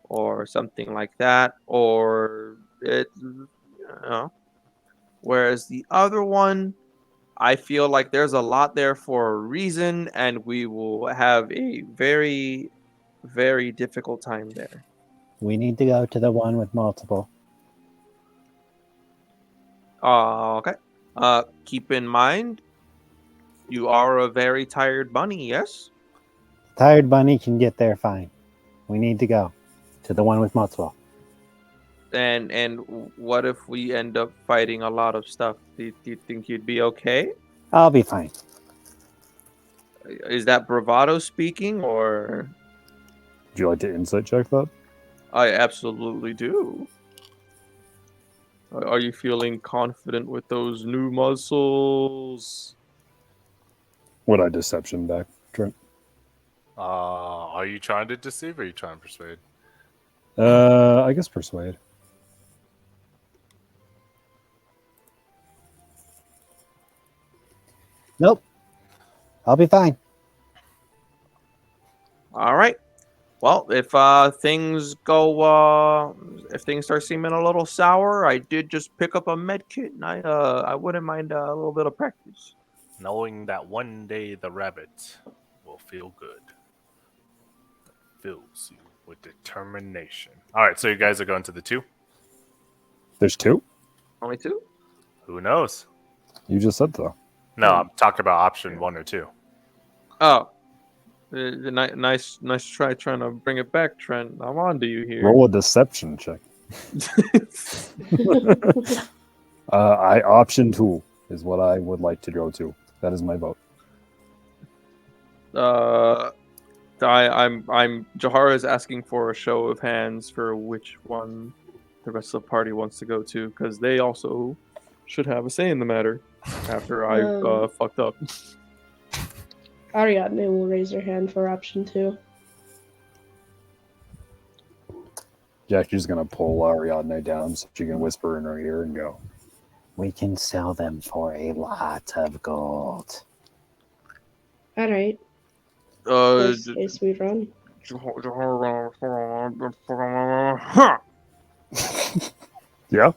or something like that, or it, you know. Whereas the other one, I feel like there's a lot there for a reason, and we will have a very, very difficult time there. We need to go to the one with multiple. Okay. Keep in mind, you are a very tired bunny, yes? Tired bunny can get there fine. We need to go to the one with multiple. And what if we end up fighting a lot of stuff? Do you think you'd be okay? I'll be fine. Is that bravado speaking, or? Would you like to insight check that? I absolutely do. Are you feeling confident with those new muscles? Would I deception back, Trent? Are you trying to deceive or are you trying to persuade? I guess persuade. Nope. I'll be fine. All right. Well, if things start seeming a little sour, I did just pick up a med kit, and I wouldn't mind a little bit of practice. Knowing that one day the rabbit will feel good. Fills you with determination. All right, so you guys are going to the 2? There's 2? Only 2? Who knows? You just said so. No, I'm talking about option 1 or 2. Oh, nice try trying to bring it back, Trent. I'm on to you here. Roll a deception check. I option 2 is what I would like to go to. That is my vote. I'm Jahara is asking for a show of hands for which one the rest of the party wants to go to, because they also should have a say in the matter after I fucked up. Ariadne will raise her hand for option 2. Jackie's gonna pull Ariadne down so she can whisper in her ear and go, We can sell them for a lot of gold. All right. Uh, A sweet run. yeah?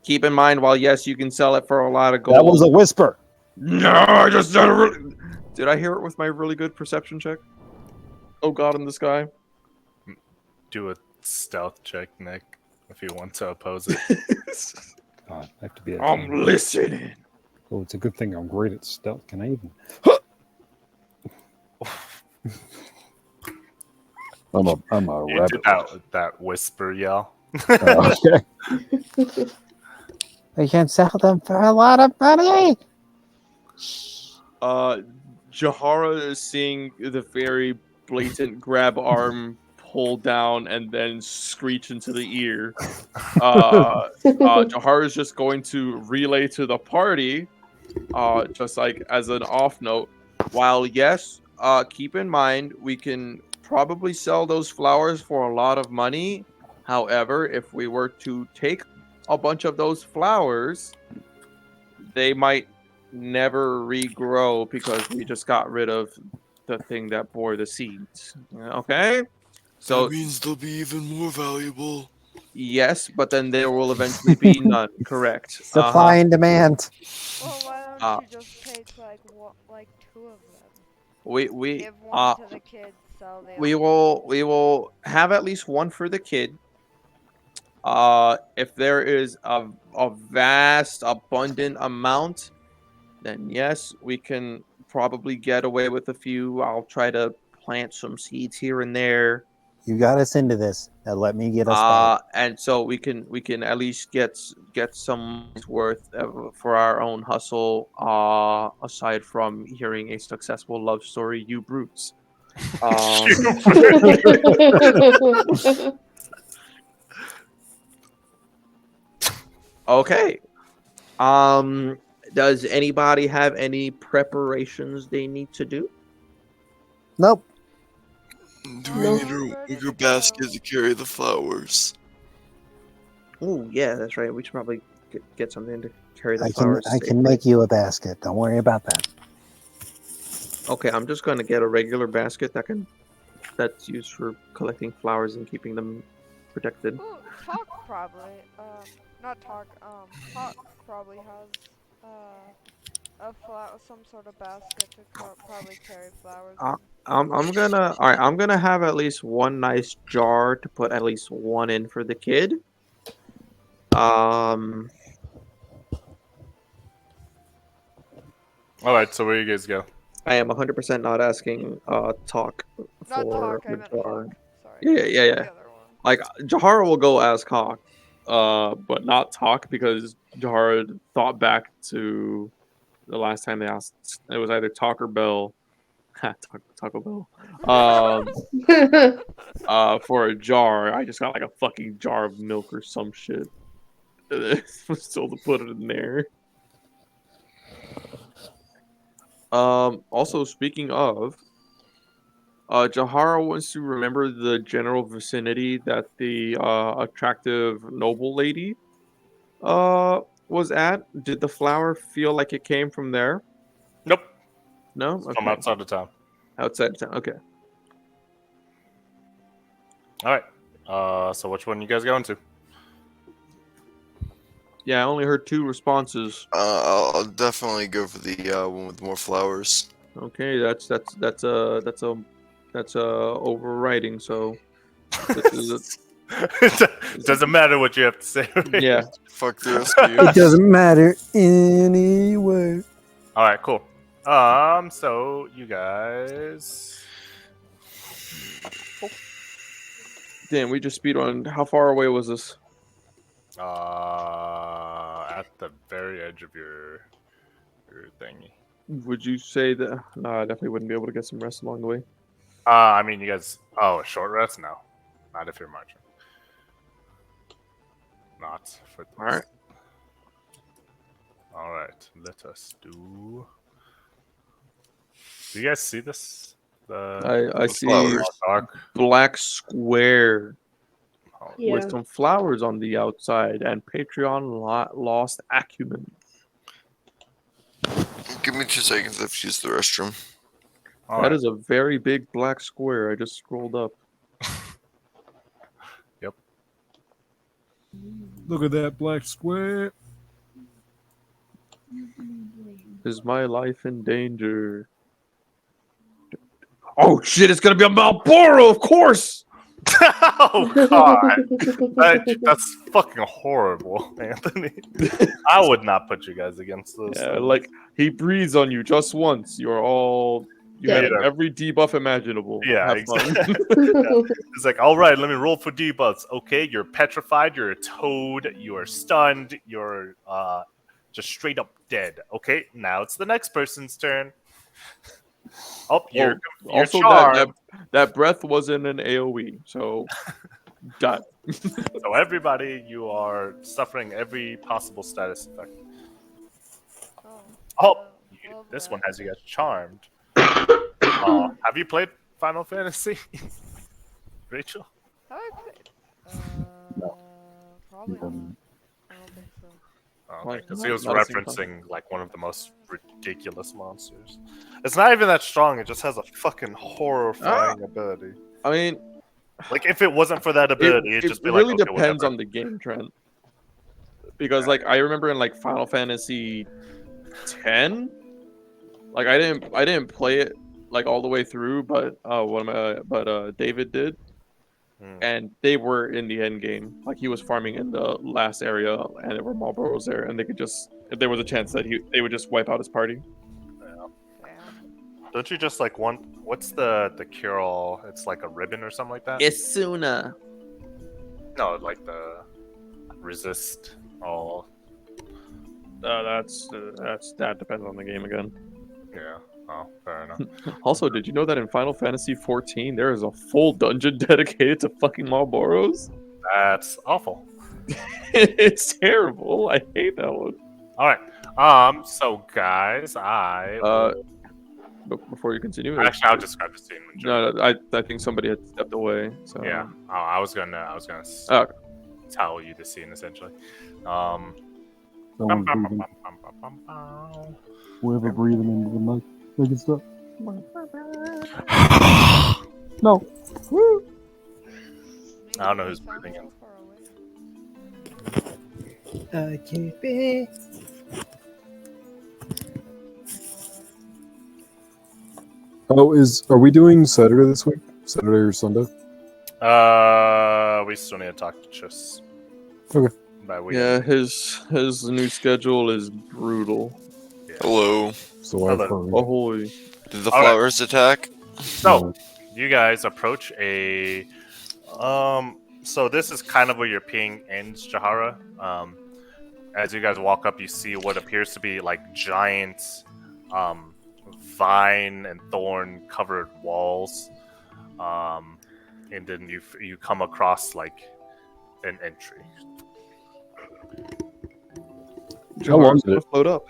Keep in mind, while yes, you can sell it for a lot of gold. That was a whisper. No, I just said it. Did I hear it with my really good perception check? Oh God in the sky. Do a stealth check, Nick, if you want to oppose it. Oh, I have to be. I'm listening. Oh, it's a good thing I'm great at stealth. Can I even? I'm a You rabbit. did that whisper yell. Okay. We can sell them for a lot of money. Jahara is seeing the very blatant grab arm pull down and then screech into the ear. Jahara is just going to relay to the party, just like as an off note. While yes, keep in mind we can probably sell those flowers for a lot of money. However, if we were to take a bunch of those flowers, they might never regrow because we just got rid of the thing that bore the seeds. Okay? So that means they'll be even more valuable. yes, but then there will eventually be none. Correct. Supply and demand. Well, why don't you just take like 2 of them? We Give one to the kids, sell the we other. will have at least one for the kid. If there is a vast, abundant amount, then yes, we can probably get away with a few. I'll try to plant some seeds here and there. You got us into this. Now let me get us started. And so we can at least get some worth for our own hustle. Aside from hearing a successful love story, you brutes. Okay. Does anybody have any preparations they need to do? Nope. Do we need a bigger basket to carry the flowers? Oh, yeah, that's right. We should probably get something to carry the I can flowers. I can make you a basket. Don't worry about that. Okay, I'm just going to get a regular basket that's used for collecting flowers and keeping them protected. Ooh, Talk probably. Not Talk. Talk probably has some sort of basket to probably carry flowers. I'm gonna have at least one nice jar to put at least one in for the kid. All right, so where you guys go? I am 100% not asking Talk Not for Talk, I meant a jar. Hawk. Sorry. Yeah. The other one. Like Jahara will go ask Hawk, but not Talk because Jahara thought back to the last time they asked. It was either Talk or Bell. Taco Bell. For a jar, I just got like a fucking jar of milk or some shit. Still to put it in there. Also, speaking of, Jahara wants to remember the general vicinity that the attractive noble lady was at, did the flower feel like it came from there? Nope. No? From outside the town. Outside of town. Okay. All right. So which one you guys going to? Yeah, I only heard 2 responses. I'll definitely go for the one with more flowers. Okay, that's overriding. So this is It doesn't matter what you have to say. yeah. Fuck the rest of you. It doesn't matter anyway. All right, cool. So you guys. Damn, we just speed on. How far away was this? At the very edge of your thingy. Would you say that? No, I definitely wouldn't be able to get some rest along the way. I mean, you guys. Oh, a short rest? No, not if you're marching. Not for. All right. All right. Let us do. Do you guys see this? I see flowers. Dark. black square Yeah. with some flowers on the outside and Patreon lost acumen. Give me 2 seconds. I have to use the restroom. All That right. is a very big black square. I just scrolled up. Yep. Look at that black square. Is my life in danger? Oh shit! It's gonna be a Marlboro, of course. Oh God, that's fucking horrible, Anthony. I would not put you guys against this. Yeah, like he breathes on you just once. You're all you Yeah. had every debuff imaginable. Yeah, Have fun. exactly. It's like, all right, let me roll for debuffs. Okay, you're petrified. You're a toad. You are stunned. You're just straight up dead. Okay, now it's the next person's turn. Oh, you're Also, charmed. that breath wasn't an AOE, so done. So everybody, you are suffering every possible status effect. Oh, this one has you guys charmed. Have you played Final Fantasy, Rachel? Have I played? Probably not. I don't think so. Okay, because Not- he was not a single referencing like one of the most ridiculous monsters. It's not even that strong. It just has a fucking horrifying ability. I mean, Like if it wasn't for that ability, it'd just be like, really okay, depends whatever. on the game, Trent. Because like I remember in like Final Fantasy 10, like I didn't play it like all the way through, but David did, and they were in the end game. Like he was farming in the last area, and there were Marlboros there, and they could just if there was a chance that they would just wipe out his party. Don't you just like want? What's the cure-all? It's like a ribbon or something like that. Isuna. No, like the resist all. That depends on the game again. Yeah. Oh, fair enough. Also, did you know that in Final Fantasy 14 there is a full dungeon dedicated to fucking Marlboros? That's awful. It's terrible. I hate that one. All right. So guys, But before you continue, actually, I'll describe the scene. no, I think somebody had stepped away. So Yeah. I was gonna Oh. tell you the scene essentially. Someone's breathing. Whoever breathing into the mic, making stuff. No. I don't know who's breathing in. Oh, are we doing Saturday this week? Saturday or Sunday? We still need to talk to Chis. Okay. yeah, his new schedule is brutal. Hello. So I've Hello. heard. Ahoy! Did the All right. flowers attack? So you guys approach a so this is kind of where your ping ends, Jahara. As you guys walk up, you see what appears to be like giant vine and thorn covered walls. And then you come across like an entry. How long did it? Float up.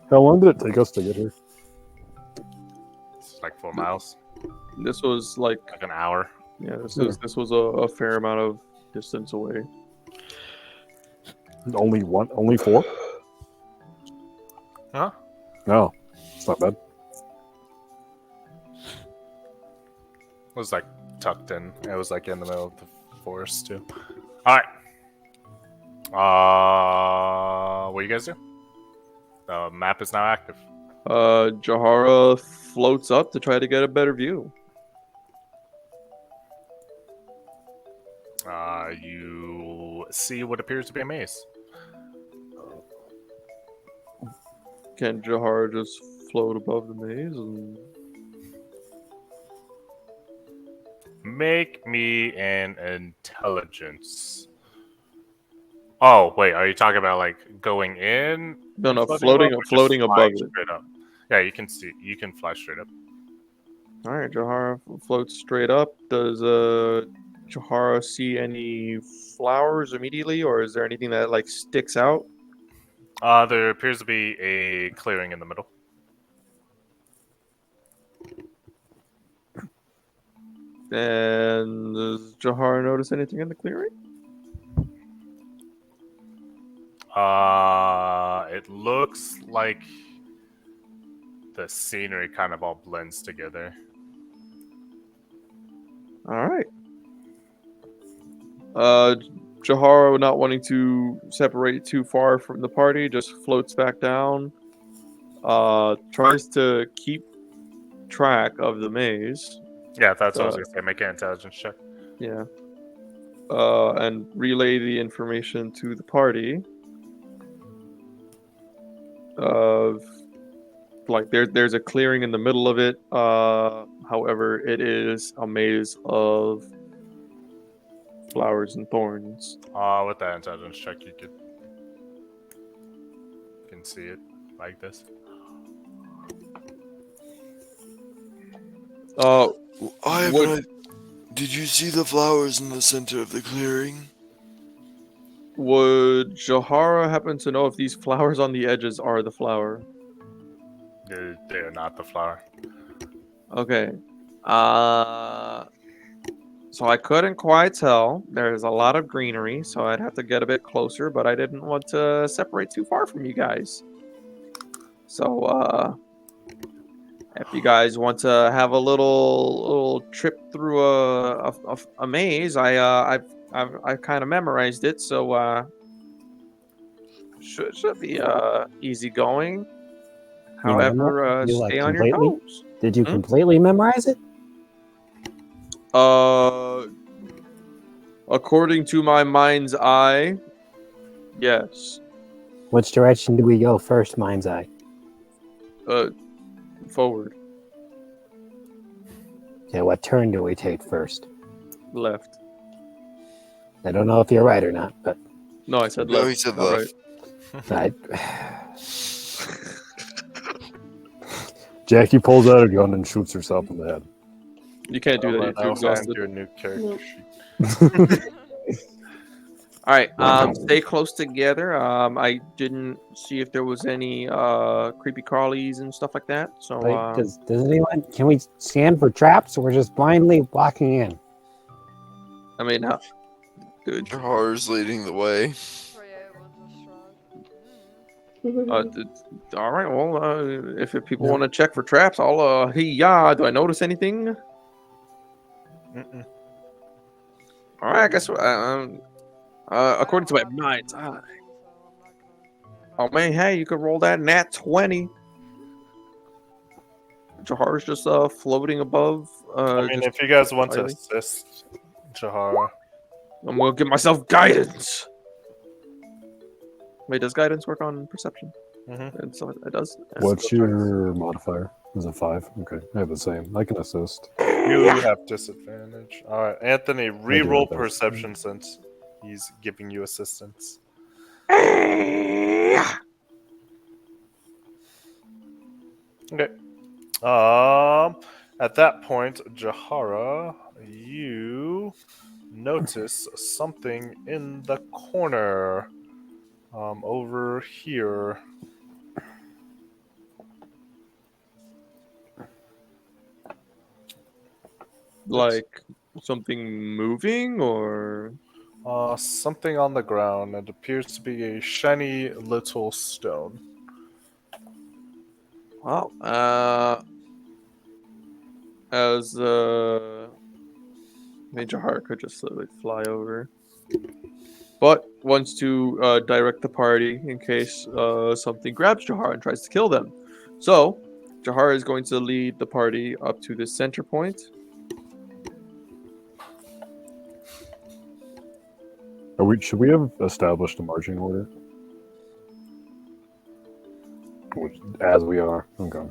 How long did it take us to get here? It's like 4 miles, This was like an hour. yeah, this was a fair amount of distance away. Only 4? Huh? No, it's not bad. It was like tucked in. It was like in the middle of the forest too. All right. What do you guys do? The map is now active. Jahara floats up to try to get a better view. You see what appears to be a maze. Can Jahara just float above the maze? And... Make me an intelligence. Oh wait, are you talking about like going in? No, and no, above, floating or just above flying it. straight up? Yeah, you can see. You can fly straight up. All right, Jahara floats straight up. Does Jahara see any flowers immediately, or is there anything that like sticks out? There appears to be a clearing in the middle. And does Jahara notice anything in the clearing? It looks like the scenery kind of all blends together. All right. Jahara, not wanting to separate too far from the party, just floats back down. Tries to keep track of the maze. Yeah, that's what I was gonna say. Make an intelligence check. Yeah. And relay the information to the party. Of like there's a clearing in the middle of it. However, it is a maze of flowers and thorns. With that intelligence check, you can see it like this. Did you see the flowers in the center of the clearing? Would Jahara happen to know if these flowers on the edges are the flower? They are not the flower. Okay. So I couldn't quite tell. There's a lot of greenery, so I'd have to get a bit closer, but I didn't want to separate too far from you guys. So, if you guys want to have a little trip through a maze, I've kind of memorized it, so should be easy going. However, You, like, stay on your completely? toes. Did you completely memorize it? According to my mind's eye, yes. Which direction do we go first, mind's eye? Forward. Okay, what turn do we take first? Left. I don't know if you're right or not, but No, I said No, left. he said not left. right. Jackie pulls out a gun and shoots herself in the head. You can't do that. You're too exhausted. Your new character No. sheet. All right. Stay close together. I didn't see if there was any creepy crawlies and stuff like that. So like, does anyone? Can we scan for traps, or we're just blindly walking in? I mean, dude. Jahara's leading the way. Freya will just shrug. All right. Well, if people want to check for traps, I'll. Yeah. Do I notice anything? Mm-mm. All right. I guess. According to my mind's eye. So I'm not Oh man, hey, you could roll that nat 20. Jahara's just floating above. I mean, just if you guys want to slightly. assist Jahara, I'm gonna give myself guidance. Wait, does guidance work on perception? Mhm. And so it does. What's your modifier? Is it 5? Okay, I have the same. I can assist. you have disadvantage. All right, Anthony, re-roll have that. perception since he's giving you assistance. Okay. At that point, Jahara, you notice something in the corner, over here. Like something moving, or Something on the ground. It appears to be a shiny little stone. Wow. As Major Heart could just literally fly over, but wants to direct the party in case something grabs Jahar and tries to kill them. So Jahar is going to lead the party up to the center point. Should we have established a marching order? As we are. Okay.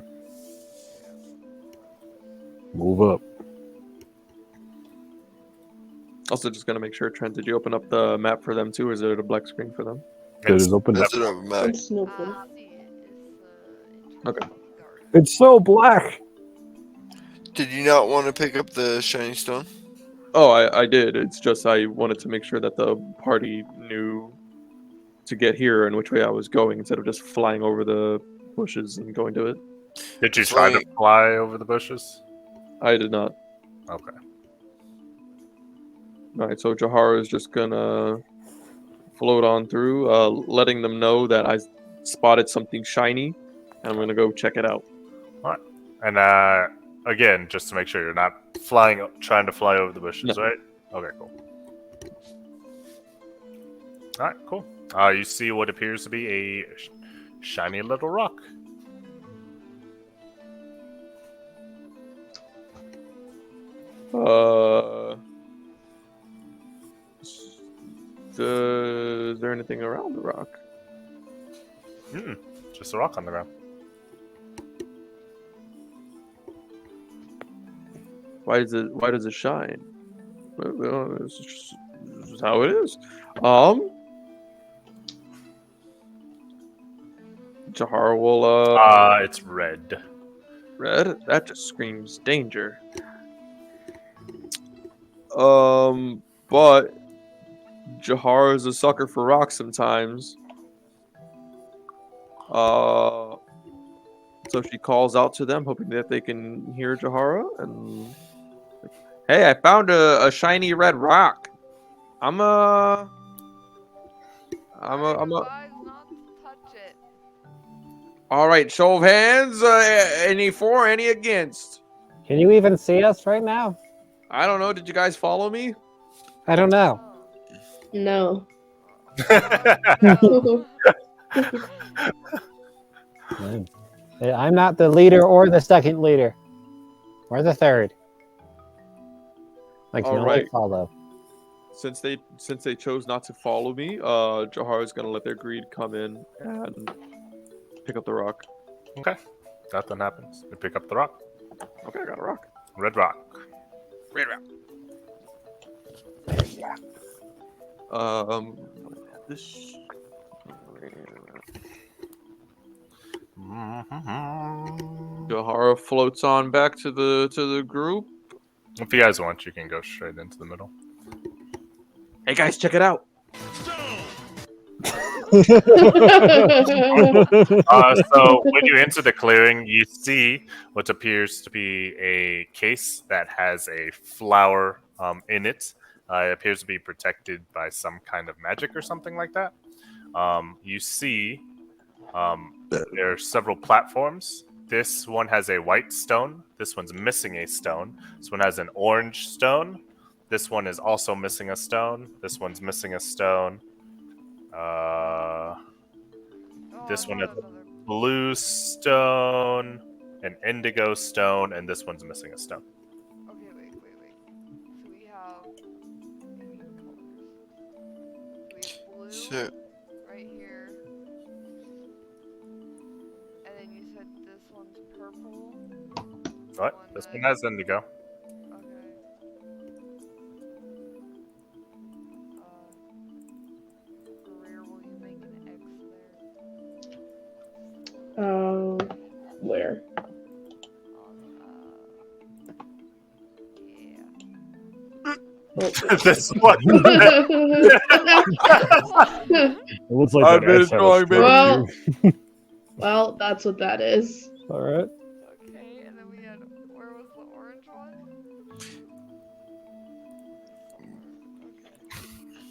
Move up. Also, just gonna make sure, Trent, did you open up the map for them too, or is it a black screen for them? It is opened up. That's what I'm at. It's open. Okay. It's so black. Did you not want to pick up the shiny stone? Oh, I did. It's just I wanted to make sure that the party knew to get here and which way I was going instead of just flying over the bushes and going to it. Did you try to fly over the bushes? I did not. Okay. All right, so Jahar is just gonna float on through, letting them know that I spotted something shiny, and I'm gonna go check it out. And again, just to make sure you're not trying to fly over the bushes, No. right? Okay, cool. All right, cool. You see what appears to be a shiny little rock. Is there anything around the rock? Just a rock on the ground. Why does it shine? Well, it's just how it is. Jahar will It's red. red. That just screams danger. But Jahar is a sucker for rocks sometimes. So she calls out to them, hoping that they can hear Jahara. And hey, I found a shiny red rock. I'm a. Advise not to touch it. All right, show of hands. Any for, any against? Can you even see us right now? I don't know. Did you guys follow me? I don't know. No. I'm not the leader or the second leader. Or the third. I can All only right. follow. Since they chose not to follow me, Jahar is gonna let their greed come in and pick up the rock. Okay. Nothing happens. You pick up the rock. Okay, I got a rock. Red rock. Red rock. This. Jahara floats on back to the group. If you guys want, you can go straight into the middle. Hey guys, check it out. So when you enter the clearing, you see what appears to be a case that has a flower in it. It appears to be protected by some kind of magic or something like that. You see there are several platforms. This one has a white stone. This one's missing a stone. This one has an orange stone. This one is also missing a stone. This one's missing a stone. This one has a blue stone, an indigo stone, and this one's missing a stone. Okay, wait. So we have blue So, right here. And then you said this one's purple. What? This one has indigo. Okay. Career, will you make an X there? Where? Yeah. This one. It looks like I've that been X had a drawing, stroke. Well, well, that's what that is. All right. Okay, and then we had, where was the orange one?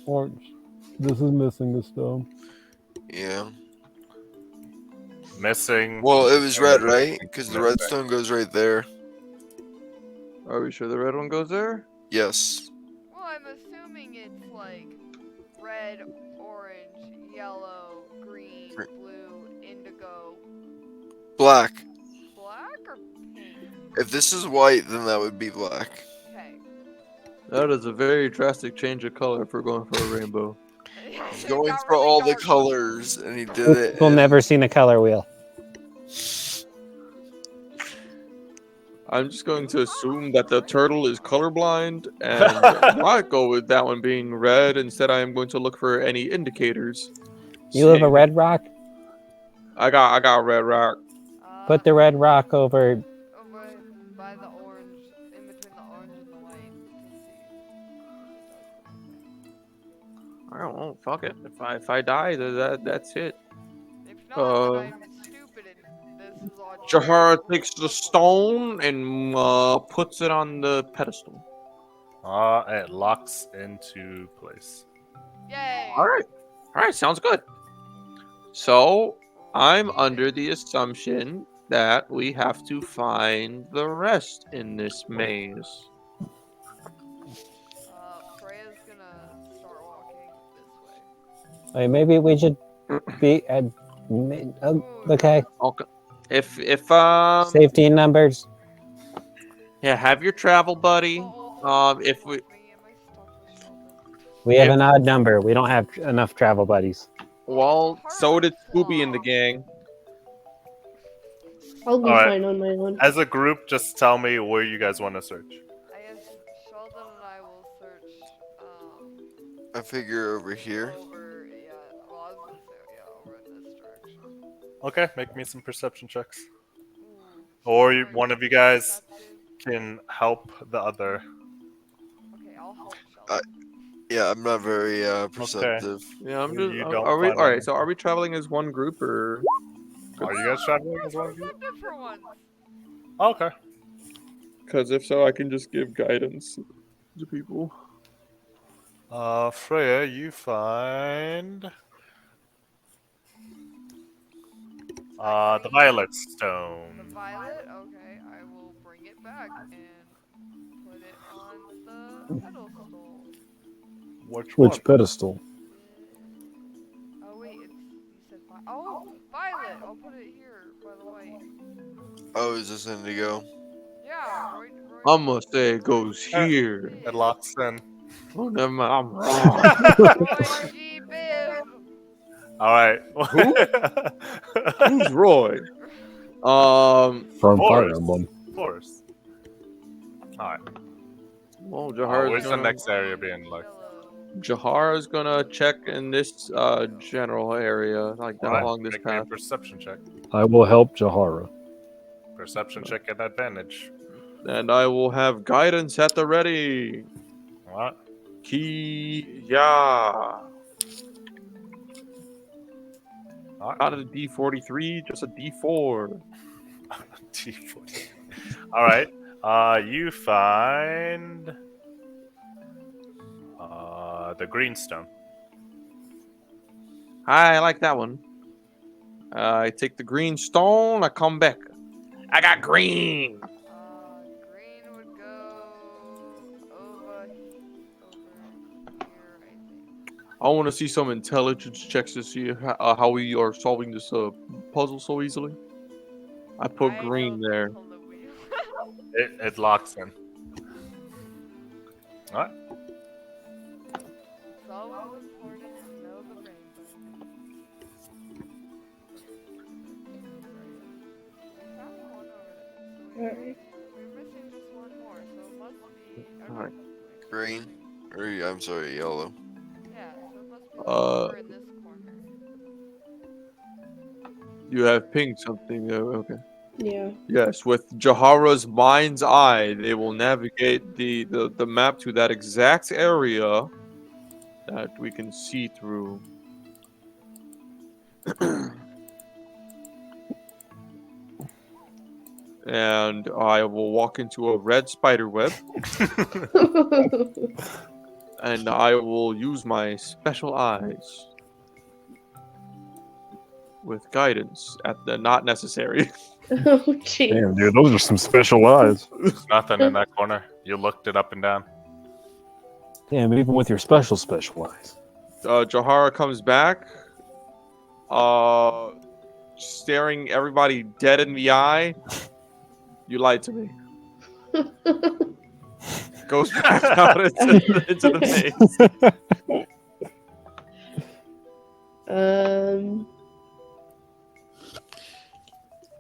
Orange. This is missing the stone. yeah. missing. Well, it was and red, then right? Because the missing. redstone goes right there. Are we sure the red one goes there? Yes. Well, I'm assuming it's like red, orange, yellow, green, blue, indigo, Black. black, or pink? If this is white, then that would be black. Okay. That is a very drastic change of color if we're going for a rainbow. He's It going got for really all the dark. colors, and he did it. People in- never seen a color wheel. I'm just going to assume that the turtle is colorblind and not go with that one being red. Instead, I am going to look for any indicators. You have a See- red rock? I got red rock. Put the red rock over. Over by the orange, in between the orange and the white, to see. I don't know. Fuck it. If I die, that's it. If not, then I'm stupid and this is all Jahara takes the stone and puts it on the pedestal. It locks into place. Yay! All right, sounds good. So I'm under the assumption that we have to find the rest in this maze. Freya's gonna start walking this way. Wait, maybe we should be at. Okay. Okay. If Safety in numbers. yeah, have your travel buddy. If We have an odd number. We don't have enough travel buddies. well, so did Scooby in the gang. I'll be All right. fine on my own. As a group, just tell me where you guys want to search. I guess Sheldon and I will search, I figure over here. over, yeah, well, I was gonna say, yeah, over in this direction. Okay, make me some perception checks. Or one of you guys can help the other. Okay, I'll help Sheldon. Yeah, I'm not very perceptive. Yeah, I'm You just. don't Are we find all right? any. So are we traveling as one group or? Are you guys traveling as one group? Perceptive for once. Okay. Because if so, I can just give guidance to people. Freya, you find the violet The stone. violet? Okay, I will bring it back and put it on the pedestal. Which one? pedestal? Oh wait, you said oh, violet! I'll put it here by the white. Oh, is this indigo? Yeah, right. I'm gonna say it goes here. It locks in. Oh, never mind. I'm wrong. Roy G. Biv. All right. Who's Roy? From Fire Forest. Emblem. Forest. All right. Well, Where's the next area being looked? Jahara's gonna check in this general area, like down All right, along this make me a path. perception check. I will help Jahara. Perception check at advantage. And I will have guidance at the ready. All right. Yeah. All Not a D43, just a D4. D40. All right. You find the greenstone. I like that one. I take the green stone. I come back. I got green. Green would go over here, I think. I want to see some intelligence checks to see how we are solving this puzzle so easily. I put green there. It locks in. All right. It's always important to know the rainbow. We found one over there. We're missing just one more, so it must be. Alright. Green? Or, I'm sorry, yellow. Yeah, so it must be over in this corner. You have pinged something. Okay. Yeah. Yes, with Jahara's mind's eye, they will navigate the map to that exact area that we can see through. And I will walk into a red spider web, and I will use my special eyes. with guidance at the not necessary. Oh, jeez. Damn, dude, those are some special eyes. There's nothing in that corner. You looked it up and down. Damn, even with your special eyes. Jahara comes back, staring everybody dead in the eye. You lied to me. Goes back out into the maze. I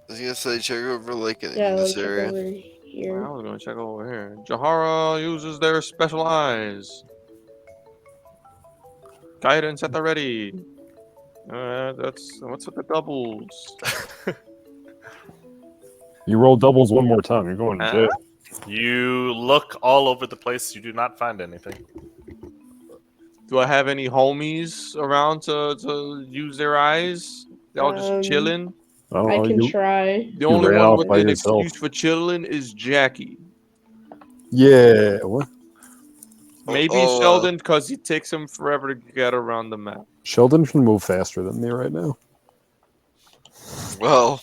was gonna say check over like in Yeah, this like area. over I here. was gonna check over here. Jahara uses their special eyes. Guidance at the ready. That's what's with the doubles. You roll doubles one more time, you're going to jail. You look all over the place. You do not find anything. Do I have any homies around to use their eyes? They all just chilling. I don't I know. can You, try. The only ran one off with by an yourself. excuse for chilling is Jackie. yeah. What? Maybe Oh, Sheldon, because he takes him forever to get around the map. Sheldon can move faster than me right now. Well,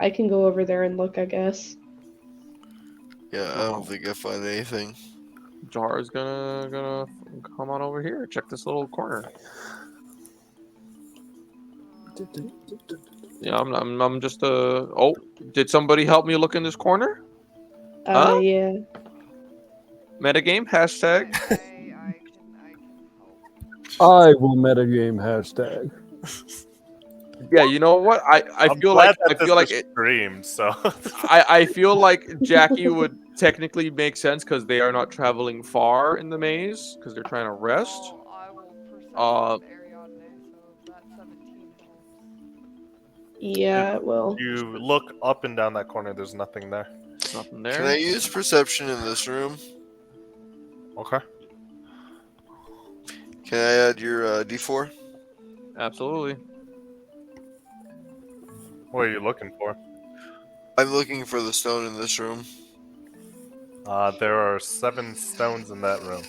I can go over there and look, I guess. yeah, I don't think I find anything. Jahara's gonna come on over here. Check this little corner. Yeah, I'm just Oh, did somebody help me look in this corner? Huh? Yeah. Metagame hashtag. I can help. I will metagame hashtag. Yeah, you know what? I I'm feel glad like that I this feel like was it, streamed, so I feel like Jackie would technically make sense because they are not traveling far in the maze because they're trying to rest. Well, I will perception Ariadne, so that 17 helps. Yeah, well. you look up and down that corner. There's nothing there. Nothing there. Can I use perception in this room? Okay. Can I add your D4? Absolutely. What are you looking for? I'm looking for the stone in this room. There are 7 stones in that room.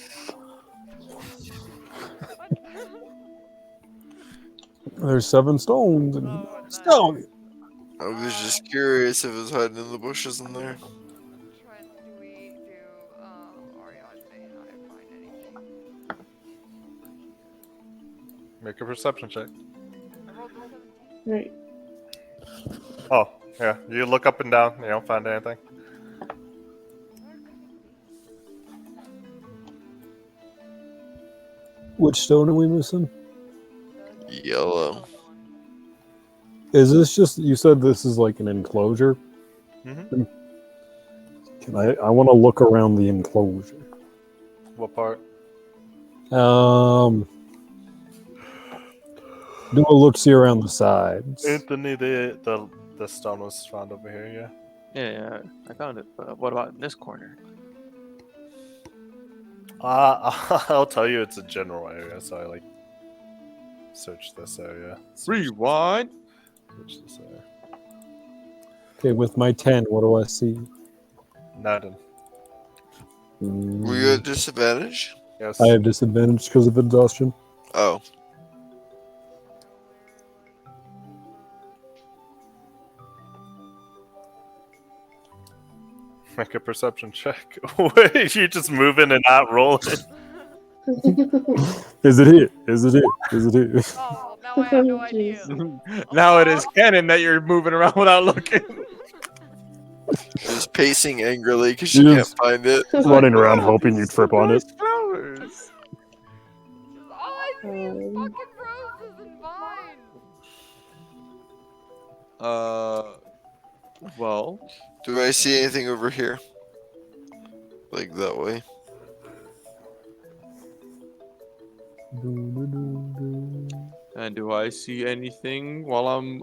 There's 7 stones. And... Stone! I was just curious if it was hiding in the bushes in there. Trent, do we do Ariadne and I find anything? Make a perception check. I rolled a 17. Right. Oh, yeah. You look up and down. You don't find anything. Which stone are we missing? Yellow. Is this just... You said this is like an enclosure? Mm-hmm. Can I want to look around the enclosure. What part? Do a look-see around the sides. Anthony, the stone was found over here, yeah? Yeah, I found it. But what about in this corner? I'll tell you it's a general area, so I search this area. Rewind. Search this area. Okay, with my 10, what do I see? Nothing. Were you at disadvantage? Yes. I have disadvantage because of exhaustion. Oh. Make a perception check. Wait, you just moving and not rolling. Is it it? Is it it? Is it it? Oh, now I have no idea. Now it is canon that you're moving around without looking. Just pacing angrily because she Yes. can't find it. Running around hoping you trip on it. Flowers. All I see is fucking roses and vines. Well, Do I see anything over here? Like that way? and do I see anything while I'm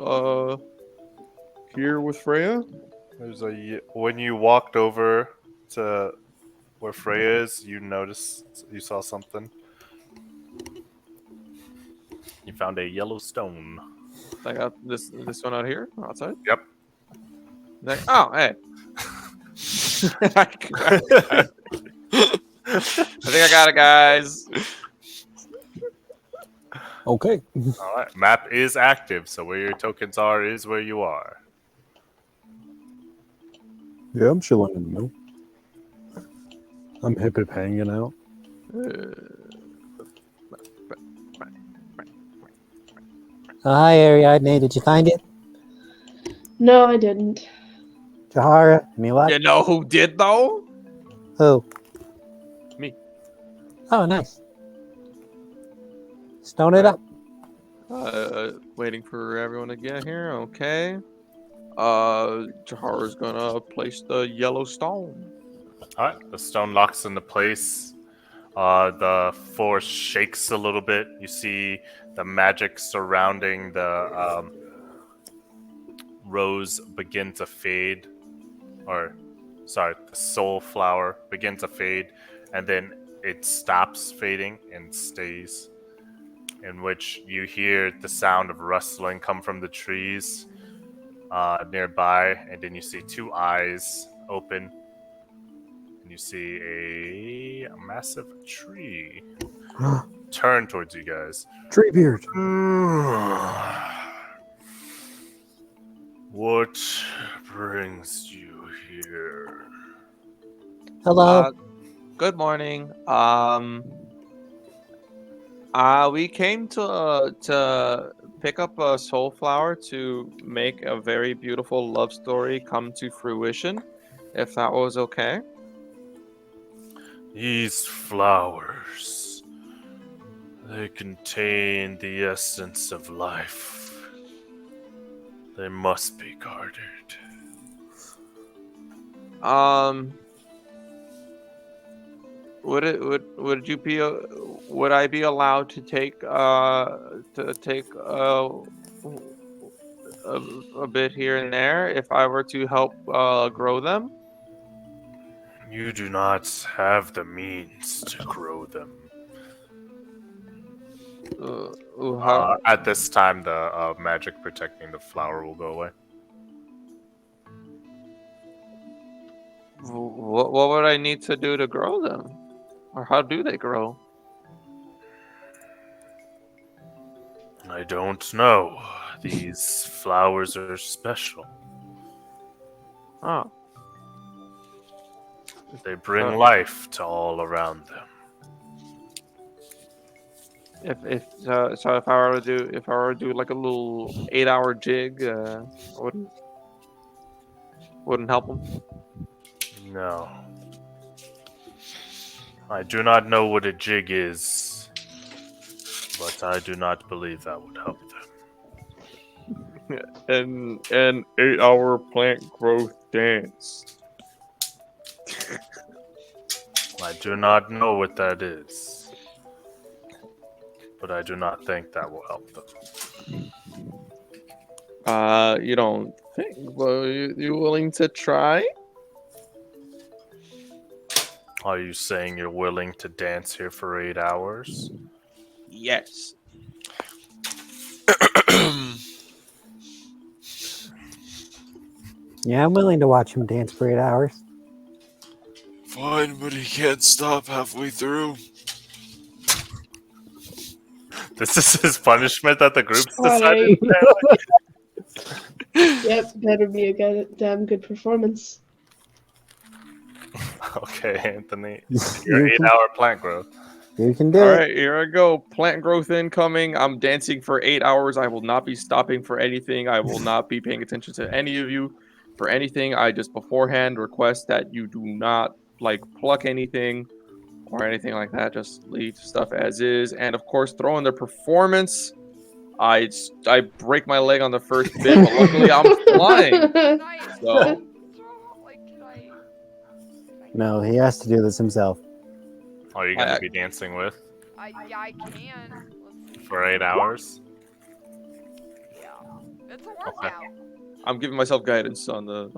here with Freya? There's when you walked over to where Freya is, you saw something. You found a yellow stone. I got this one out here outside. Yep. Oh, hey. I think I got it, guys. Okay. All right. Map is active, so where your tokens are is where you are. Yeah, I'm chilling in the middle. I'm hip hanging out. Oh, hi, Ariadne. Did you find it? No, I didn't. Jahara? Milak? You know who did though? Who? Me. Oh, nice. Stone it up. Waiting for everyone to get here. Okay. Jahara's gonna place the yellow stone. All right. The stone locks into place. The force shakes a little bit. You see the magic surrounding the rose begin to fade. Or, sorry, the soul flower begin to fade. And then it stops fading and stays. In which you hear the sound of rustling come from the trees nearby. And then you see two eyes open. And you see a massive tree turn towards you guys. Treebeard. What brings you here? Hello. Good morning. We came to pick up a soul flower to make a very beautiful love story come to fruition. If that was okay. These flowers, they contain the essence of life. They must be guarded. Would I be allowed to take a bit here and there if I were to help grow them? You do not have the means to grow them. At this time, the magic protecting the flower will go away. What would I need to do to grow them? Or how do they grow? I don't know. These flowers are special. Oh. They bring life to all around them. If I were to do like a little 8-hour jig, wouldn't help them. No. I do not know what a jig is, but I do not believe that would help them. An 8-hour plant growth dance. I do not know what that is, but I do not think that will help them. You don't think? Well, you willing to try? Are you saying you're willing to dance here for 8 hours? Yes. Yeah, I'm willing to watch him dance for 8 hours. Fine, but he can't stop halfway through. This is his punishment that the group's Sorry. decided? Yep, better be a damn good performance. Okay, Anthony. Your 8-hour plant growth. You can do All it. right, here I go. Plant growth incoming. I'm dancing for 8 hours. I will not be stopping for anything. I will not be paying attention to any of you for anything. I just beforehand request that you do not pluck anything or anything like that. Just leave stuff as is. And of course, throw in the performance. I break my leg on the first bit, but luckily I'm flying. So No, he has to do this himself. Are you going to be dancing with yeah, I can. Let's see. for 8 hours? Yeah. It's a workout. I'm giving myself guidance on the.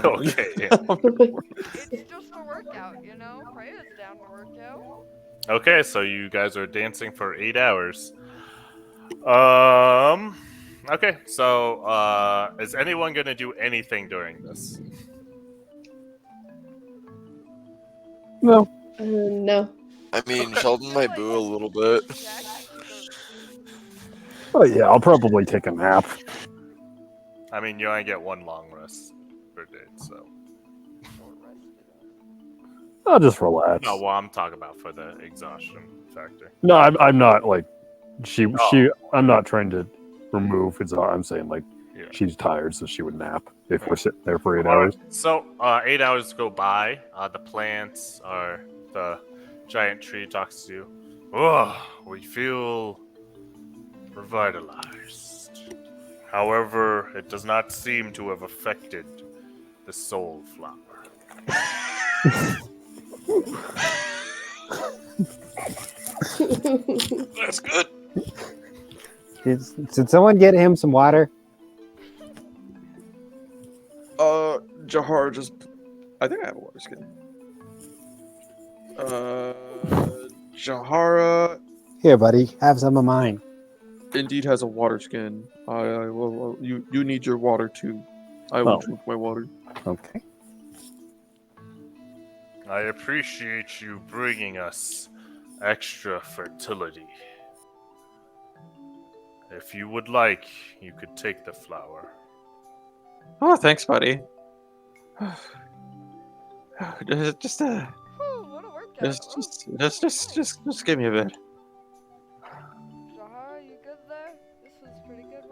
Okay. It's just a workout, you know? Freya's down to work out. Okay, so you guys are dancing for 8 hours. Okay, so is anyone gonna do anything during this? No. No. I mean, Sheldon might boo a little bit. Oh yeah, I'll probably take a nap. I mean, you only get one long rest per day, so. I'll just relax. No, well, I'm talking about for the exhaustion factor. No, I'm not like she. Oh. I'm not trying to remove. I'm saying like Yeah. she's tired, so she would nap if we're sitting there for 8 All hours. right. So 8 hours go by. The plants or the giant tree talks to you. Oh, we feel revitalized. However, it does not seem to have affected the soul flower. That's good. Did someone get him some water? Jahar just. I think I have a water skin. Jahara Here, buddy, have some of mine. indeed has a water skin. You need your water too. I will Oh. drink my water. Okay. I appreciate you bringing us extra fertility. If you would like, you could take the flower. Oh, thanks, buddy. Just Whew, what a workout. just give me a bit. Jahara, you good there? This was a pretty good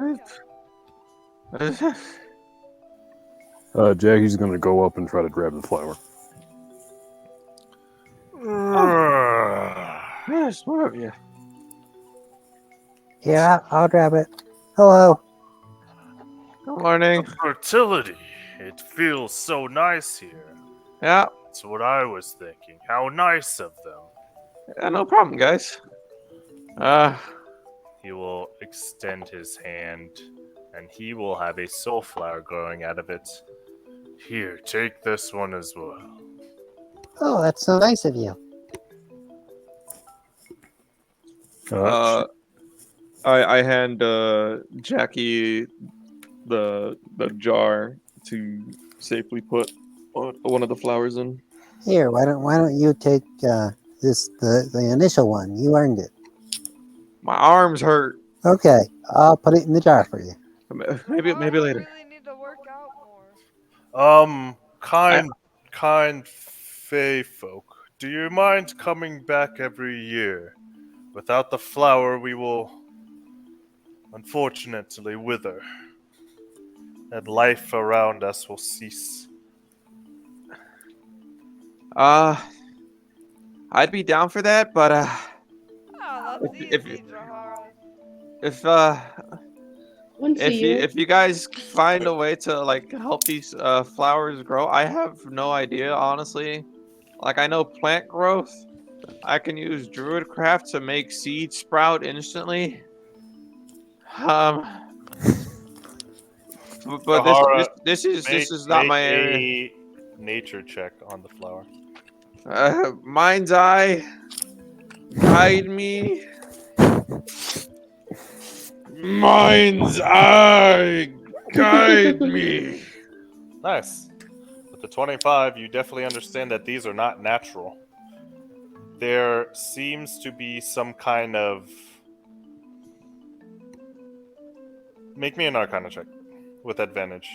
workout. Jackie's gonna go up and try to grab the flower. Yes, more of you. Yeah, I'll grab it. Hello. Good morning. Fertility. It feels so nice here. Yeah, That's what I was thinking. How nice of them. no problem, guys. He will extend his hand, and he will have a soul flower growing out of it. Here, take this one as well. Oh, that's so nice of you. I hand Jackie the jar to safely put one of the flowers in. Here, why don't you take the initial one? You earned it. My arms hurt. Okay, I'll put it in the jar for you. Maybe Jahara later. really need to work out more. Kind Fey folk, do you mind coming back every year? Without the flower, we will unfortunately wither, and life around us will cease. I'd be down for that, but Oh, that's If- easy, Jahara. Once a year. if you guys find a way to like help these flowers grow, I have no idea, honestly. Like I know plant growth. I can use Druidcraft to make seeds sprout instantly. But Jahara, this is not my area. a nature check on the flower. Mind's eye, guide me. Mind's eye, guide me. Nice. With the 25, you definitely understand that these are not natural. There seems to be some kind of... Make me an Arcana check with advantage.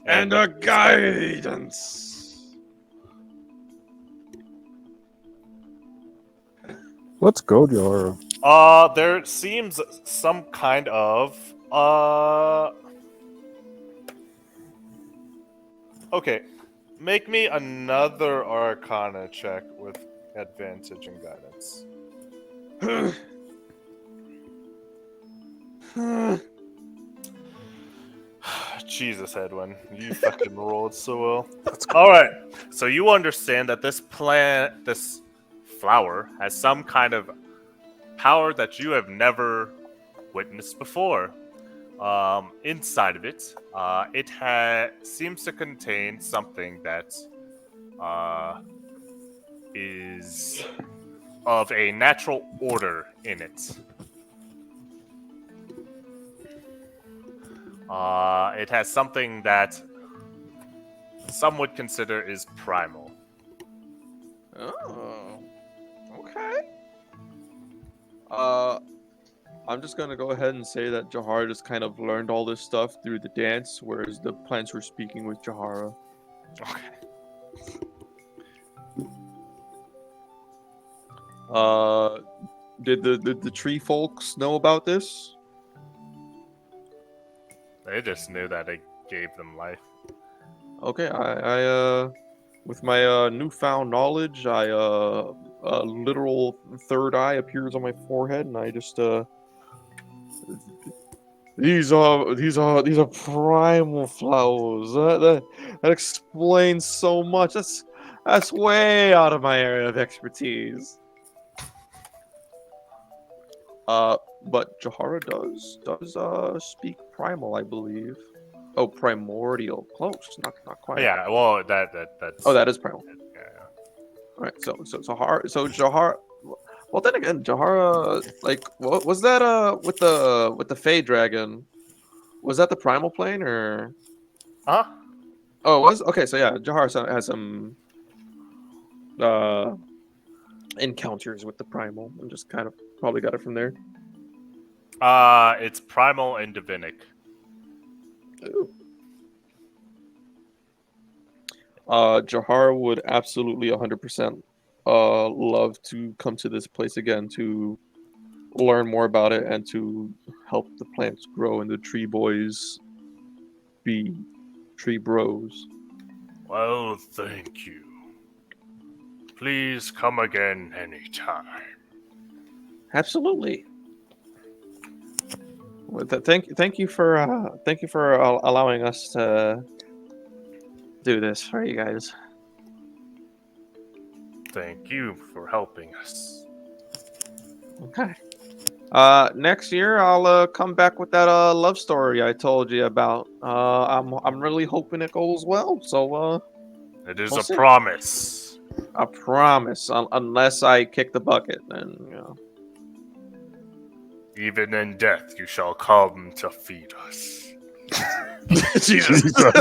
And a guidance. Let's go, Jahara. There seems some kind of Okay, make me another Arcana check with advantage and guidance. Jesus, Edwin, you fucking rolled so well. All right, so you understand that this flower, has some kind of power that you have never witnessed before. Inside of it, it seems to contain something that is of a natural order in it. It has something that some would consider is primal. Oh, okay. I'm just gonna go ahead and say that Jahara just kind of learned all this stuff through the dance, whereas the plants were speaking with Jahara. Okay. Did the tree folks know about this? They just knew that it gave them life. Okay, I with my newfound knowledge, a literal third eye appears on my forehead, and I just these are primal flowers. That explains so much. That's way out of my area of expertise. But Jahara does speak primal, I believe. Oh, primordial. Close. Not quite. Yeah, well, that's. Oh, that is primal. Yeah. All right. So Jahara. Well, then again, Jahara, like, what was that? With the Fey dragon, was that the primal plane or? Huh? Oh, it was okay. So yeah, Jahara has some encounters with the primal, and just kind of probably got it from there. It's primal and divinic. Ooh. Jahara would absolutely 100% love to come to this place again to learn more about it and to help the plants grow and the tree boys be tree bros. Well, thank you. Please come again anytime. Absolutely. Thank you for allowing us to do this for you guys. Thank you for helping us. Okay. Next year I'll come back with that love story I told you about. I'm really hoping it goes well. So It is we'll a see. promise. I promise. Unless I kick the bucket, then you know. Even in death, you shall come to feed us. Jesus. All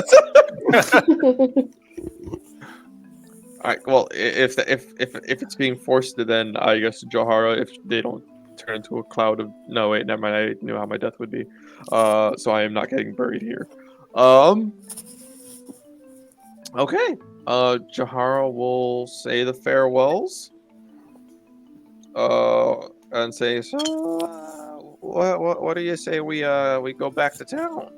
right. Well, if it's being forced, then I guess Jahara, if they don't turn into a cloud of no, wait, never mind. I knew how my death would be. So I am not getting buried here. Okay. Jahara will say the farewells. And say, so what do you say we go back to town?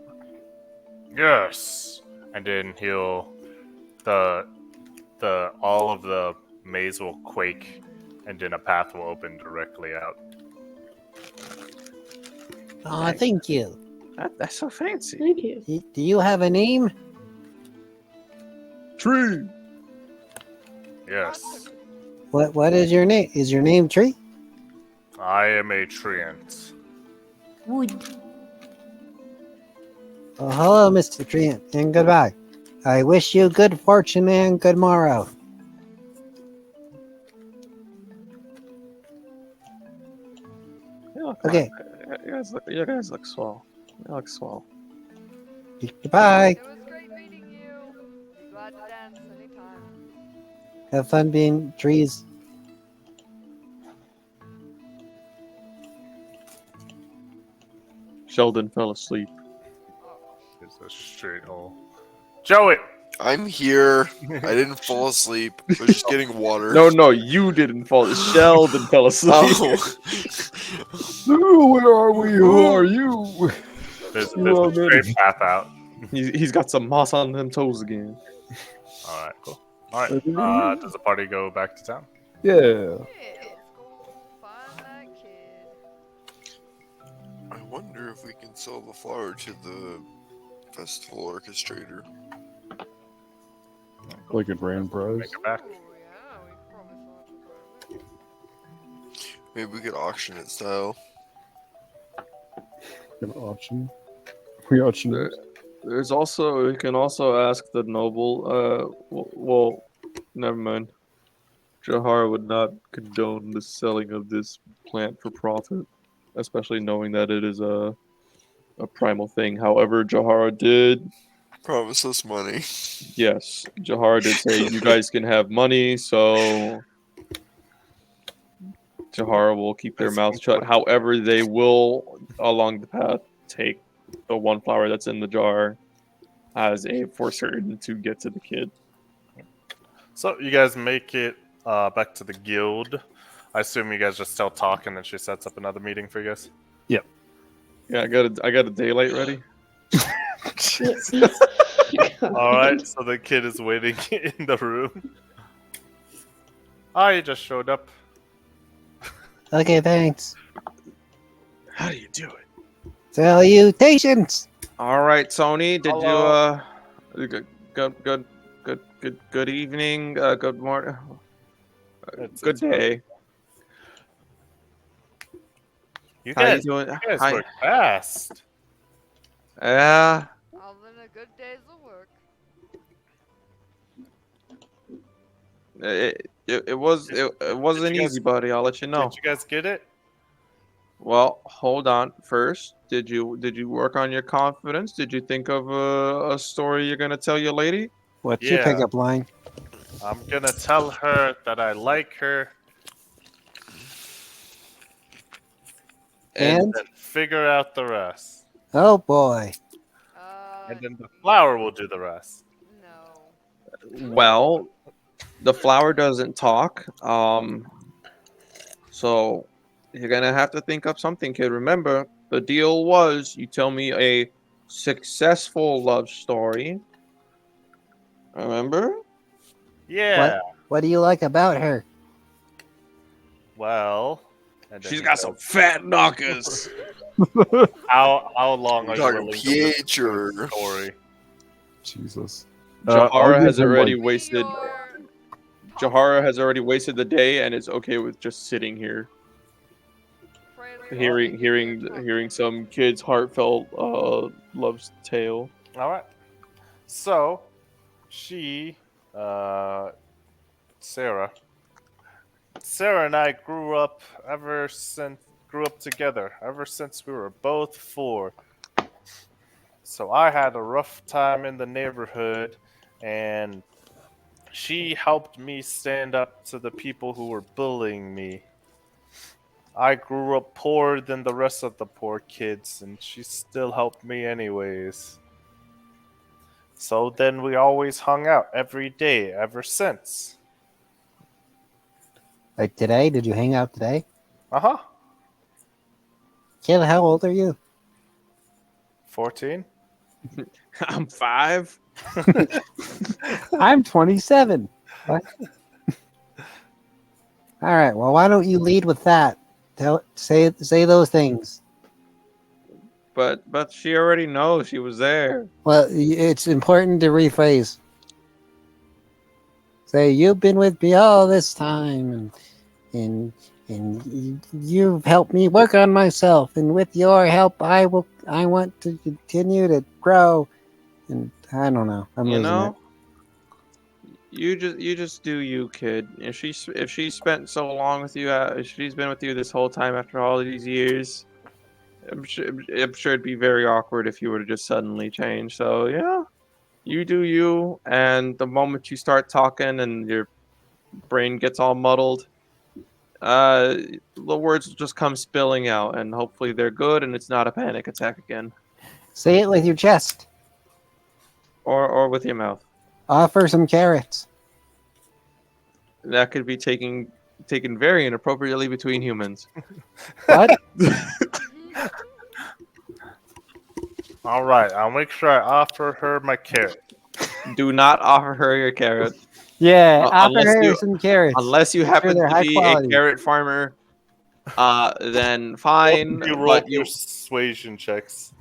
Yes. And then he'll all of the maze will quake, and then a path will open directly out. Oh, thank you. That's so fancy. Thank you. Do you have a name? Tree. Yes. What is your name? Is your name Tree? I am a treant. Oh, hello, Mr. Treant, and goodbye. I wish you good fortune and good morrow. Okay. You guys look swell. You look swell. Goodbye. It was great meeting you. Be glad to dance anytime. Have fun being trees. Sheldon fell asleep. It's a straight hole. Joey! I'm here. I didn't fall asleep. I was just getting water. No, you didn't fall. Sheldon fell asleep. Oh. Where are we? Who are you? There's a straight path out. He's got some moss on them toes again. Alright, cool. Alright, does the party go back to town? Yeah. Yeah, let's go find that kid. I wonder if we can sell the flower to the festival orchestrator. Like a grand prize. Make it back. Oh, yeah, we promised not to. Maybe we could auction it style. An auction. We auction it. There's also, you can also ask the noble. Well, never mind. Jahara would not condone the selling of this plant for profit, especially knowing that it is a primal thing. However, Jahara did. Promise us money. Yes, Jahara did say you guys can have money, so Jahara will keep their That's mouth shut. However, they will, along the path, take the one flower that's in the jar as a for certain to get to the kid. So you guys make it back to the guild. I assume you guys just still talk, and then she sets up another meeting for you guys. Yeah, I got a daylight ready. All right, so the kid is waiting in the room. I just showed up. Okay, thanks. How do you do it? Salutations. All right, Tony. Did Hello. you good evening, good morning, good day. You How you guys, doing? you guys Hi. work fast. Yeah. All in a good day's of work. It wasn't you guys- easy, buddy. I'll let you know. Did you guys get it? Well, hold on. First, did you work on your confidence? Did you think of a story you're gonna tell your lady? What's your Yeah. pickup line? I'm gonna tell her that I like her And then figure out the rest. oh boy, And then the flower will do the rest. No. Well, the flower doesn't talk. So you're gonna have to think up something, kid. Remember, the deal was you tell me a successful love story. Remember? Yeah. what do you like about her? Well. and then She's he got goes, some fat knockers. How long are you Talking willing to listen pH to or the story? Jesus. Jahara I'll give has him, already like- wasted. Your Jahara has already wasted the day, and it's okay with just sitting here, hearing some kid's heartfelt love tale. All right. So, she, Sarah and I grew up together ever since we were both 4. So I had a rough time in the neighborhood, and she helped me stand up to the people who were bullying me. I grew up poorer than the rest of the poor kids, and she still helped me anyways. So then we always hung out every day ever since. Like today? Did you hang out today? Uh-huh. Kid, how old are you? 14? I'm 5. I'm 27. What? All right. Well, why don't you lead with that? Say those things. But she already knows she was there. Well, it's important to rephrase. Say you've been with me all this time, and you've helped me work on myself, and with your help, I want to continue to grow. And I don't know. I'm You losing know, you just do you, kid. If she spent so long with you, if she's been with you this whole time after all these years, I'm sure it'd be very awkward if you were to just suddenly change. So yeah, you do you, and the moment you start talking and your brain gets all muddled, the words will just come spilling out, and hopefully they're good, and it's not a panic attack again, it. Say it with your chest. or with your mouth. Offer some carrots. That could be taken very inappropriately between humans. What? All right, I'll make sure I offer her my carrot. Do not offer her your carrot Yeah, offer unless her you- some carrots. unless you Sure, happen they're to high be a quality. carrot farmer. Then fine. You roll But you persuasion checks,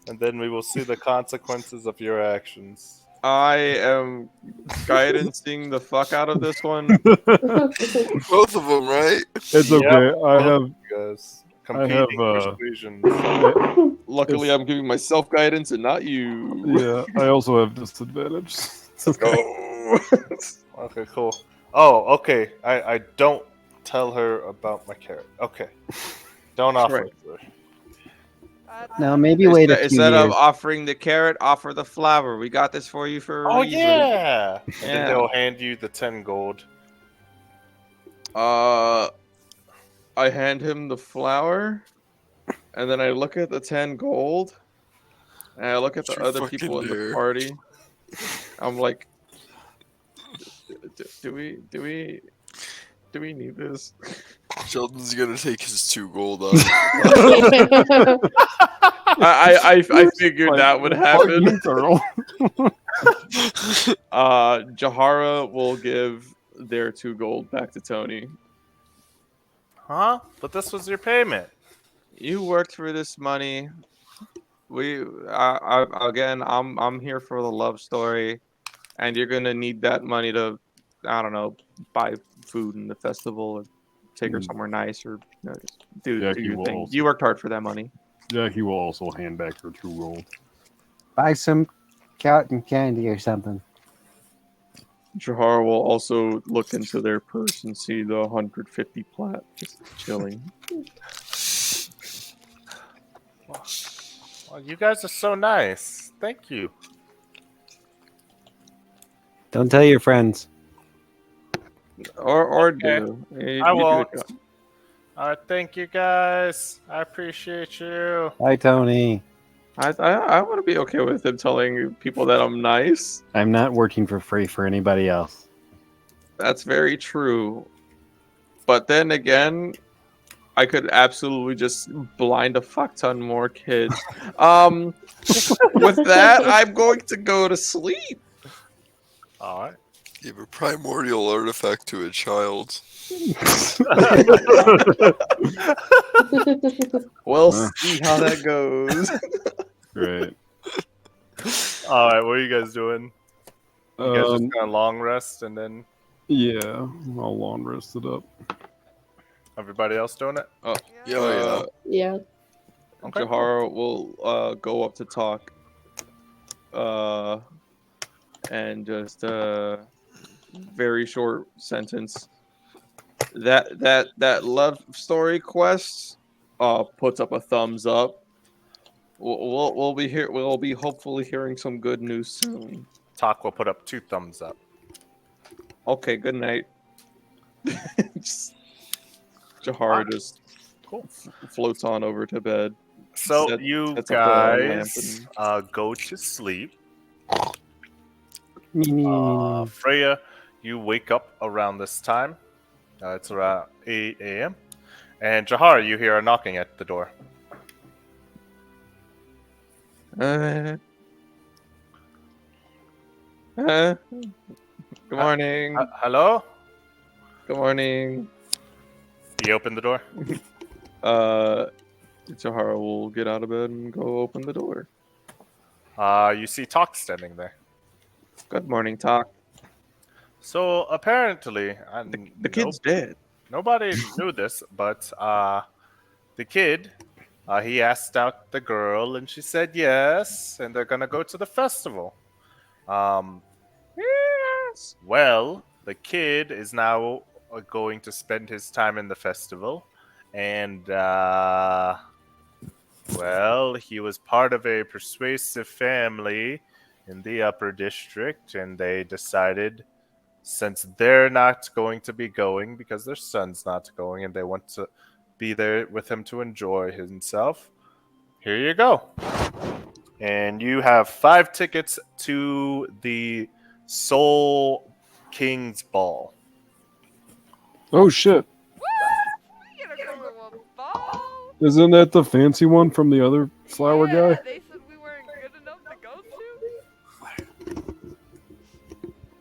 and then we will see the consequences of your actions. I am guidancing the fuck out of this one. Both of them, right? It's Yep. okay. I Both have of you guys I competing have, persuasions. Luckily, I'm giving myself guidance and not you. yeah. I also have disadvantage. Go. Okay, cool. Oh, okay. I don't tell her about my carrot. Okay. Don't offer Right. it to her. Now maybe wait a few Instead of years. offering the carrot, offer the flower. We got this for you for a Oh reason. yeah. And then Yeah. they'll hand you the 10 gold. I hand him the flower, and then I look at the 10 gold, and I look at the You other people in fucking the dare. party. I'm like, do we need this? Sheldon's gonna take his 2 gold out. I figured that would happen. Fucking turtle. Jahara will give their 2 gold back to Tony. Huh? But this was your payment. You worked for this money. Again, I'm here for the love story, and you're gonna need that money to, I don't know, buy food in the festival or take her somewhere nice or just do Jackie your will thing. also- You worked hard for that money. Jackie will also hand back her 2 gold. Buy some cotton candy or something. Jahar will also look into their purse and see the 150 plat just chilling. Well, you guys are so nice. Thank you. Don't tell your friends. Or Okay. do. I You do your won't. job. All right, thank you guys. I appreciate you. Bye, Tony. I want to be okay with him telling people that I'm nice. I'm not working for free for anybody else. That's very true. But then again, I could absolutely just blind a fuck ton more kids. With that, I'm going to go to sleep. All right. Give a primordial artifact to a child. We'll see how that goes. Right. All right. What are you guys doing? You guys just Um, kind of long rest and then yeah, I'll long rest it up. everybody else doing it? Oh, Yeah, Yeah. Okay. Jahara will go up to talk. And just very short sentence. That love story quest puts up a thumbs up. We'll be here. We'll be hopefully hearing some good news soon. Talk will put up 2 thumbs up. Okay, good night. Jahara just floats on over to bed. So you sets up the lamp guys go to sleep. Freya, you wake up around this time. It's around 8 a.m. And Jahar, you hear a knocking at the door. Good morning. Hello? Good morning. You open the door? Jahara will get out of bed and go open the door. You see Talk standing there. Good morning, Talk. So apparently, The kid's dead. Nobody knew this, but the kid, he asked out the girl, and she said yes, and they're gonna go to the festival. Yes. Well, the kid is now going to spend his time in the festival, and well, he was part of a persuasive family in the upper district, and they decided, since they're not going to be going because their son's not going and they want to be there with him to enjoy himself, here you go. And you have 5 tickets to the Soul King's Ball. Oh shit! We get to go to a ball. Isn't that the fancy one from the other flower Yeah, guy? they said we weren't good enough to go to.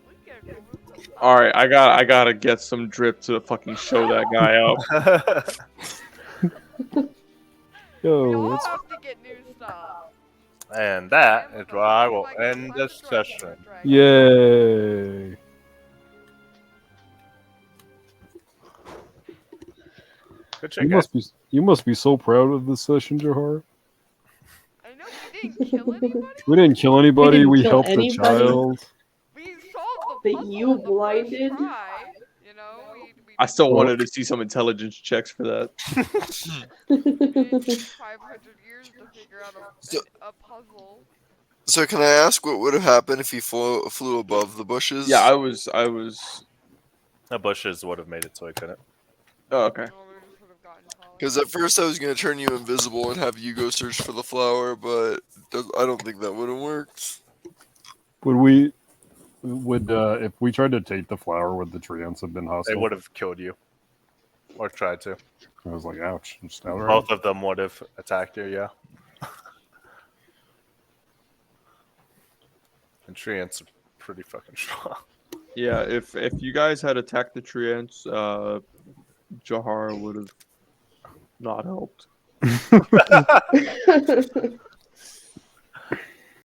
We get to go to the All right, I gotta get some drip to fucking show that guy up. We Yo, all let's have to get new stuff. And that is where I will end this session. yay! Good check, You guys. must be so proud of this session, Jahar. I know we didn't kill anybody. We didn't kill anybody. didn't We kill helped anybody. the child. We solved the That puzzle you in the first blinded? try, you know, we I still Well- wanted to see some intelligence checks for that. it took 500 years to figure out a puzzle. So can I ask what would have happened if he flew above the bushes? Yeah, I was. The bushes would have made it so I couldn't. Oh, okay. Well, we just would have Because at first I was gonna turn you invisible and have you go search for the flower, but I don't think that would have worked. Would if we tried to take the flower, would the treants have been They hostile? would have killed you. Or tried to. I was like, ouch. Just outright. Both of them would have attacked you, yeah. And treants are pretty fucking strong. Yeah, if you guys had attacked the treants, Jahar would have not helped.